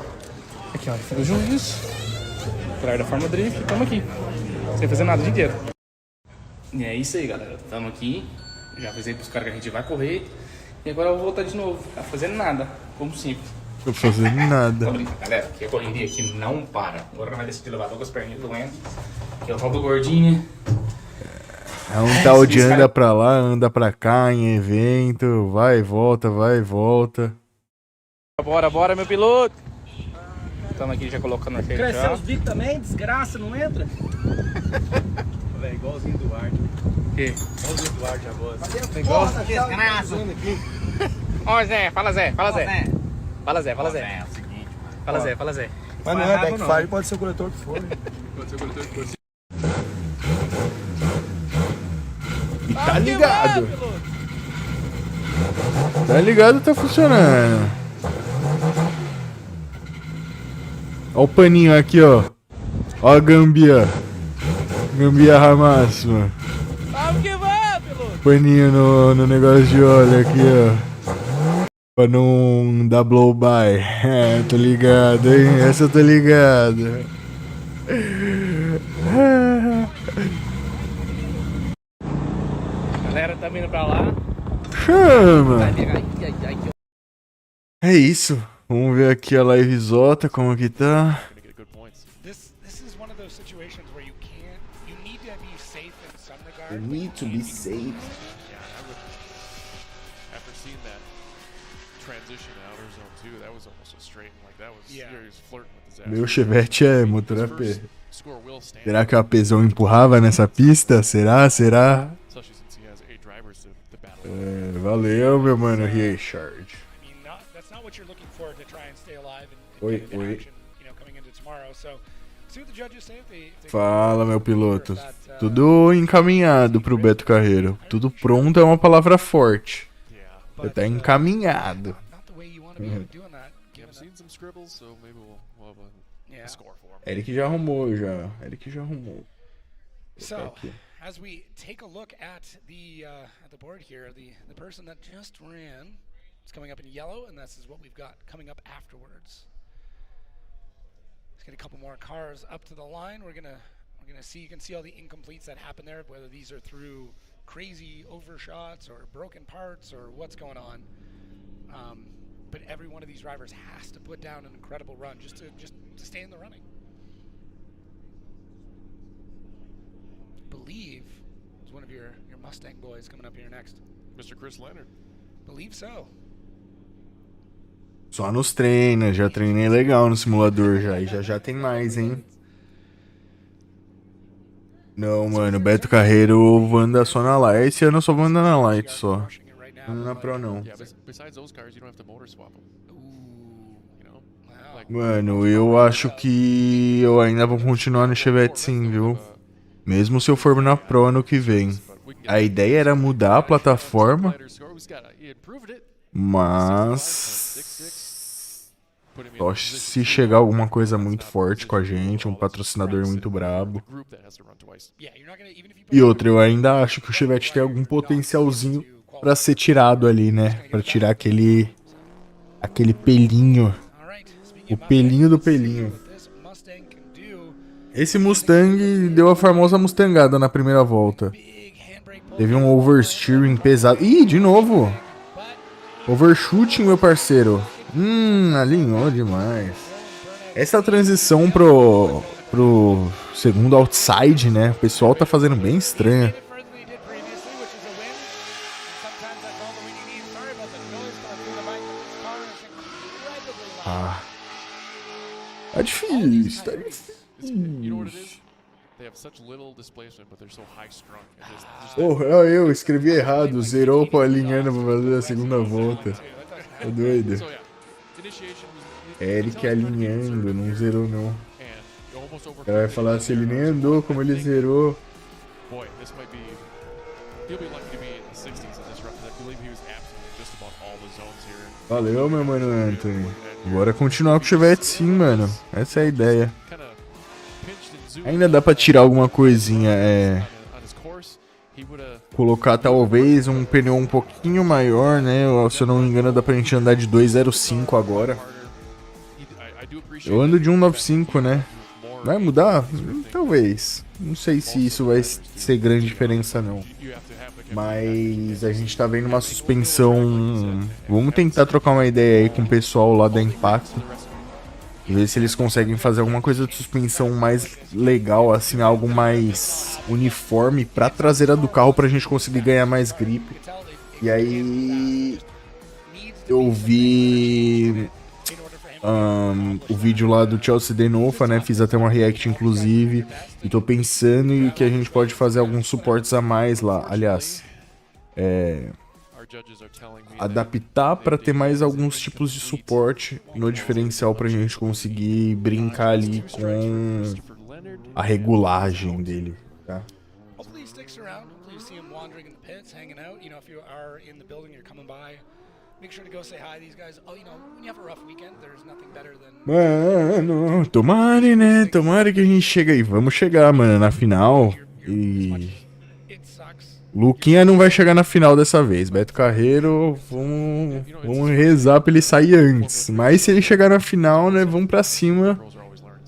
[SPEAKER 21] Aqui, ó, fica os juiz. Atrás da forma drift, tamo aqui. Sem fazer nada o dia inteiro. E é isso aí, galera. Tamo aqui. Já avisei pros caras que a gente vai correr. E agora eu vou voltar de novo. Tá fazendo nada. Como sempre.
[SPEAKER 4] Tô fazendo nada.
[SPEAKER 21] Tô brincando, galera. Aqui a correria aqui não para. Agora não vai decidir levar com as perninhas doendo. Aqui é o Ronaldo Gordinho.
[SPEAKER 4] É um tal de anda pra lá, anda pra cá em evento. Vai e volta, vai e volta.
[SPEAKER 21] Bora, bora, meu piloto. Estamos aqui já colocando a feira.
[SPEAKER 16] Cresceu os bicos também? Desgraça, não entra?
[SPEAKER 3] Velho, igualzinho do Duarte.
[SPEAKER 21] Que?
[SPEAKER 3] Igualzinho do Duarte agora.
[SPEAKER 21] Igual?
[SPEAKER 3] Desgraça.
[SPEAKER 21] Ó, Zé, fala Zé, fala Zé.
[SPEAKER 3] Zé.
[SPEAKER 21] Fala Zé, fala
[SPEAKER 3] Zé,
[SPEAKER 21] Zé.
[SPEAKER 3] é o seguinte, mano.
[SPEAKER 21] Fala Zé, fala Zé.
[SPEAKER 3] Mas não é backfire, pode ser o coletor que for. Pode ser o coletor que for.
[SPEAKER 4] Tá ligado. Tá ligado, tá funcionando. Ó o paninho aqui, ó. Ó a gambia. Gambiarra máxima.
[SPEAKER 21] Vamos que vamos, piloto.
[SPEAKER 4] Paninho no negócio de óleo aqui, ó. Pra não dar blow by. É, tô ligado, hein? Essa eu tô ligado.
[SPEAKER 21] Galera tá vindo pra lá.
[SPEAKER 4] Chama! É isso. Vamos ver aqui a livezota, como que tá.
[SPEAKER 5] This is one of those situations where you need to be safe in some regard.
[SPEAKER 4] You need to be safe.
[SPEAKER 6] Yeah, I would. After seeing that transition in outer zone 2, that was almost a straight. Like that was, he was flirting with the
[SPEAKER 4] Meu Chevette é motor AP. Será que o APzão empurrava nessa pista? Será? Será? É, valeu, meu mano Richard. Oi, oi. Fala, meu piloto. Tudo encaminhado pro Beto Carreiro. Tudo pronto é uma palavra forte. Você tá encaminhado. Eric já arrumou, já. Eric já arrumou.
[SPEAKER 5] So, as we take a look at the board here, the person that just ran is coming up in yellow, and this is what we've got coming up afterwards. Let's get a couple more cars up to the line. We're gonna see. You can see all the incompletes that happen there, whether these are through crazy overshots or broken parts or what's going on. But every one of these drivers has to put down an incredible run just to stay in the running. Believe is one of your Mustang boys coming up here next.
[SPEAKER 6] Mr. Chris Leonard.
[SPEAKER 5] Believe so.
[SPEAKER 4] Só nos treinos, já treinei legal no simulador já. E já tem mais, hein? Não, mano, Beto Carreiro eu vou andar só na Light. Esse ano eu só vou andar na Light só. Não na Pro não. Mano, eu acho que eu ainda vou continuar no Chevette sim, viu? Mesmo se eu for na Pro ano que vem. A ideia era mudar a plataforma. Mas só se chegar alguma coisa muito forte com a gente, um patrocinador muito brabo. E outra, eu ainda acho que o Chevette tem algum potencialzinho pra ser tirado ali, né? Pra tirar aquele pelinho. O pelinho do pelinho. Esse Mustang deu a famosa mustangada na primeira volta. Teve um oversteering pesado. Ih, de novo. Overshooting, meu parceiro. Alinhou demais. Essa transição pro segundo outside, né? O pessoal tá fazendo bem estranha. Tá difícil, tá difícil. Eu escrevi errado, zerou o alinhando pra fazer a segunda volta. Tá doido. Eric alinhando, não zerou não. O cara vai falar se ele nem andou como ele zerou. Valeu, meu mano Anthony. Bora continuar com o Chevette sim, mano. Essa é a ideia. Ainda dá pra tirar alguma coisinha, colocar talvez um pneu um pouquinho maior, né? Se eu não me engano, dá pra gente andar de 205 agora. Eu ando de 195, né? Vai mudar? Talvez. Não sei se isso vai ser grande diferença, não. Mas a gente tá vendo uma suspensão. Vamos tentar trocar uma ideia aí com o pessoal lá da Impacto. E ver se eles conseguem fazer alguma coisa de suspensão mais legal, assim, algo mais uniforme pra traseira do carro pra gente conseguir ganhar mais grip. E aí eu vi o vídeo lá do Chelsea Denofa, né? Fiz até uma react inclusive. E tô pensando em que a gente pode fazer alguns suportes a mais lá. Aliás, adaptar para ter mais alguns tipos de suporte no diferencial pra gente conseguir brincar ali com a regulagem dele, tá? Mano, tomara, né? Tomara que a gente chegue aí. Vamos chegar, mano, na final. E Luquinha não vai chegar na final dessa vez. Beto Carreiro, vamos rezar pra ele sair antes. Mas se ele chegar na final, né, vamos pra cima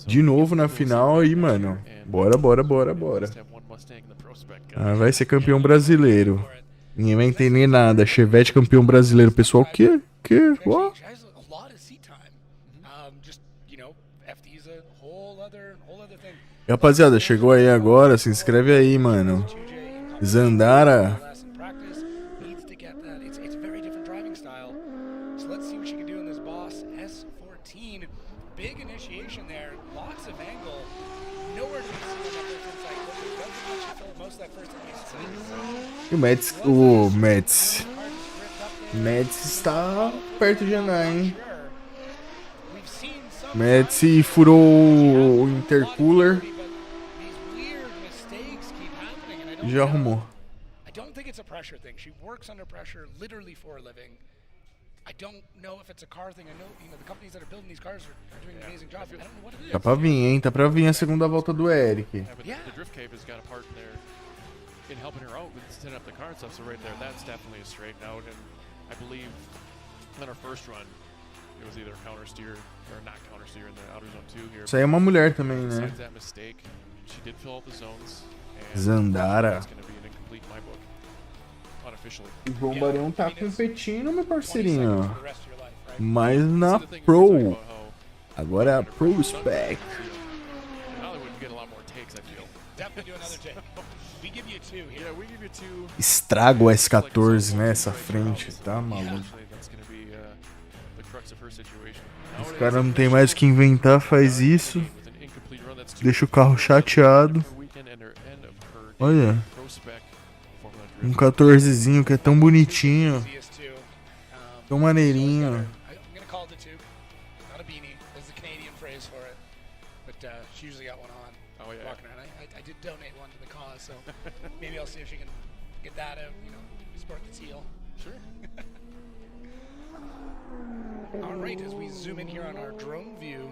[SPEAKER 4] de novo na final e, mano, bora. Vai ser campeão brasileiro. Ninguém vai entender nada. Chevette campeão brasileiro. Pessoal, o quê? Ó. E, rapaziada, chegou aí agora, se inscreve aí, mano. Zandara. E o MEDICI está perto de andar, hein? MEDICI furou o intercooler. Já arrumou.
[SPEAKER 5] I don't think it's a pressure thing. She works under pressure literally for a living. I don't know if it's a car thing. I know, the companies that are building these cars are doing an amazing job. I don't know what it is.
[SPEAKER 4] Tá pra vir, hein? Tá pra vir a segunda volta do Eric.
[SPEAKER 6] Yeah, the drift cave has got a part in there in helping her out with setting up the car and stuff. So right there, that's definitely a straighten out. And I believe on our first run, it was either counter steer or not counter steer in the outer zone 2 here.
[SPEAKER 4] Isso aí é uma mulher também, né?
[SPEAKER 6] Besides that mistake, she did fill out the zones.
[SPEAKER 4] Zandara. O João Barão tá competindo, meu parceirinho. Mas na Pro. Agora é a Prospec. Estraga o S14 nessa frente, tá maluco? Os caras não tem mais o que inventar, faz isso. Deixa o carro chateado. Olha. Um 14zinho que é tão bonitinho. Tão maneirinho.
[SPEAKER 5] All right, as we zoom in here on our drone view,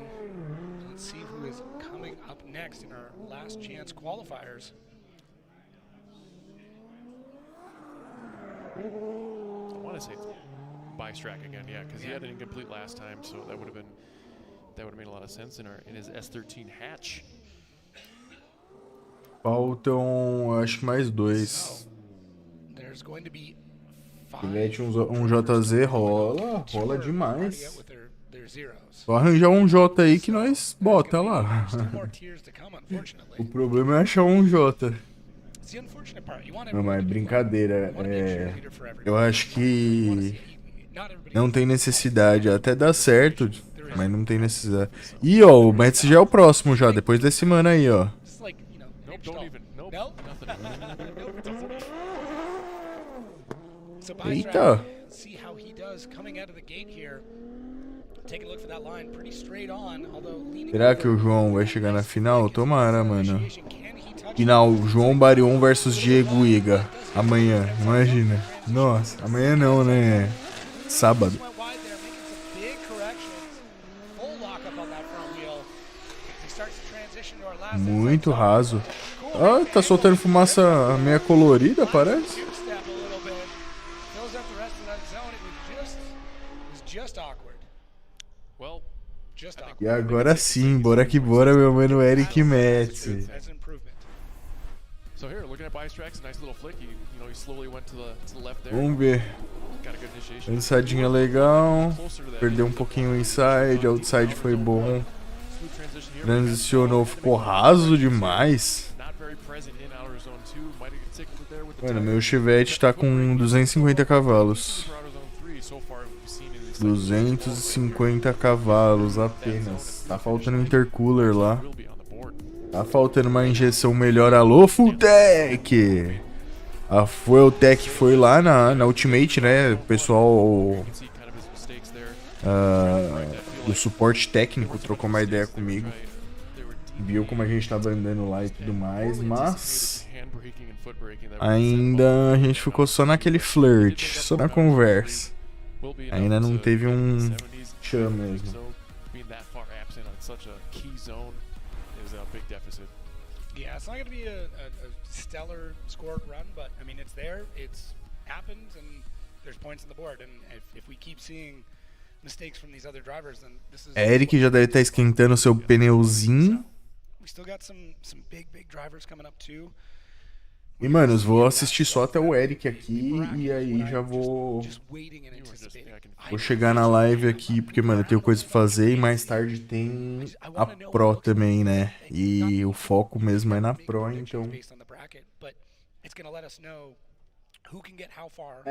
[SPEAKER 5] let's see who is coming up next in our last chance qualifiers.
[SPEAKER 6] I want to say it's Bystrack again, yeah, because he had an incomplete last time, so that would have made a lot of sense in his S13 hatch.
[SPEAKER 4] Faltam, acho que mais 2.
[SPEAKER 5] There's going to be
[SPEAKER 4] Se mete um JZ, rola demais. Só arranjar um J aí que nós bota lá. O problema é achar um J. Não, mas brincadeira. Eu acho que não tem necessidade. Até dá certo, mas não tem necessidade. E ó, o Mets já é o próximo já, depois desse mano aí, ó. Eita! Será que o João vai chegar na final? Tomara, mano. Final, João Barion versus Diego Iga. Amanhã, imagina. Nossa, amanhã não, né? Sábado. Muito raso. Ah, tá soltando fumaça meia colorida, parece. E agora sim, bora que bora, meu mano Eric Metz. Vamos ver. Lançadinha legal. Perdeu um pouquinho o inside, outside foi bom. Transicionou, ficou raso demais. Mano, meu Chevette tá com 250 cavalos. 250 cavalos apenas. Tá faltando um intercooler lá. Tá faltando uma injeção melhor. Alô, Fulltech! A Fulltech foi lá na Ultimate, né? O pessoal do suporte técnico trocou uma ideia comigo. Viu como a gente tava andando lá e tudo mais, mas ainda a gente ficou só naquele flirt, só na conversa. Ainda não teve um chama mesmo.
[SPEAKER 5] Yeah, it's not going to be a stellar scored run, but I mean it's there, it's happened, and there's points on the board. And if we keep seeing mistakes from these other drivers, then this is.
[SPEAKER 4] Eric já deve estar esquentando seu pneuzinho.
[SPEAKER 5] We still got some big drivers coming up too.
[SPEAKER 4] E, manos, vou assistir só até o Eric aqui e aí já vou chegar na live aqui, porque, mano, eu tenho coisa pra fazer e mais tarde tem a Pro também, né? E o foco mesmo é na Pro, então...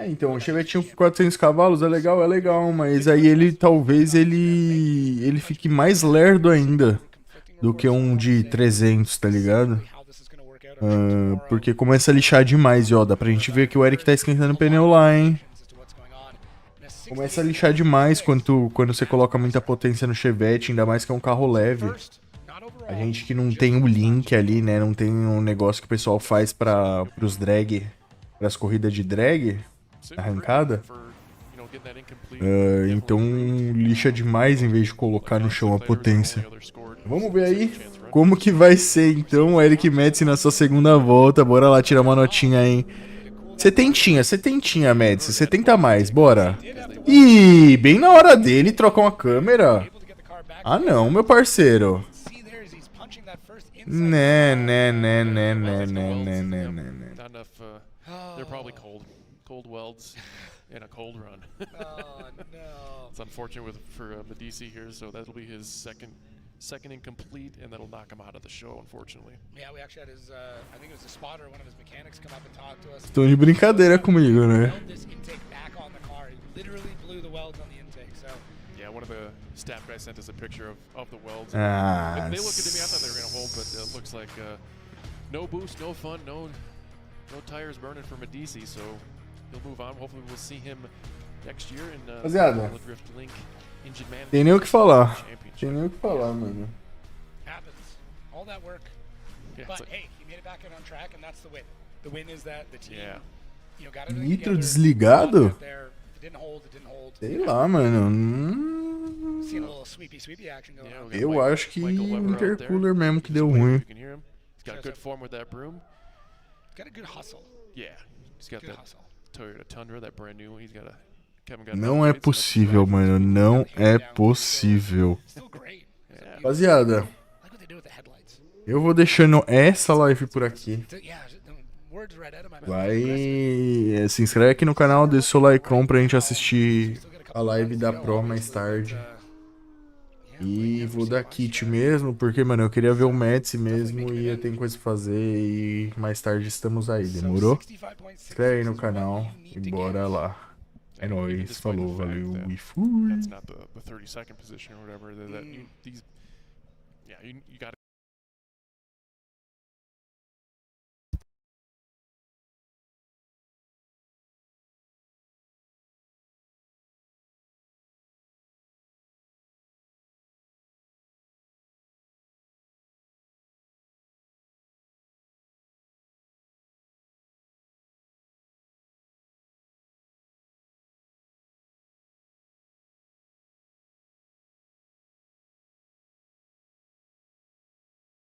[SPEAKER 4] Então, o Chevetinho com 400 cavalos é legal, mas aí ele, talvez, ele fique mais lerdo ainda do que um de 300, tá ligado? Porque começa a lixar demais, e ó, dá pra gente ver que o Eric tá esquentando o pneu lá, hein? Começa a lixar demais quando você coloca muita potência no Chevette, ainda mais que é um carro leve. A gente que não tem o link ali, né, não tem um negócio que o pessoal faz pros drag, pras corridas de drag, arrancada. Então lixa demais em vez de colocar no chão a potência. Vamos ver aí como que vai ser então o Eric Metz na sua segunda volta. Bora lá tirar uma notinha aí. Setentinha, Metz. 70 a mais, bora. Ih, bem na hora dele trocar uma câmera. Ah não, meu parceiro. Né.
[SPEAKER 6] They're probably cold welds in a cold run.
[SPEAKER 5] Oh no.
[SPEAKER 6] It's unfortunate for MEDICI here, so that'll be his second incomplete, and that'll knock him out of the show, unfortunately.
[SPEAKER 5] Yeah, we actually had his, I think it was a spotter, one of his mechanics, come up and talk to us.
[SPEAKER 4] Estão de brincadeira comigo, né?
[SPEAKER 5] This intake back on the car. It literally blew the welds on the intake. So.
[SPEAKER 6] Yeah, one of the staff guys sent us a picture of the welds.
[SPEAKER 4] Ah,
[SPEAKER 6] they looked at me. I thought they were gonna hold, but it looks like no boost, no fun, no tires burning for MEDICI, so he'll move on. Hopefully we'll see him next year in
[SPEAKER 4] Rapaziada,
[SPEAKER 6] Drift Link Engine Man.
[SPEAKER 4] Tem nem o que falar. Tem nem o que falar, mano.
[SPEAKER 5] Happens. All that work. Yeah, but hey, he made it back on track, and that's the win. The win is that the team, you know, got everything
[SPEAKER 4] Nitro
[SPEAKER 5] together,
[SPEAKER 4] desligado?
[SPEAKER 5] there, It didn't hold.
[SPEAKER 4] Sei lá, mano.
[SPEAKER 5] Seeing a little sweepy action going on.
[SPEAKER 4] Eu acho que o intercooler mesmo que deu ruim.
[SPEAKER 6] He's got good form with that broom.
[SPEAKER 5] Got a good hustle.
[SPEAKER 6] Yeah, he's got
[SPEAKER 5] Good
[SPEAKER 6] that
[SPEAKER 5] hustle.
[SPEAKER 6] Toyota Tundra, that brand new one. He's got a
[SPEAKER 4] Não é possível, mano. Não é possível. Rapaziada, eu vou deixando essa live por aqui. Vai, se inscreve aqui no canal, deixa o seu like pra gente assistir a live da Pro mais tarde. E vou dar kit mesmo, porque, mano, eu queria ver o MEDICI mesmo e eu tenho coisa pra fazer e mais tarde estamos aí, demorou? Se inscreve aí no canal e bora lá. É nóis, falou, valeu e fui.